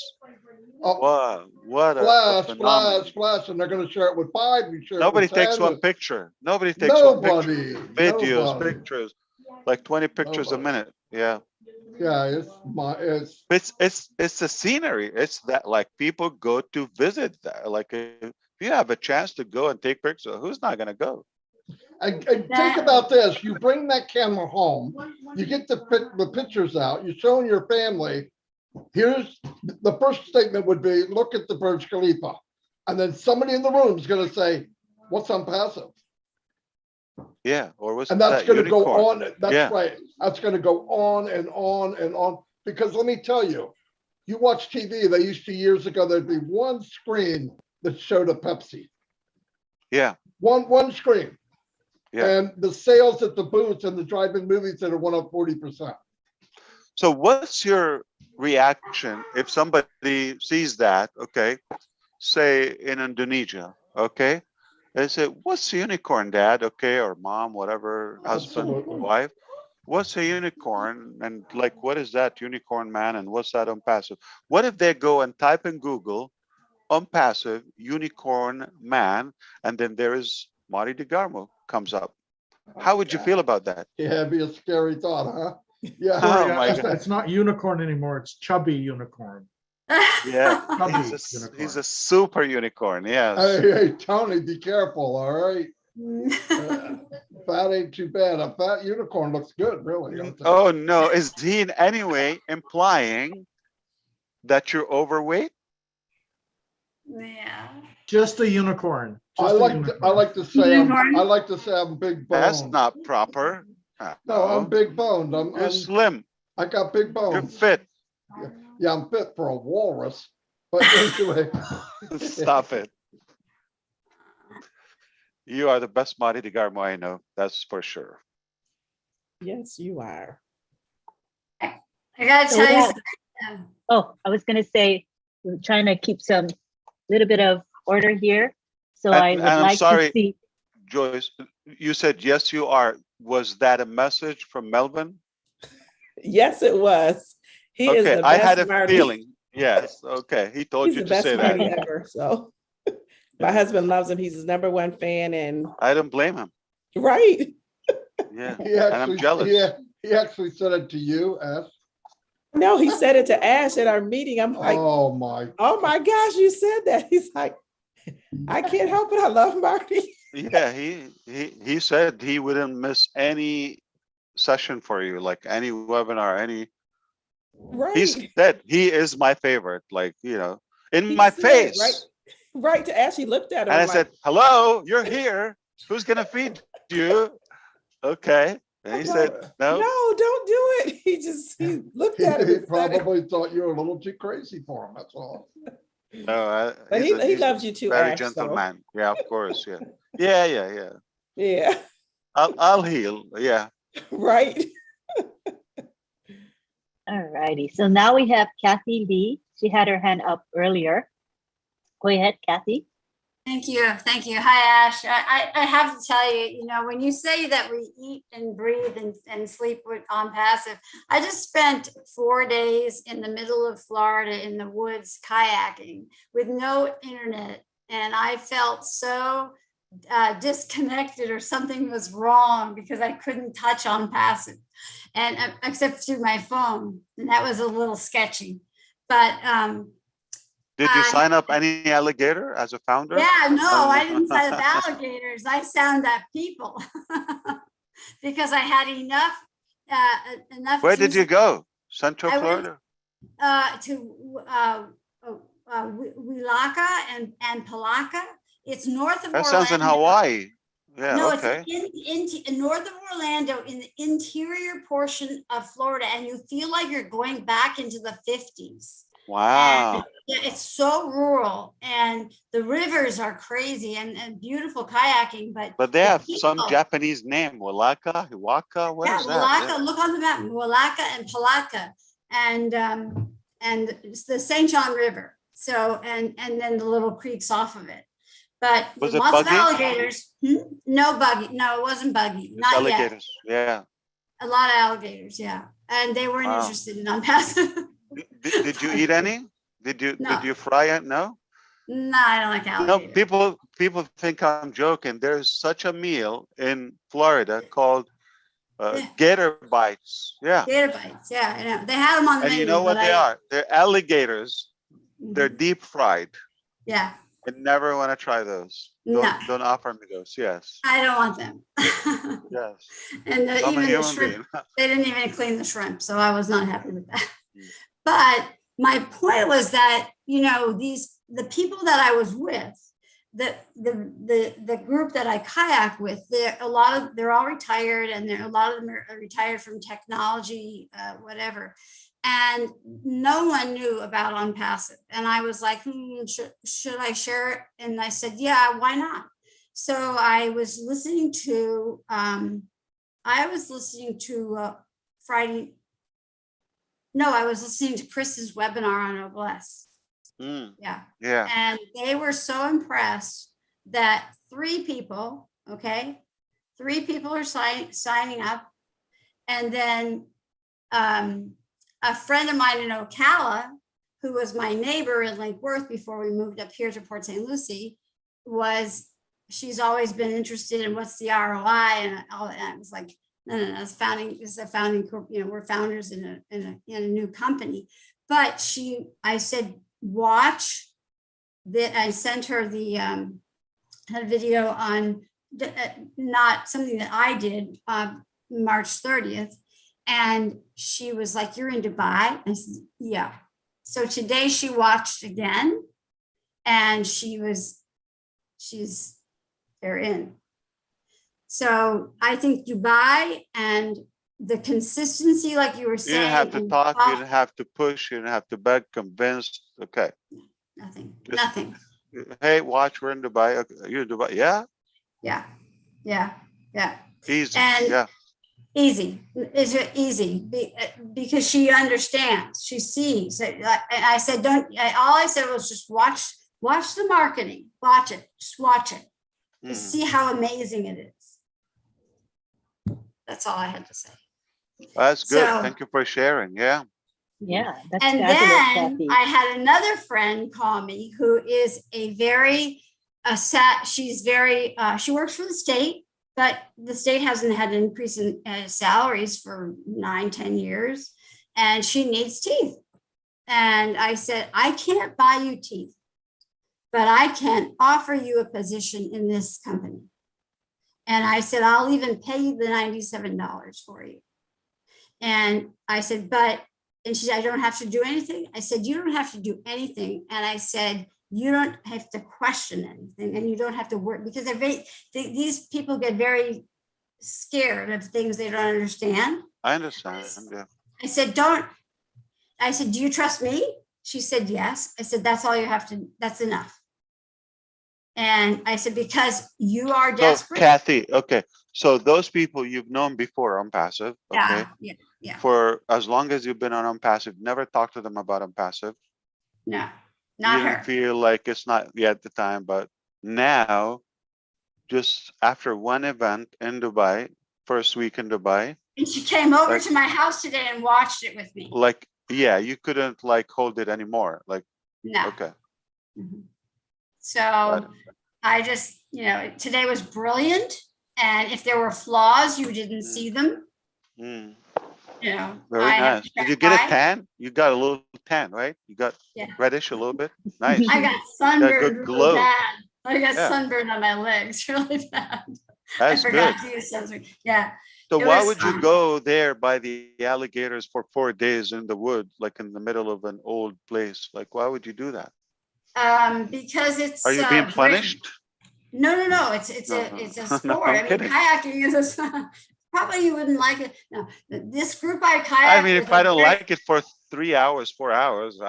Wow, what a phenomenon. Flash, and they're going to share it with 5. Nobody takes one picture. Nobody takes one picture. Videos, pictures, like 20 pictures a minute. Yeah. Yeah, it's the scenery. It's that, like, people go to visit that. Like, if you have a chance to go and take pictures, who's not gonna go? And think about this: you bring that camera home, you get the pictures out, you're showing your family. Here's the first statement would be, look at the Burj Khalifa, and then somebody in the room is going to say, what's unpassive? Yeah, or what's and that's going to go on. That's right. That's going to go on and on and on. Because let me tell you, you watch TV, they used to years ago, there'd be one screen that showed a Pepsi. Yeah. One screen. Yeah. And the sales at the booths and the drive-in movie theater went up 40%. So what's your reaction if somebody sees that, okay, say in Indonesia, okay? They say, what's a unicorn, Dad? Okay, or Mom, whatever, husband, wife. What's a unicorn? And like, what is that unicorn man? And what's that unpassive? What if they go and type in Google, unpassive unicorn man, and then there is Marty DeGarmo comes up. How would you feel about that? Yeah, it'd be a scary thought, huh? Yeah. Oh Yeah, my it's, God. it's not unicorn anymore. It's chubby unicorn. Yeah, Chubby he's unicorn. a super unicorn. Yes. Hey, Tony, be careful, all right? Fat ain't too bad. A fat unicorn looks good, really. I think. Oh no, is he in any way implying that you're overweight? Yeah. Just a unicorn. I Just a like unicorn. to say Unicorn? I like to say I'm big That's boned. not proper. No, I'm big boned. You're slim. I got big bones. You're fit. Yeah, I'm fit for a walrus. But anyway. Stop it. You are the best Marty DeGarmo I know. That's for sure. Yes, you are. I gotta So tell you yeah. something. Oh, I was gonna say, we're trying to keep some little bit of order here. So I would I'm like sorry, to see. Joyce, you said, yes, you are. Was that a message from Melvin? Yes, it was. He is Okay, the I best had a Marty. feeling. Yes, okay. He told He's you the to best say Marty that. ever. So my husband loves him. He's his #1 fan, and I don't blame him. right. Yeah, He and I'm jealous. He actually said it to you, Ash. No, he said it to Ash at our meeting. I'm like, Oh my gosh, you said that. He's like, I can't help it. I love Marty. Yeah, he said he wouldn't miss any session for you, like any webinar, any. Right. He said he is my favorite, like, you know, in He my said, face. right to Ash. He looked at him. And I I'm said, like, hello, you're here. Who's gonna feed you? Okay. And he said, no. no, don't do it. He looked at him. He and said it. probably thought you were a little too crazy for him. That's all. No, But he's he a loves you too, very Ash. gentle So. man. Yeah, of course. Yeah. Yeah. Yeah. I'll heal. Yeah. Right. All righty. So now we have Kathy Lee. She had her hand up earlier. Go ahead, Kathy. Thank you. Thank you. Hi, Ash. I have to tell you, you know, when you say that we eat and breathe and sleep on passive, I just spent 4 days in the middle of Florida in the woods kayaking with no internet. And I felt so disconnected, or something was wrong because I couldn't touch on passive, and except through my phone. And that was a little sketchy. But did you sign up any alligator as a founder? yeah, no, I didn't sign up alligators. I signed up people because I had enough. Where did you go? Central Florida? To Wilaka and Palaka. It's north of That Orlando. sounds in Hawaii. Yeah, No, okay. it's in north of Orlando, in the interior portion of Florida, and you feel like you're going back into the 50s. Wow. And, yeah, it's so rural, and the rivers are crazy and beautiful kayaking. But they have some Japanese name, Walaka, Hiwaka. What is that? Walaka, look on the map, Walaka and Palaka, and it's the St. John River. So and then the little creeks off of it. But was it lots buggy? of alligators. No buggy. No, it wasn't buggy. Not alligators. Yet. Yeah. A lot of alligators. Yeah, and they weren't interested in non-passive. Did you eat any? Did you fry it? No. No, I don't like alligators. No, people think I'm joking. There's such a meal in Florida called gator bites. Yeah. Gator bites. Yeah, I know. They had them on the And menu. you know what they are? They're alligators. They're deep fried. Yeah. I never want to try those. Don't offer me those. Yes. I don't want them. Yes. And even the shrimp, they didn't even clean the shrimp, so I was not happy with that. But my point was that, you know, the people that I was with, the group that I kayak with, they're all retired, and a lot of them are retired from technology, whatever. And no one knew about OnPassive. And I was like, should I share it? And I said, yeah, why not? So I was listening to I was listening to Chris's webinar on OBLESS. Yeah. And they were so impressed that 3 people are signing up. And then a friend of mine in Ocala, who was my neighbor in Lake Worth before we moved up here to Port St. Lucie, she's always been interested in what's the ROI and all. And I was like, no, it's a founding, we're founders in a new company. But I said, watch that. I sent her the had a video on not something that I did March 30th. And she was like, you're in Dubai? I said, yeah. So today she watched again and they're in. So I think Dubai and the consistency, like you were saying. You didn't have to talk, you didn't have to push, you didn't have to beg, convince. Okay. Nothing. Hey, watch, we're in Dubai. Okay. You're in Dubai. Yeah. Yeah. Easy. And yeah. Easy. Is it easy? Because she understands, she sees. And I said, all I said was just watch the marketing. Watch it. Just watch it. To see how amazing it is. That's all I had to say. That's good. So, thank you for sharing. Yeah. Yeah. That's and fabulous, then Kathy. I had another friend call me who is a very she's very, she works for the state, but the state hasn't had an increase in salaries for 9-10 years, and she needs teeth. And I said, I can't buy you teeth, but I can offer you a position in this company. And I said, I'll even pay you the $97 for you. And I said, and she said, I don't have to do anything. I said, you don't have to do anything. And I said, you don't have to question anything, and you don't have to work, because these people get very scared of things they don't understand. I understand. Yeah. I said, do you trust me? She said, yes. I said, that's all you have to, that's enough. And I said, because you are desperate. So, Kathy, okay. So those people you've known before on passive, okay? Yeah. For as long as you've been on passive, never talk to them about passive. No. You didn't feel like it's not yet the time, but now, just after one event in Dubai, first week in Dubai. And she came over to my house today and watched it with me. Like, yeah, you couldn't like hold it anymore. Like, no. Okay. So I just, today was brilliant. And if there were flaws, you didn't see them. Very nice. Did you get a tan? You got a little tan, right? You got reddish a little bit. Nice. I got sunburned really bad. I got Yeah. sunburned on my legs really bad. That's I forgot good. to use sunscreen. Yeah. So it why was would fun. you go there by the alligators for 4 days in the wood, like in the middle of an old place? Like, why would you do that? Because it's. Are you being punished? No. It's a sport. No, I mean, kidding. kayaking is probably you wouldn't like it. No, this group I kayak. I mean, if I don't like it for 3 hours, 4 hours,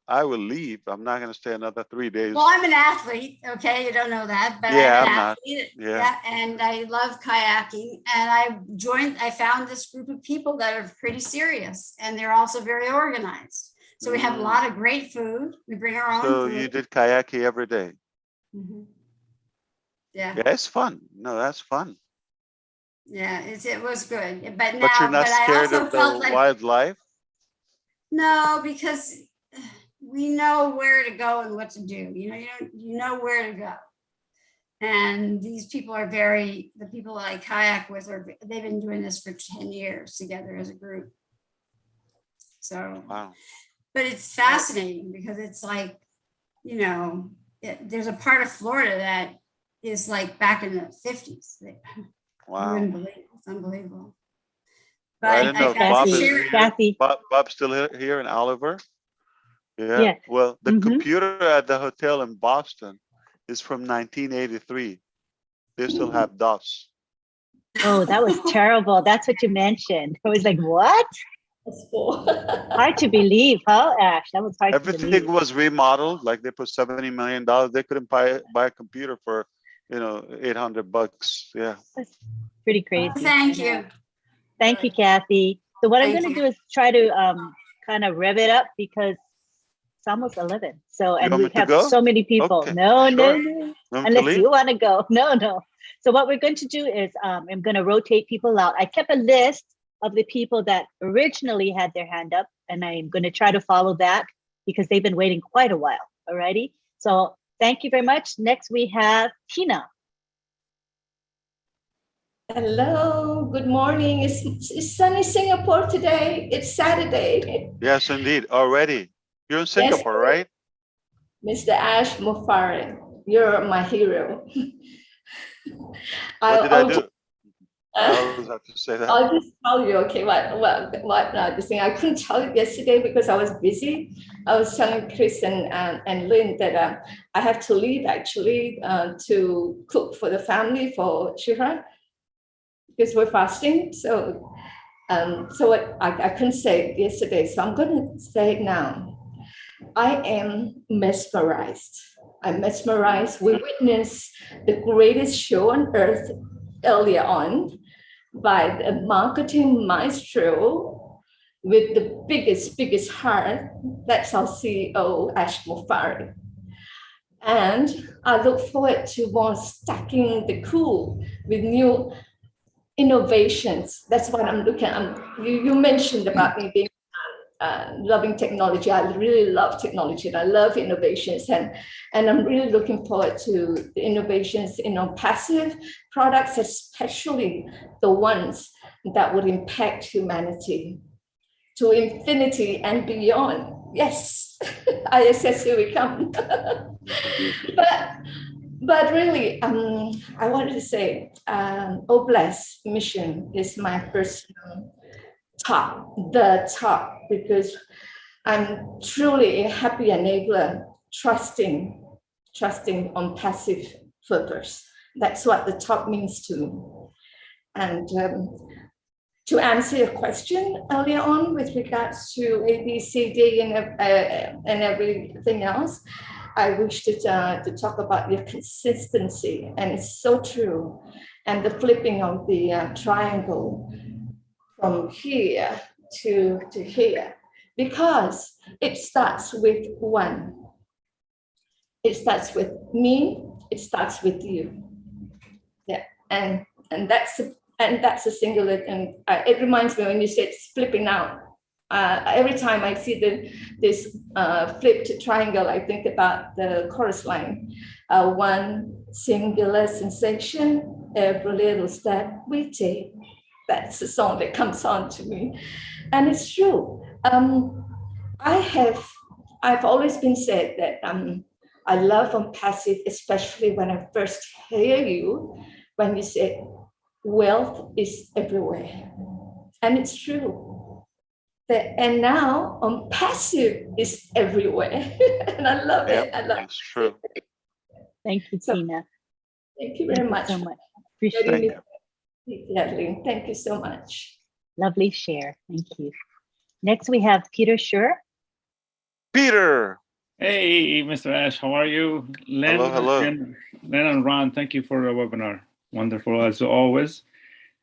I will leave. I'm not going to stay another 3 days. Well, I'm an athlete. Okay, you don't know that, but Yeah, I'm an I'm not. athlete. Yeah. And I love kayaking. And I found this group of people that are pretty serious, and they're also very organized. So we have a lot of great food. We bring our own So food. you did kayaking every day. Yeah. Yeah, it's fun. No, that's fun. Yeah, it was good. But now, But you're not I scared also of felt the like wildlife? no, because we know where to go and what to do. You know where to go. And these people are the people I kayak with they've been doing this for 10 years together as a group. So, wow. But it's fascinating because it's like, there's a part of Florida that is like back in the 50s. Wow. You wouldn't believe it. It's unbelievable. But I didn't know if Bob is here. Kathy. Bob's still here in Oliver. Yeah. Yes. Well, the computer at the hotel in Boston is from 1983. They still have DOS. Oh, that was terrible. That's what you mentioned. I was like, what? Hard to believe, huh, Ash? That was hard to believe. Everything was remodeled. Like they put $70 million. They couldn't buy a computer for, $800. Yeah. That's pretty crazy. Thank you. Thank you, Kathy. So what I'm Thank going to you. do is try to kind of rev it up because it's almost 11. So, and want we me to have go? so many people. Okay, No. Want me to Unless leave? you want to go. No. So what we're going to do is I'm going to rotate people out. I kept a list of the people that originally had their hand up, and I'm going to try to follow that because they've been waiting quite a while. Alrighty. So Thank you very much. Next, we have Tina. Hello, good morning. It's sunny Singapore today. It's Saturday. Yes, indeed. Already. You're in Singapore, right? Mr. Ash Mufareh, you're my hero. What did I do? I always have to say that. I'll just tell you, okay, this thing. I couldn't tell you yesterday because I was busy. I was telling Chris and Lynn that I have to leave actually to cook for the family for Shira because we're fasting. So what I couldn't say it yesterday, so I'm going to say it now. I am mesmerized. I'm mesmerized. We witnessed the greatest show on earth earlier on by the marketing maestro with the biggest heart. That's our CEO, Ash Mufareh. And I look forward to more stacking the cool with new innovations. That's what I'm looking at. You mentioned about me being loving technology. I really love technology and I love innovations, and I'm really looking forward to the innovations in passive products, especially the ones that would impact humanity to infinity and beyond. Yes, ISS, here we come. But really, I wanted to say, Oblast mission is my personal the top, because I'm truly a happy enabler, trusting on passive filters. That's what the top means to me. And to answer your question earlier on with regards to A, B, C, D, and everything else, I wish to talk about your consistency, and it's so true. And the flipping of the triangle from here to here, because it starts with one. It starts with me, it starts with you. Yeah, and that's a singular, and it reminds me when you said flipping out. Every time I see this flipped triangle, I think about the chorus line. One singular sensation, every little step we take. That's the song that comes on to me. And it's true. I've always been said that I love on passive, especially when I first hear you, when you say wealth is everywhere. And it's true. And now on passive is everywhere. And I love it. I love that's true. Thank you, Tina. Thank you very much. So much. Appreciate it. Thank you so much. Lovely share. Thank you. Next, we have Peter Schur. Peter. Hey, Mr. Ash, how are you? Lynn, hello. Lynn and Ron, thank you for the webinar. Wonderful as always.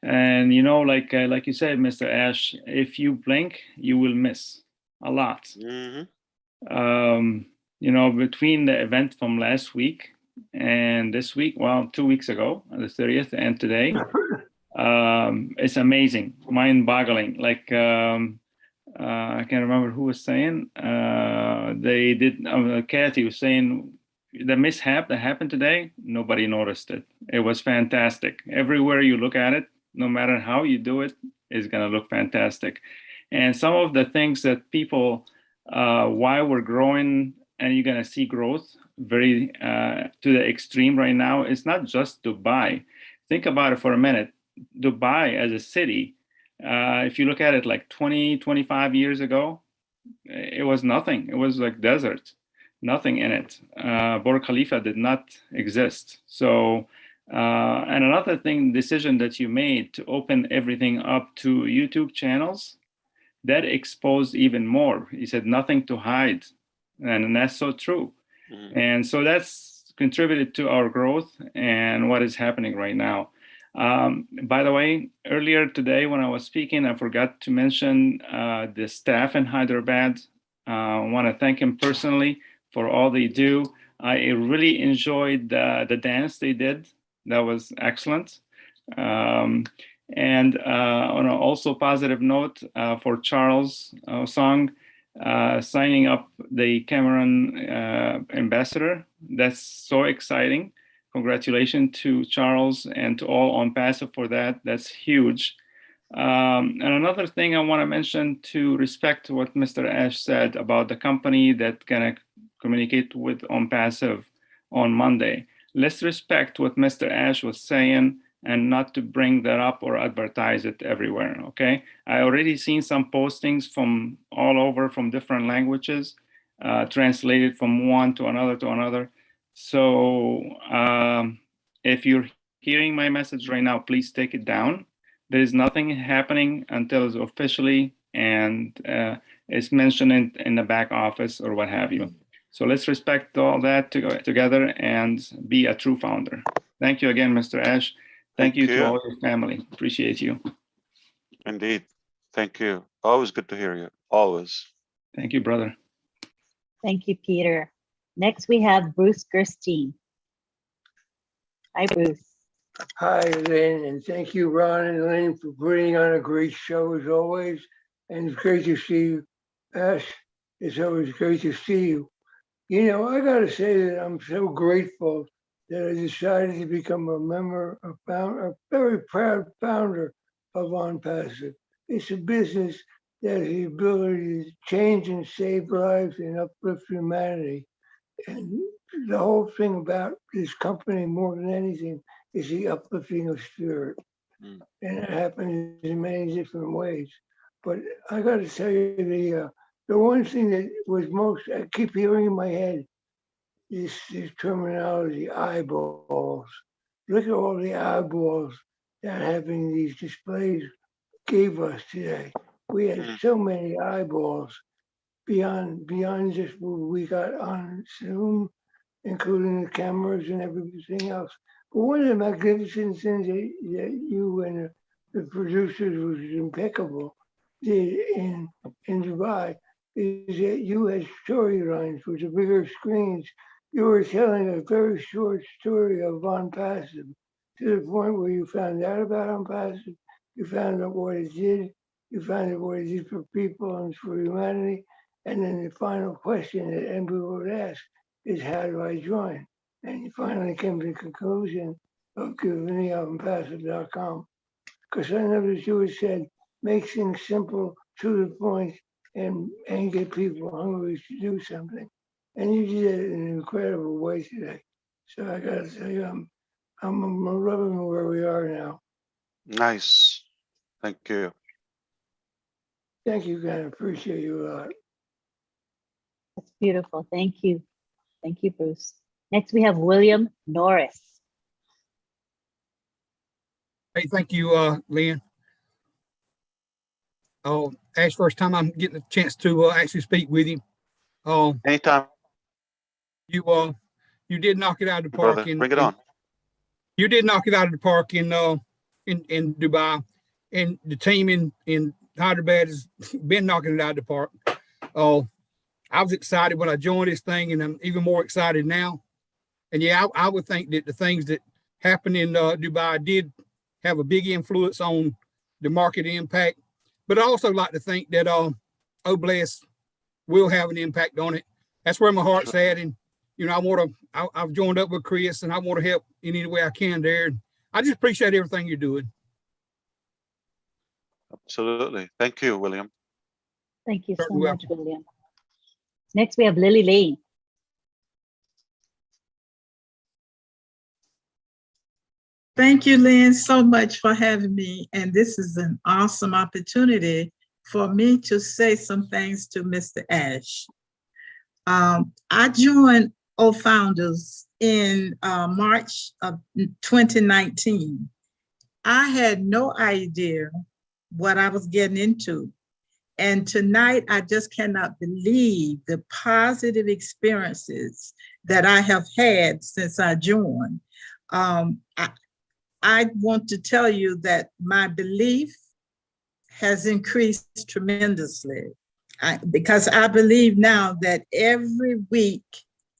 And like you said, Mr. Ash, if you blink, you will miss a lot. Mm-hmm. Between the event from last week and this week, 2 weeks ago, the 30th, and today, it's amazing, mind-boggling. Like I can't remember who was saying. They did. Kathy was saying the mishap that happened today. Nobody noticed it. It was fantastic. Everywhere you look at it, no matter how you do it, it's gonna look fantastic. And some of the things that people, why we're growing, and you're gonna see growth very to the extreme right now. It's not just Dubai. Think about it for a minute. Dubai as a city, if you look at it like 20, 25 years ago, it was nothing. It was like desert, nothing in it. Burj Khalifa did not exist. So, and another decision that you made to open everything up to YouTube channels, that exposed even more. You said nothing to hide. And that's so true. Mm-hmm. And so that's contributed to our growth and what is happening right now. By the way, earlier today when I was speaking, I forgot to mention the staff in Hyderabad. I want to thank him personally for all they do. I really enjoyed the dance they did. That was excellent. And on an also positive note for Charles' song, signing up the Cameron ambassador. That's so exciting. Congratulations to Charles and to all on Passive for that. That's huge. And another thing I want to mention, to respect what Mr. Ash said about the company that can communicate with on Passive on Monday. Let's respect what Mr. Ash was saying and not to bring that up or advertise it everywhere, okay? I already seen some postings from all over from different languages, translated from one to another. So if you're hearing my message right now, please take it down. There is nothing happening until it's officially and it's mentioned in the back office or what have you. So let's respect all that together and be a true founder. Thank you again, Mr. Ash. Thank you to all your family. Appreciate you. Indeed. Thank you. Always good to hear you. Always. Thank you, brother. Thank you, Peter. Next, we have Bruce Gerstein. Hi, Bruce. Hi, Lynn, and thank you, Ron and Lynn, for putting on a great show as always. And it's great to see you, Ash. It's always great to see you. You know, I got to say that I'm so grateful that I decided to become a member, a very proud founder of OnPassive. It's a business that has the ability to change and save lives and uplift humanity. And the whole thing about this company, more than anything, is the uplifting of spirit. And it happens in many different ways. But I got to tell you, the one thing that was most, I keep hearing in my head, is this terminology, eyeballs. Look at all the eyeballs that having these displays gave us today. We had so many eyeballs beyond just what we got on Zoom, including the cameras and everything else. But one of the magnificent things that you and the producers was impeccable did in Dubai is that you had storylines with the bigger screens. You were telling a very short story of OnPassive to the point where you found out about OnPassive, you found out what it did, you found out what it did for people and for humanity. And then the final question that everybody would ask is, how do I join? And you finally came to the conclusion of giving me OnPassive.com. Because I know that you had said, make things simple, to the point, and get people hungry to do something. And you did it in an incredible way today. So I got to tell you, I'm loving where we are now. Nice. Thank you. Thank you, guys. Appreciate you a lot. That's beautiful. Thank you. Thank you, Bruce. Next, we have William Norris. Hey, thank you, Lynn. Oh, Ash, first time I'm getting a chance to actually speak with you. Anytime. You did knock it out of the park. Brother, bring it on. You did knock it out of the park in Dubai, and the team in Hyderabad has been knocking it out of the park. I was excited when I joined this thing, and I'm even more excited now. And yeah, I would think that the things that happened in Dubai did have a big influence on the market impact. But I also like to think that Obless will have an impact on it. That's where my heart's at. And, you know, I've joined up with Chris, and I want to help in any way I can there. And I just appreciate everything you're doing. Absolutely. Thank you, William. Thank you so much, William. Next, we have Lily Lane. Thank you, Lynn, so much for having me. And this is an awesome opportunity for me to say some things to Mr. Ash. I joined O-Founders in March of 2019. I had no idea what I was getting into. And tonight, I just cannot believe the positive experiences that I have had since I joined. I want to tell you that my belief has increased tremendously because I believe now that every week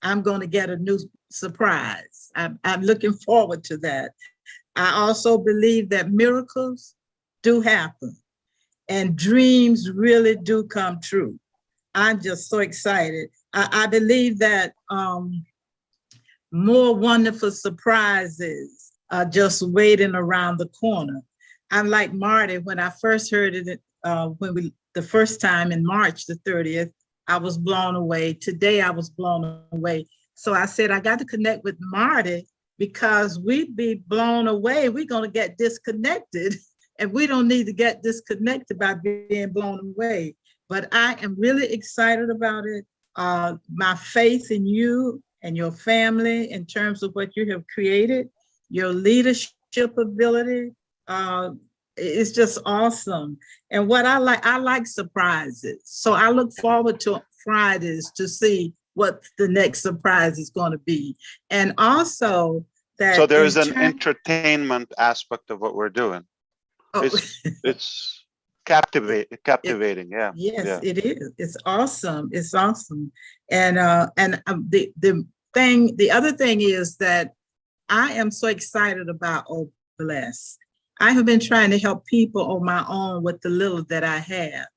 I'm going to get a new surprise. I'm looking forward to that. I also believe that miracles do happen and dreams really do come true. I'm just so excited. I believe that more wonderful surprises are just waiting around the corner. I'm like Marty, when I first heard it, the first time in March the 30th, I was blown away. Today I was blown away. So I said, I got to connect with Marty because we'd be blown away. We're going to get disconnected and we don't need to get disconnected by being blown away. But I am really excited about it. My faith in you and your family in terms of what you have created, your leadership ability, it's just awesome. And what I like surprises. So I look forward to Fridays to see what the next surprise is going to be. And also that— So there is an entertainment aspect of what we're doing. Oh. It's captivating. Yeah. Yes, yeah. it is. It's awesome. It's awesome. And the other thing is that I am so excited about Oh Bless. I have been trying to help people on my own with the little that I have.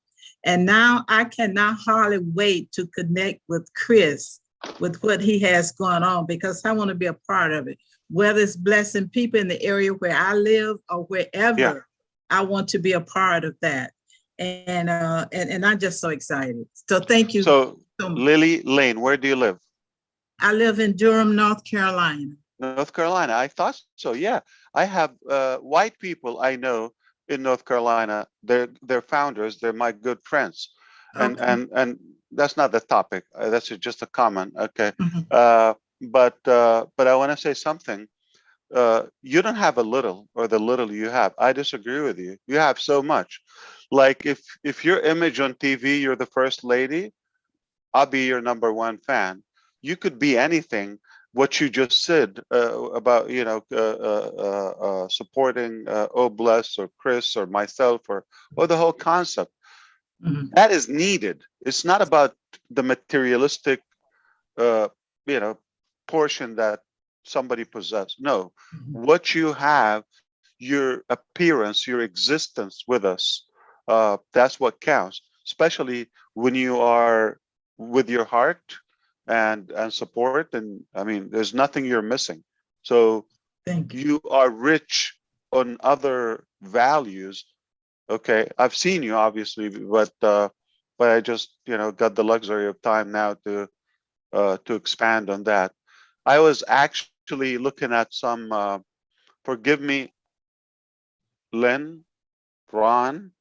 And now I cannot hardly wait to connect with Chris with what he has going on, because I want to be a part of it, whether it's blessing people in the area where I live or wherever. Yeah. I want to be a part of that. And I'm just so excited. So thank you. So Lily Lane, where do you live? I live in Durham, North Carolina. North Carolina. I thought so. Yeah, I have white people I know in North Carolina. They're founders. They're my good friends, and okay. and that's not the topic. That's just a comment. Okay, but I want to say something. You don't have a little, or the little you have. I disagree with you. You have so much. Like if your image on TV, you're the first lady, I'll be your #1 fan. You could be anything. What you just said about, you know, supporting Oh Bless or Chris or myself or the whole concept, that is needed. It's not about the materialistic, you know, portion that somebody possesses. No, what you have, your appearance, your existence with us, that's what counts, especially when you are with your heart and support. And I mean, there's nothing you're missing. So you are rich on other values. Okay, I've seen you obviously, but I just, you know, got the luxury of time now to expand on that. I was actually looking at some, forgive me, Lynn, Ron,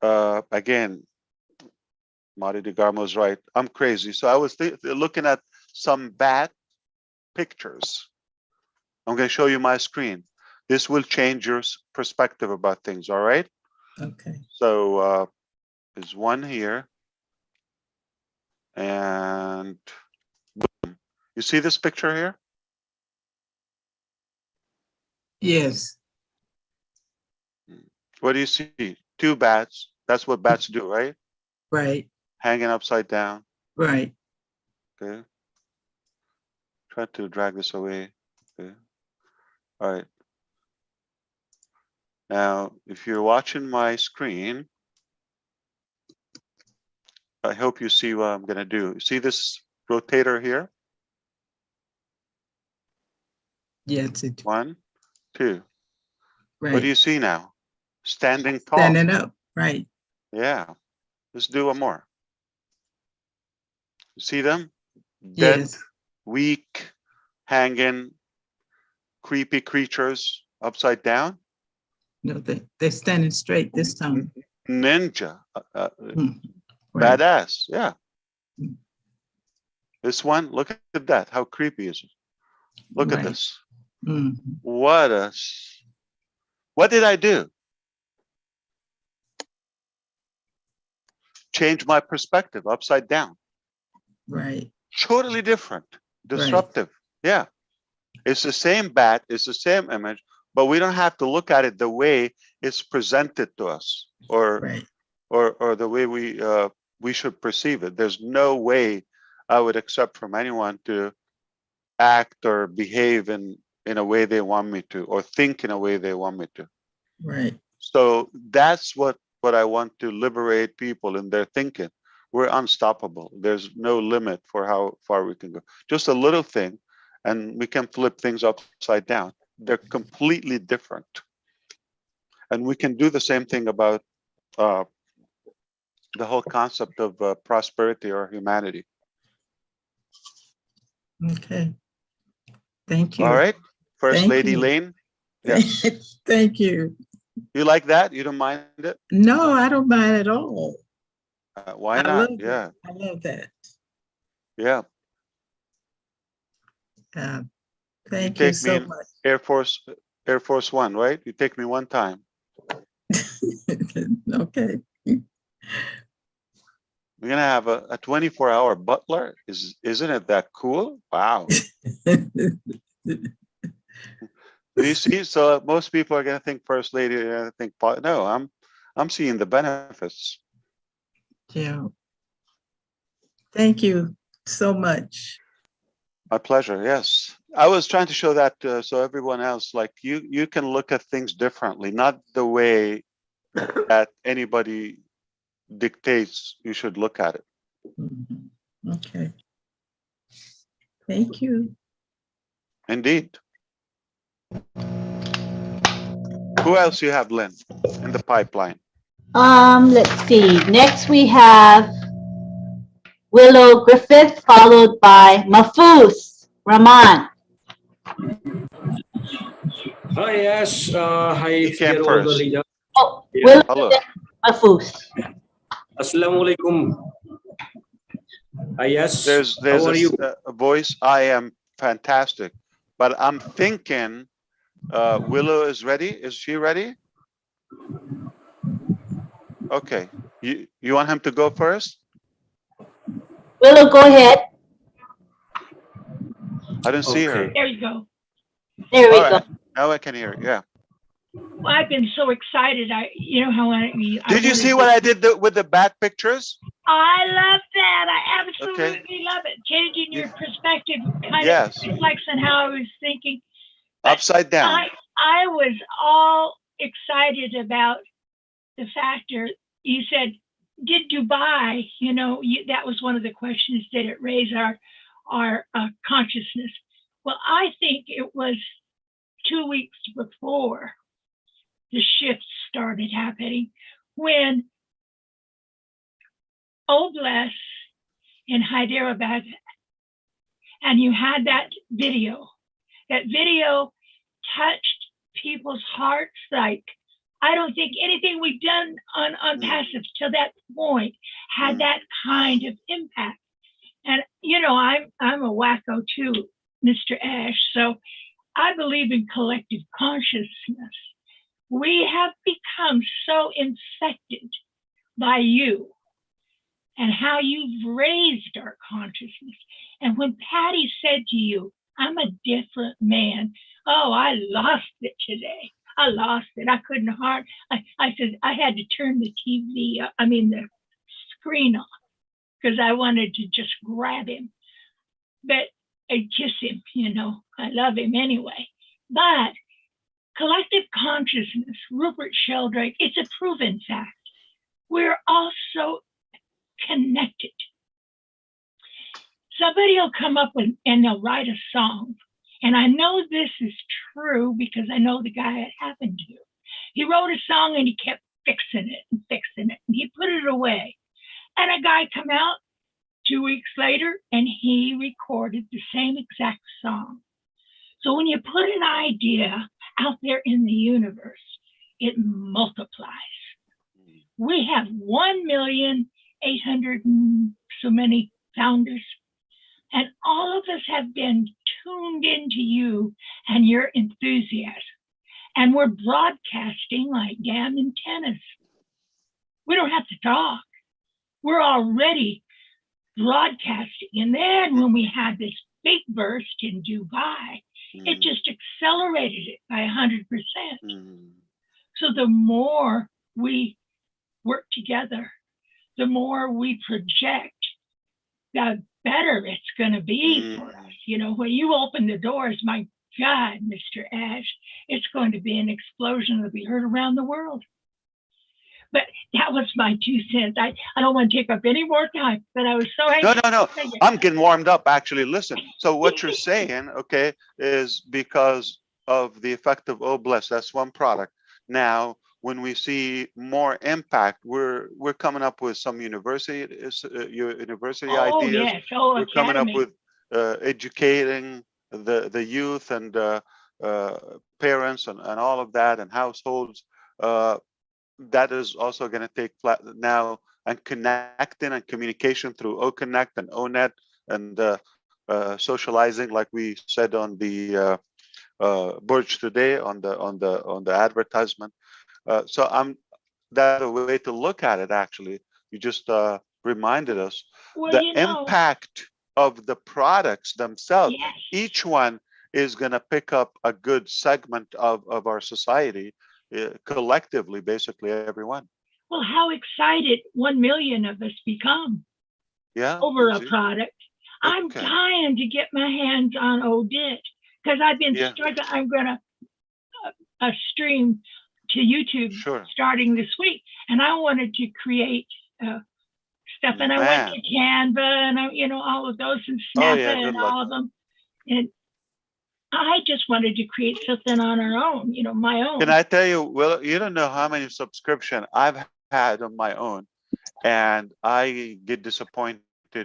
again, Marty DeGarmo's right. I'm crazy. So I was looking at some bat pictures. I'm going to show you my screen. This will change your perspective about things. All right. Okay. So there's one here. And boom. You see this picture here? Yes. What do you see? 2 bats. That's what bats do, right? Right. Hanging upside down. Right. Okay. Try to drag this away. Okay. All right. Now, if you're watching my screen, I hope you see what I'm going to do. See this rotator here? Yes. 1, 2. Right. What do you see now? Standing tall. Standing up. Right. Yeah. Let's do one more. You see them? Dead, yes. Weak, hanging, creepy creatures upside down. No, they're standing straight this time. Ninja. Right. Badass. Yeah. This one, look at that. How creepy is it? Look at this. What did I do? Change my perspective upside down. Right. Totally different. Disruptive. Right. Yeah. It's the same bat, it's the same image, but we don't have to look at it the way it's presented to us, or the way we should perceive it. There's no way I would accept from anyone to act or behave in a way they want me to, or think in a way they want me to. Right. So that's what I want to liberate people in their thinking. we're unstoppable. There's no limit for how far we can go. Just a little thing, and we can flip things upside down. They're completely different. And we can do the same thing about the whole concept of prosperity or humanity. Okay. Thank you. All right. First Thank Lady you. Lane. Yes. Thank you. You like that? You don't mind it? No, I don't mind at all. Why I not? love Yeah. I love that. Yeah. Thank you take so me much. Air Force One, right? You take me one time. Okay. We're gonna have a 24-hour butler. Isn't it that cool? Wow. Do you see? So most people are gonna think First Lady. Are gonna think, no, I'm seeing the benefits. Yeah. Thank you so much. My pleasure. Yes, I was trying to show that so everyone else, like you can look at things differently, not the way that anybody dictates you should look at it. Okay. Thank you. Indeed. Who else you have, Lynn, in the pipeline? Let's see. Next we have Willow Griffith, followed by Mahfouz Rahman. Hi, yes. Hi, He came dear first. older leader. Oh, Yeah. Willow Hello. Griffith, Mahfouz. Assalamualaikum. Yes. There's How are you? a voice. I am fantastic, but I'm thinking Willow is ready. Is she ready? Okay. You want him to go first? Willow, go ahead. I don't see her. There you go. There we All go. right. Now I can hear. Yeah. Well, I've been so excited. You know how Did you see what I did with the back pictures? I love that. I absolutely love it. Changing your perspective kind of reflects on how I was thinking. Upside down. I was all excited about the factor you said, did Dubai, that was one of the questions, did it raise our consciousness? Well, I think it was 2 weeks before the shift started happening when Obless in Hyderabad, and you had that video. That video touched people's hearts like, I don't think anything we've done on passive till that point had that kind of impact. And I'm a wacko too, Mr. Ash. So I believe in collective consciousness. We have become so infected by you and how you've raised our consciousness. And when Patty said to you, I'm a different man. Oh, I lost it today. I lost it. I couldn't hard. I said I had to turn the the screen off because I wanted to just grab him. But I kiss him, I love him anyway. But collective consciousness, Rupert Sheldrake, it's a proven fact. We're all so connected. Somebody will come up and they'll write a song. And I know this is true because I know the guy it happened to. He wrote a song and he kept fixing it. And he put it away. And a guy come out 2 weeks later and he recorded the same exact song. So when you put an idea out there in the universe, it multiplies. We have 1,800,000 and so many founders. And all of us have been tuned into you and your enthusiasm. And we're broadcasting like damn antennas. We don't have to talk. We're already broadcasting. And then when we had this big burst in Dubai, it just accelerated it by 100%. So the more we work together, the more we project, the better it's going to be for us. When you open the doors, my God, Mr. Ash, it's going to be an explosion that'll be heard around the world. But that was my 2 cents. I don't want to take up any more time, but I was so No, anxious. no, no. I'm getting warmed up, actually. Listen. So what you're saying, okay, is because of the effect of Oh Bless. That's one product. Now, when we see more impact, we're coming up with some university ideas. Yes. Oh, We're coming up Academy. with educating the youth and parents and all of that and households. That is also going to take now, and connecting and communication through OConnect and ONET and socializing, like we said on the Burj today on the advertisement. So that's a way to look at it. Actually, you just reminded us the impact of the products themselves. Yes. Each one is going to pick up a good segment of our society, collectively, basically everyone. Well, how excited 1 million of us become over a product. I'm dying to get my hands on ODIT because I've been struggling. I'm going to stream to YouTube starting this week, and I wanted to create stuff, and I went to Canva and all of those and Snappa and all of them, and I just wanted to create something on our own, my own. Can I tell you? Well, you don't know how many subscription I've had on my own, and I get disappointed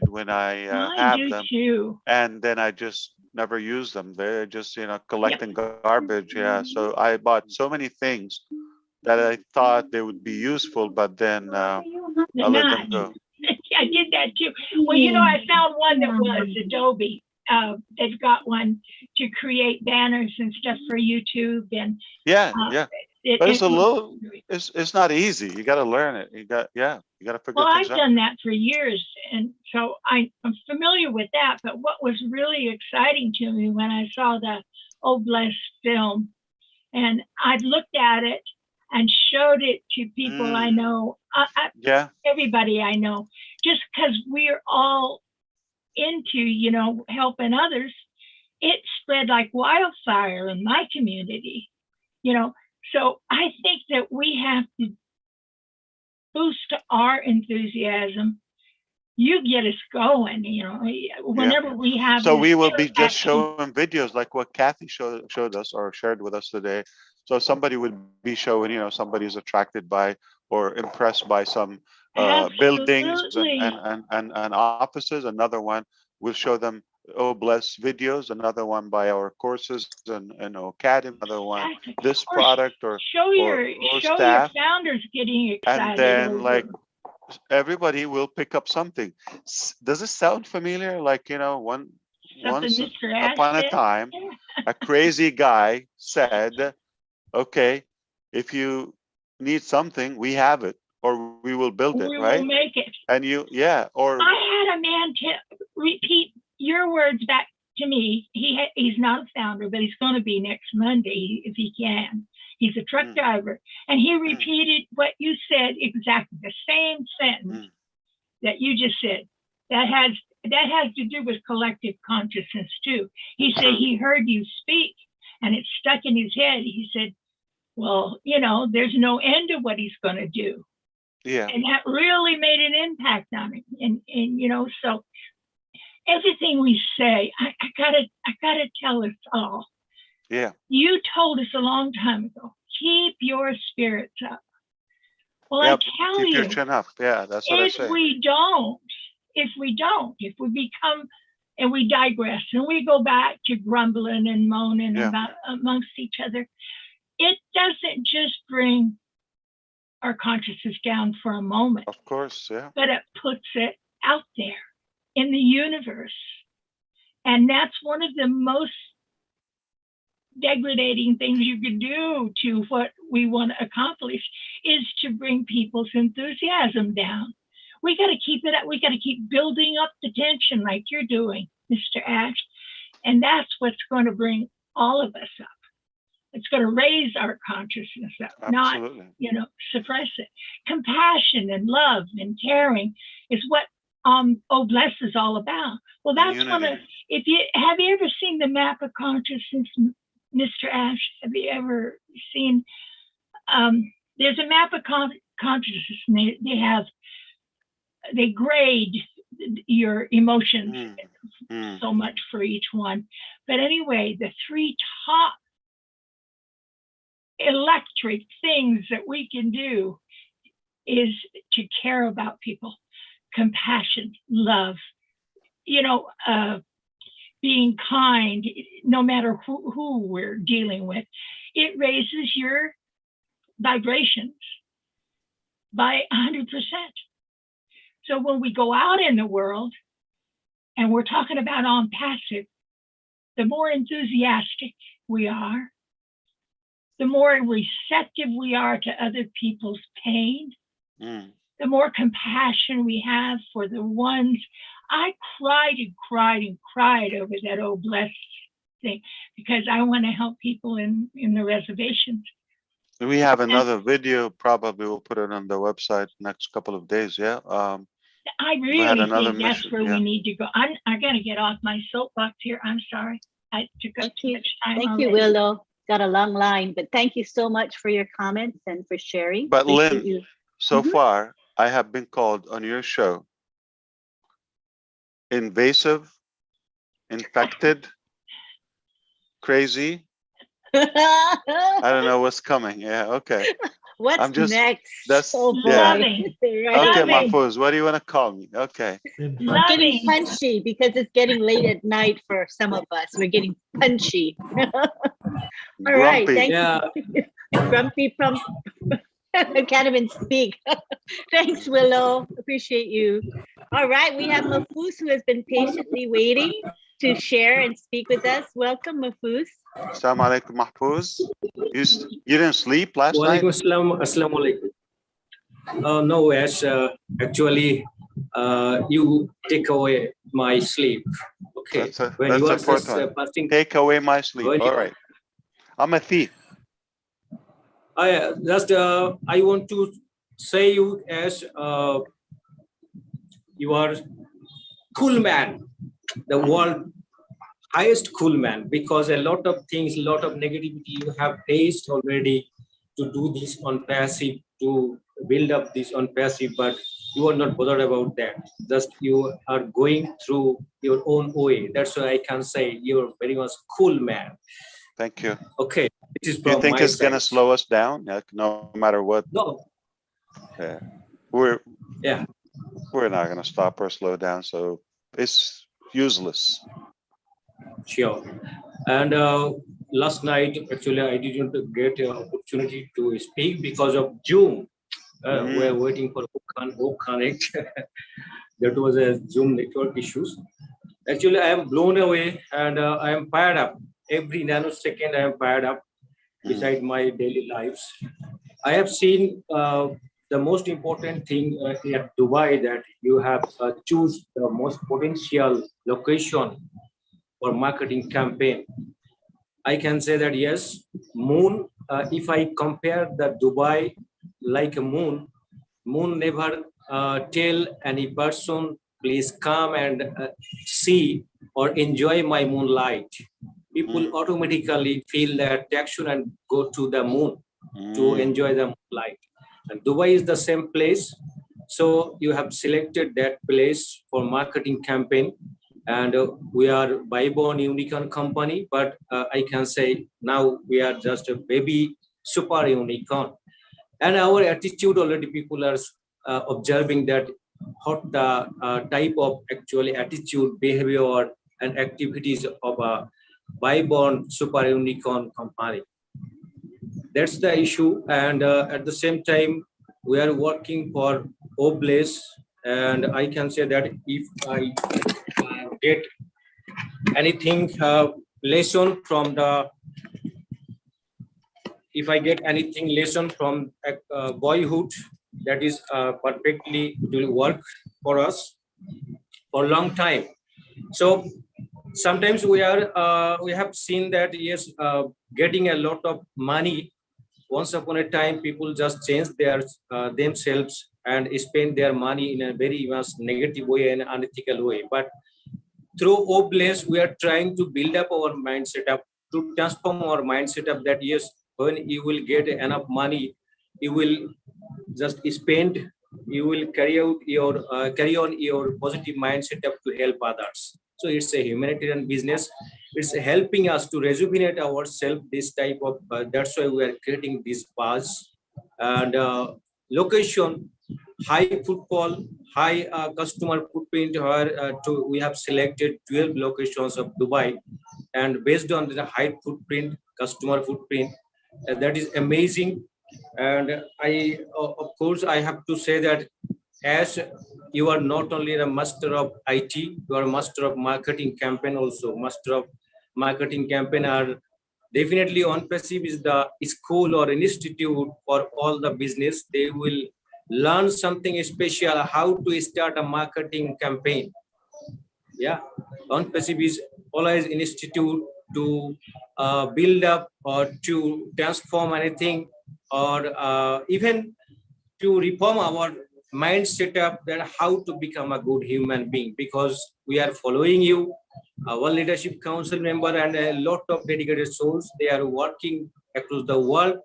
when I have them, too. And then I just never use them. They're just collecting garbage. Yeah, so I bought so many things that I thought they would be useful, but then I let them go. I did that too. Well, I found one that was Adobe. They've got one to create banners and stuff for YouTube, and but it's not easy. You got to learn it. You got to figure things out. I've done that for years, and so I'm familiar with that. But what was really exciting to me when I saw the Oh Bless film, and I've looked at it and showed it to people I know, everybody I know, just because we're all into, helping others, it spread like wildfire in my community, So I think that we have to boost our enthusiasm. You get us going, whenever we have. So we will be just showing videos like what Kathy showed us or shared with us today. So somebody would be showing, somebody's attracted by or impressed by some buildings and offices. Another one will show them Oh Bless videos. Another one by our courses and Academy. Another one this product or show your staff. Founders getting excited. And then everybody will pick up something. Does it sound familiar? Like once upon a time, a crazy guy said, "Okay, if you need something, we have it." Or we will build it, right? We will make it. And or I had a man repeat your words back to me. He's not a founder, but he's going to be next Monday if he can. He's a truck driver, and he repeated what you said exactly, the same sentence that you just said. That has to do with collective consciousness too. He said he heard you speak, and it stuck in his head. He said, "Well, there's no end to what he's going to do." Yeah. And that really made an impact on him. And so everything we say, I gotta tell us all. Yeah. You told us a long time ago, keep your spirits up. Well, yep. I tell keep you, your chin up. Yeah, that's what I say. If we become and we digress and we go back to grumbling and moaning about amongst each other, it doesn't just bring our consciousness down for a moment. Of course, yeah. But it puts it out there in the universe. And that's one of the most degrading things you could do to what we want to accomplish is to bring people's enthusiasm down. We got to keep it up. We got to keep building up the tension like you're doing, Mr. Ash. And that's what's going to bring all of us up. It's going to raise our consciousness up, Absolutely. not, suppress it. Compassion and love and caring is what Oh Bless is all about. Well, that's one of, have you ever seen the map of consciousness, Mr. Ash? Have you ever seen, there's a map of consciousness. They grade your emotions so much for each one. But anyway, the three top electric things that we can do is to care about people, compassion, love, being kind, no matter who we're dealing with. It raises your vibrations by 100%. So when we go out in the world and we're talking about on passive, the more enthusiastic we are, the more receptive we are to other people's pain, the more compassion we have for the ones. I cried and cried and cried over that old blessed thing because I want to help people in the reservations. We have another video. Probably we'll put it on the website next couple of days. Yeah. I really think that's where we need to go. I got to get off my soapbox here. I'm sorry. I took up too much time. Thank you, Willow. Got a long line, but thank you so much for your comments and for sharing. But Lynn, so far I have been called on your show invasive, infected, crazy. I don't know what's coming. Yeah, okay. What's next? That's loving. Okay, Mahfouz, what do you want to call me? Okay. I'm getting punchy because it's getting late at night for some of us. We're getting punchy. All right, thank you. Grumpy from I can't even speak. Thanks, Willow. Appreciate you. All right, we have Mahfouz who has been patiently waiting to share and speak with us. Welcome, Mahfouz. Assalamu alaikum, Mahfouz. You didn't sleep last night? Assalamu alaikum. No, Ash, actually, you take away my sleep. Okay. That's important. Take away my sleep. All right. I'm a thief. I want to say you as you are cool man, the world highest cool man, because a lot of things, a lot of negativity you have faced already to do this on passive, to build up this on passive, but you are not bothered about that. Just you are going through your own way. That's why I can say you're very much cool man. Thank you. Okay. Do you think it's going to slow us down? Like, no matter what? No. Yeah. We're not going to stop or slow down. So it's useless. Sure. And last night, actually, I didn't get an opportunity to speak because of Zoom. We're waiting for who connect. That was a Zoom network issues. Actually, I am blown away and I am fired up. Every nanosecond, I am fired up beside my daily lives. I have seen the most important thing at Dubai, that you have choose the most potential location for marketing campaign. I can say that yes, moon, if I compare the Dubai like a moon never tell any person, please come and see or enjoy my moonlight. People automatically feel the attraction and go to the moon to enjoy the moonlight. And Dubai is the same place. So you have selected that place for marketing campaign. And we are by-born unicorn company, but I can say now we are just a baby super unicorn. And our attitude already people are observing that what the type of actually attitude, behavior, and activities of a by-born super unicorn company. That's the issue. And at the same time, we are working for Obless. And I can say that if I get anything lesson from the, if I get anything lesson from boyhood, that is perfectly will work for us for a long time. So sometimes we are we have seen that yes, getting a lot of money. Once upon a time, people just change their themselves and spend their money in a very much negative way and unethical way. But through Obless, we are trying to build up our mindset up, to transform our mindset up that yes, when you will get enough money, you will just spend, you will carry on your positive mindset up to help others. So it's a humanitarian business. It's helping us to rejuvenate ourselves. This type of that's why we are creating this buzz and location, high footfall, high customer footprint. Where we have selected 12 locations of Dubai, and based on the high footprint, customer footprint, that is amazing. And I, of course, I have to say that as you are not only a master of IT, you are a master of marketing campaign also. Master of marketing campaign are definitely on passive is the school or an institute for all the business. They will learn something special, how to start a marketing campaign. Yeah, on passive is always institute to build up or to transform anything, or even to reform our mind setup, that how to become a good human being, because we are following you, our leadership council member and a lot of dedicated souls. They are working across the world.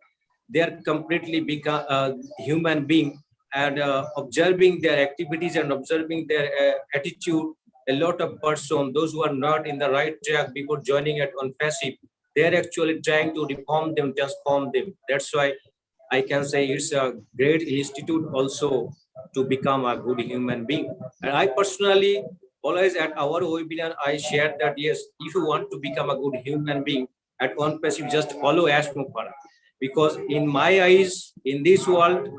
They are completely become a human being, and observing their activities and observing their attitude. A lot of person, those who are not in the right track before joining it on passive, they are actually trying to reform them, transform them. That's why I can say it's a great institute also to become a good human being. And I personally always at our webinar, I shared that yes, if you want to become a good human being at one passive, just follow Ash Mukara. Because in my eyes, in this world,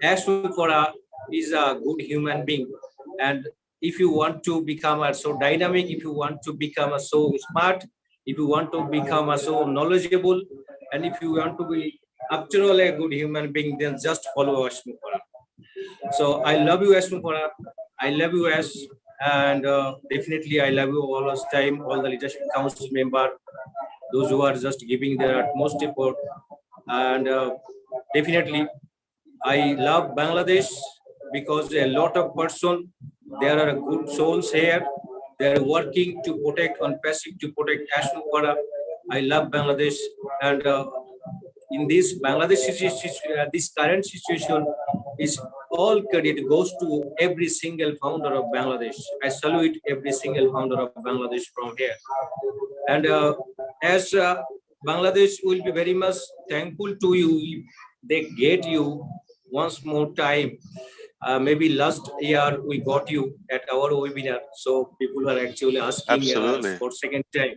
Ash Mukara is a good human being. And if you want to become a so dynamic, if you want to become a so smart, if you want to become a so knowledgeable, and if you want to be after all a good human being, then just follow Ash Mukara. So I love you, Ash Mukara. I love you, Ash. And definitely I love you all this time, all the leadership council member, those who are just giving their utmost effort. And definitely I love Bangladesh because a lot of person, there are good souls here. They are working to protect on passive, to protect Ash Mukara. I love Bangladesh. And in this Bangladesh situation, this current situation is all credit goes to every single founder of Bangladesh. I salute every single founder of Bangladesh from here. And as Bangladesh will be very much thankful to you if they get you once more time. Maybe last year we got you at our webinar, so people are actually asking for second time.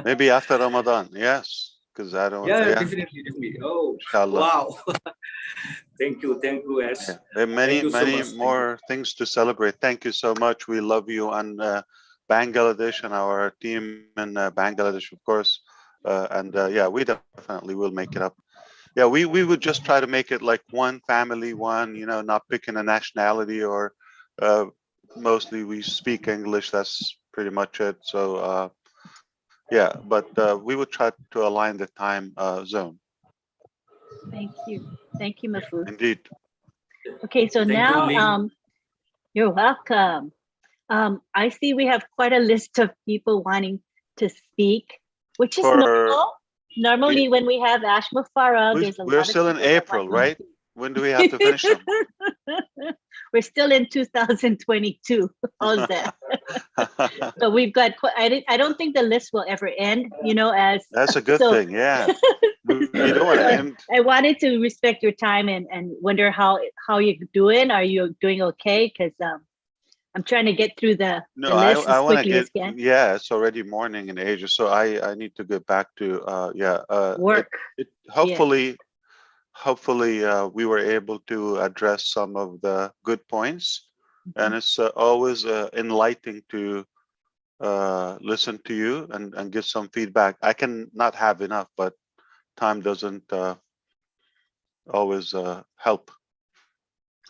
Maybe after Ramadan, yes, because I don't. Yeah, definitely. Oh, Inshallah. Wow! Thank you, Ash. Yeah. There are many more things to celebrate. Thank you so much. We love you, and Bangladesh and our team in Bangladesh, of course. Yeah, we definitely will make it up. Yeah, we would just try to make it like one family, not picking a nationality, or mostly we speak English. That's pretty much it. So yeah, but we would try to align the time zone. Thank you, Mahfouz. Indeed. Okay, so Thank now you, you're welcome. I see we have quite a list of people wanting to speak, which is normal. Normally, when we have Ash Mufara, there's a lot of We're still in April, right? When do we have to finish them? We're still in 2022. How's that? So we've got. I don't think the list will ever end. As that's a good thing. Yeah, you don't want to end. I wanted to respect your time and wonder how you're doing. Are you doing okay? Because I'm trying to get through the list as quickly as can. Yeah, it's already morning in Asia, so I need to get back to work. Hopefully we were able to address some of the good points, and it's always enlightening to listen to you and give some feedback. I can not have enough, but time doesn't always help.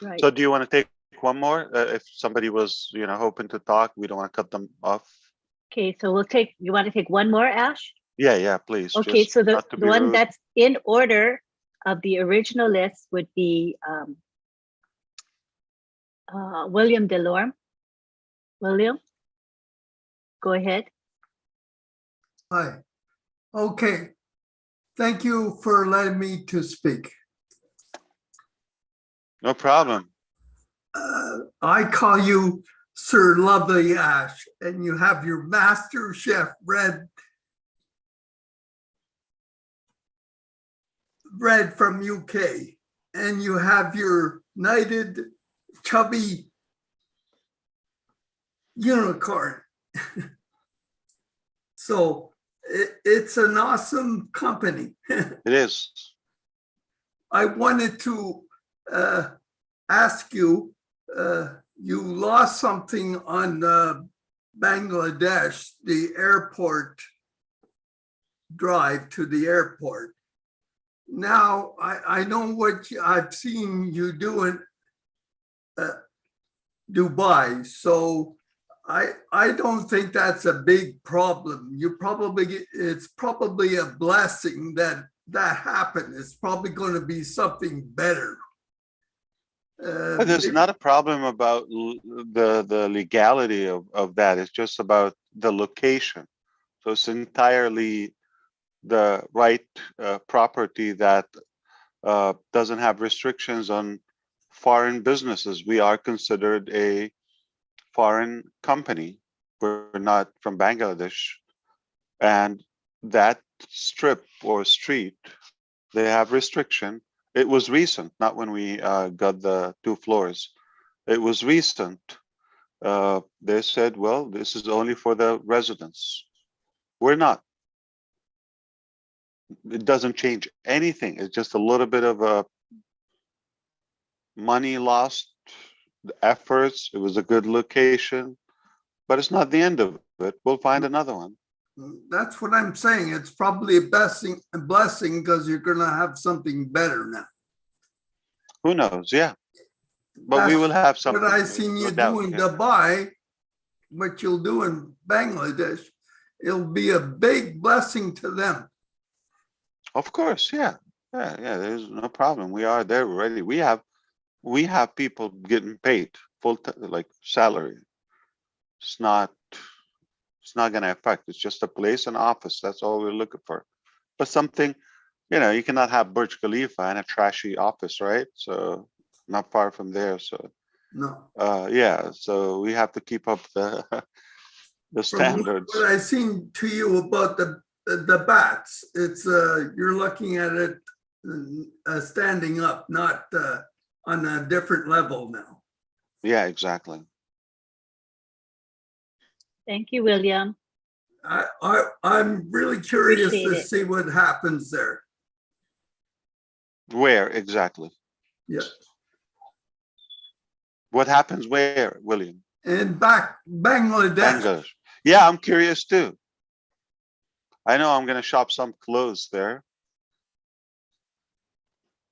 Right. So do you want to take one more? If somebody was, hoping to talk, we don't want to cut them off. Okay, so you want to take one more, Ash? Yeah, please. Okay, so the one that's in order of the original list would be William Delorme. William, go ahead. Hi. Okay. Thank you for letting me to speak. No problem. I call you Sir Lovely Ash, and you have your Master Chef bread from UK, and you have your knighted chubby unicorn. So it's an awesome company. It is. I wanted to ask you, you lost something on Bangladesh, the airport drive to the airport. Now, I know what I've seen you do in Dubai, so I don't think that's a big problem. It's probably a blessing that happened. It's probably going to be something better. There's not a problem about the legality of that. It's just about the location. So it's entirely the right property that doesn't have restrictions on foreign businesses. We are considered a foreign company. We're not from Bangladesh. And that strip or street, they have restriction. It was recent, not when we got the 2 floors. It was recent. They said, well, this is only for the residents. We're not. It doesn't change anything. It's just a little bit of a money lost, the efforts. It was a good location, but it's not the end of it. We'll find another one. That's what I'm saying. It's probably a blessing because you're going to have something better now. Who knows? Yeah. But we will have something. What I've seen you do in Dubai, what you'll do in Bangladesh, it'll be a big blessing to them. Of course, yeah. Yeah, there's no problem. We are there already. We have people getting paid full like salary. It's not going to affect. It's just a place, an office. That's all we're looking for. But something, you cannot have Burj Khalifa and a trashy office, right? So not far from there. So no. Yeah. So we have to keep up the standards. What I've seen to you about the bats, it's you're looking at it standing up, not on a different level now. Yeah, exactly. Thank you, William. I'm really curious to see what happens there. Where exactly? Yeah. What happens where, William? In Bangladesh. Yeah, I'm curious too. I know I'm going to shop some clothes there.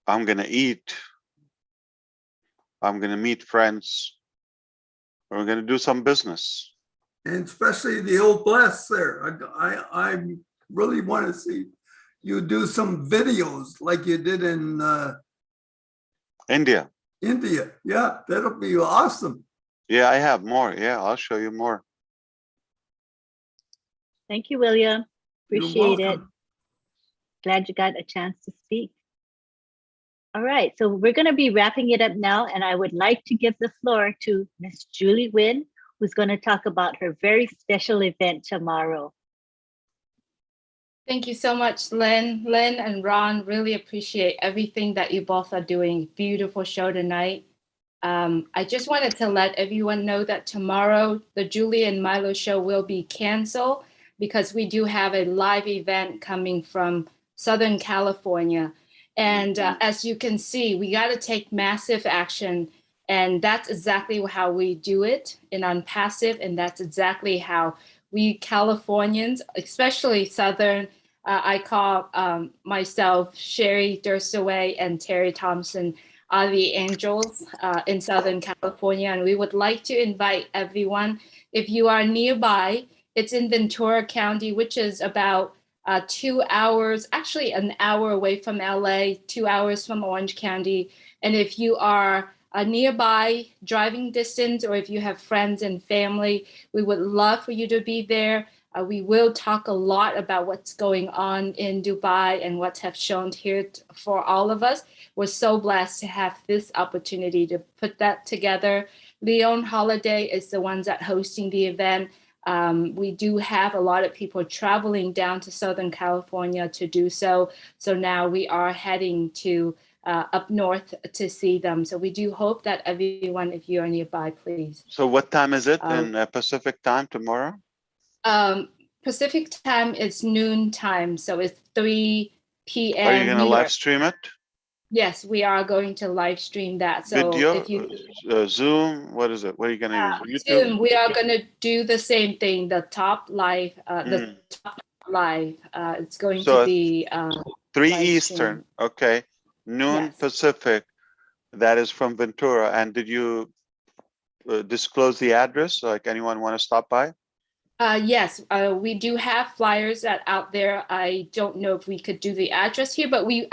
I'm going to eat. I'm going to meet friends. We're going to do some business. And especially the old bless there. I really want to see you do some videos like you did in India. Yeah, that'll be awesome. Yeah, I have more. Yeah, I'll show you more. Thank you, William. Appreciate it. Glad you got a chance to speak. All right, so we're going to be wrapping it up now, and I would like to give the floor to Miss Julie Wynn, who's going to talk about her very special event tomorrow. Thank you so much, Lynn. Lynn and Ron, really appreciate everything that you both are doing. Beautiful show tonight. I just wanted to let everyone know that tomorrow the Julie and Milo show will be canceled because we do have a live event coming from Southern California. And as you can see, we got to take massive action. And that's exactly how we do it in Unpassive. And that's exactly how we Californians, especially Southern, I call myself Sherry Dursaway and Terry Thompson are the angels in Southern California. And we would like to invite everyone, if you are nearby, it's in Ventura County, which is about 2 hours, actually an hour away from LA, 2 hours from Orange County. And if you are nearby driving distance, or if you have friends and family, we would love for you to be there. We will talk a lot about what's going on in Dubai and what have shown here for all of us. We're so blessed to have this opportunity to put that together. Leon Holiday is the ones that hosting the event. We do have a lot of people traveling down to Southern California to do so. So now we are heading to up north to see them. So we do hope that everyone, if you are nearby, please. So what time is it in Pacific time tomorrow? Pacific time is noon time. So it's 3 p.m. Are you going to live stream it? Yes, we are going to live stream that. So Video, if you Zoom, what is it? What are you going to use? YouTube? Zoom, we are going to do the same thing. The top live, it's going to be 3 Eastern. Okay, noon Pacific. That is from Ventura. And did you disclose the address? Like anyone want to stop by? Yes, we do have flyers that out there. I don't know if we could do the address here, but we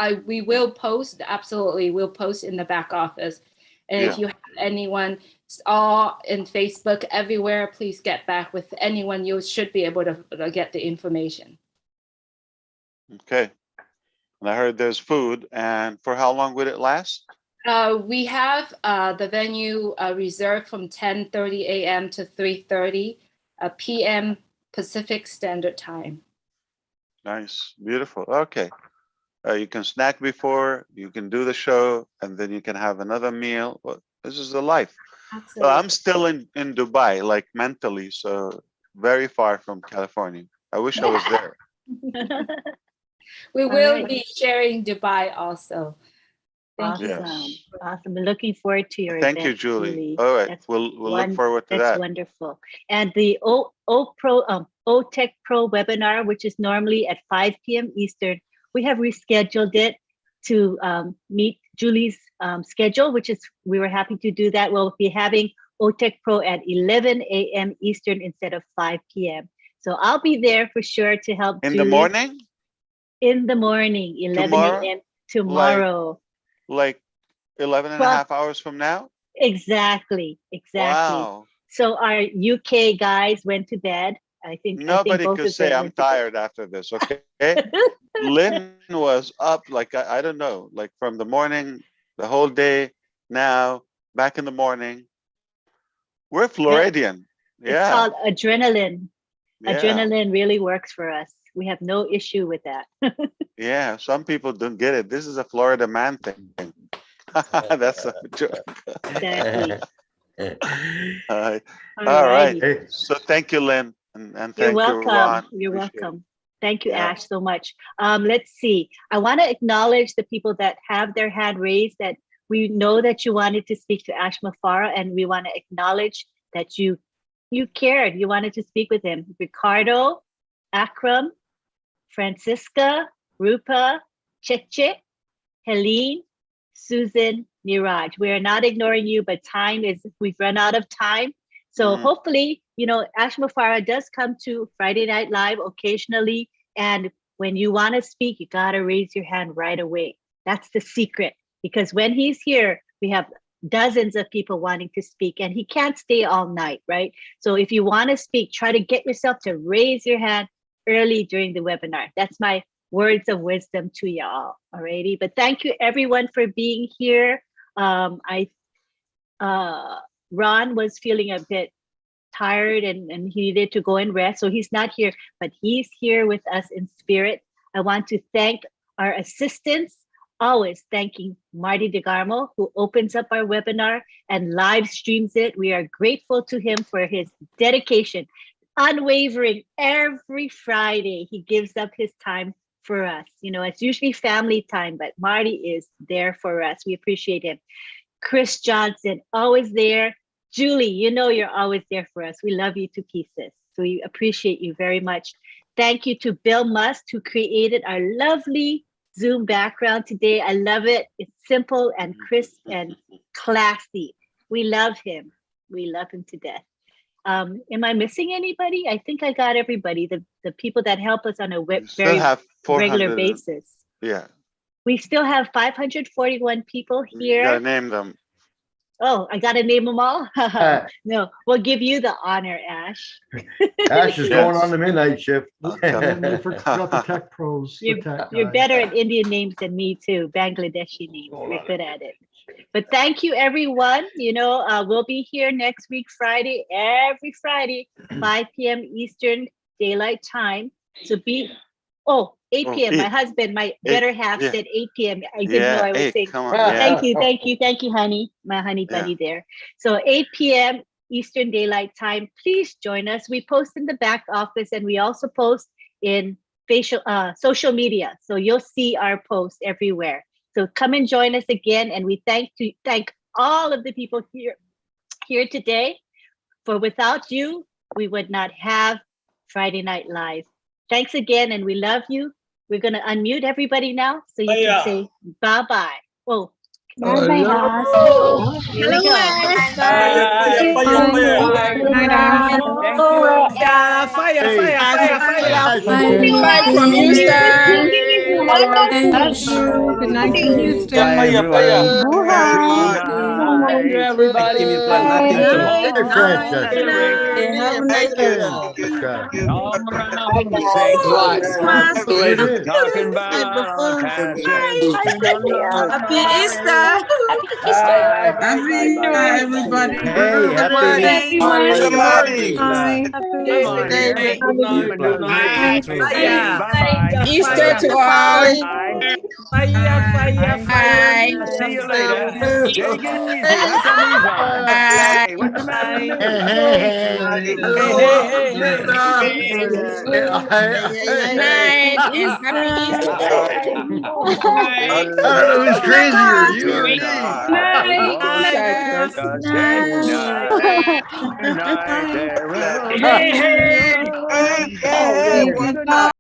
will post. Absolutely, we'll post in the back office. And if you have anyone, it's all in Facebook everywhere, please get back with anyone. You should be able to get the information. Okay. And I heard there's food. And for how long would it last? We have the venue reserved from 10:30 a.m. to 3:30 p.m. Pacific Standard Time. Nice, beautiful. Okay. You can snack before, you can do the show, and then you can have another meal. Well, this is the life. Absolutely. I'm still in Dubai, like mentally, so very far from California. I wish I was there. We will be sharing Dubai also. Awesome. Yes. Awesome. Looking forward to your Thank event, you, Julie. All right, we'll look forward to that. That's wonderful. And the OTech Pro webinar, which is normally at 5 p.m. Eastern, we have rescheduled it to meet Julie's schedule, which is, we were happy to do that. We'll be having OTech Pro at 11 a.m. Eastern instead of 5 p.m. So I'll be there for sure to help In Julie. the morning? In the morning, 11 a.m. tomorrow. Like 11 and a half hours from now? Exactly. Wow. So our UK guys went to bed. I think nobody both could say I'm tired after this, okay? Lynn was up like, I don't know, like from the morning, the whole day, now, back in the morning. We're Floridian. It's called adrenaline. Adrenaline really works for us. We have no issue with that. Yeah, some people don't get it. This is a Florida man thing. That's a joke. Exactly. All right. So thank you, Lynn. And thank You're you, welcome. Ron. You're Appreciate welcome. Thank you, Ash, so much. Let's see. I want to acknowledge the people that have their hand raised, that we know that you wanted to speak to Ash Mafara, and we want to acknowledge that you cared. You wanted to speak with him. Ricardo, Akram, Francisca, Rupa, Cheche, Helene, Susan, Niraj. We are not ignoring you, but we've run out of time. So hopefully, Ash Mafara does come to Friday Night Live occasionally. And when you want to speak, you got to raise your hand right away. That's the secret, because when he's here, we have dozens of people wanting to speak, and he can't stay all night, right? So if you want to speak, try to get yourself to raise your hand early during the webinar. That's my words of wisdom to y'all. Alrighty, but thank you everyone for being here. Ron was feeling a bit tired and he needed to go and rest, so he's not here, but he's here with us in spirit. I want to thank our assistants, always thanking Marty DeGarmo, who opens up our webinar and live streams it. We are grateful to him for his dedication, unwavering. Every Friday, he gives up his time for us. It's usually family time, but Marty is there for us. We appreciate him. Chris Johnson, always there. Julie, you're always there for us. We love you to pieces. So we appreciate you very much. Thank you to Bill Must, who created our lovely Zoom background today. I love it. It's simple and crisp and classy. We love him. We love him to death. Am I missing anybody? I think I got everybody. The people that help us on a very regular basis. Yeah. We still have 541 people here. You gotta name them. Oh, I got to name them all? No, we'll give you the honor, Ash. Ash is going on the midnight shift. And we forgot the tech pros. The tech You're guys. better at Indian names than me too, Bangladeshi names. You're good at it. But thank you, everyone. We'll be here next week, Friday, every Friday, 5 p.m. Eastern Daylight Time. So 8 p.m. My husband, my better half said 8 p.m. I didn't know I was saying. Thank you, honey, my honey bunny there. So 8 p.m. Eastern Daylight Time. Please join us. We post in the back office, and we also post in social media. So you'll see our posts everywhere. So come and join us again. And we thank all of the people here today. For without you, we would not have Friday Night Live. Thanks again, and we love you. We're going to unmute everybody now so you can say bye-bye. Oh, Bye-bye. here we go. Bye from Houston. Good night to Houston. Bye, everyone. Thank you, everybody. Hey, Francesca. Have a nice day. Talking about Happy Easter. Happy Easter, everybody. Hey, happy Easter to all. Fire. See you later. Take it easy. That's on these arms. Hey, what's the matter with me? Good night and happy Easter. I don't know who's crazier, you or me. Hey, hey.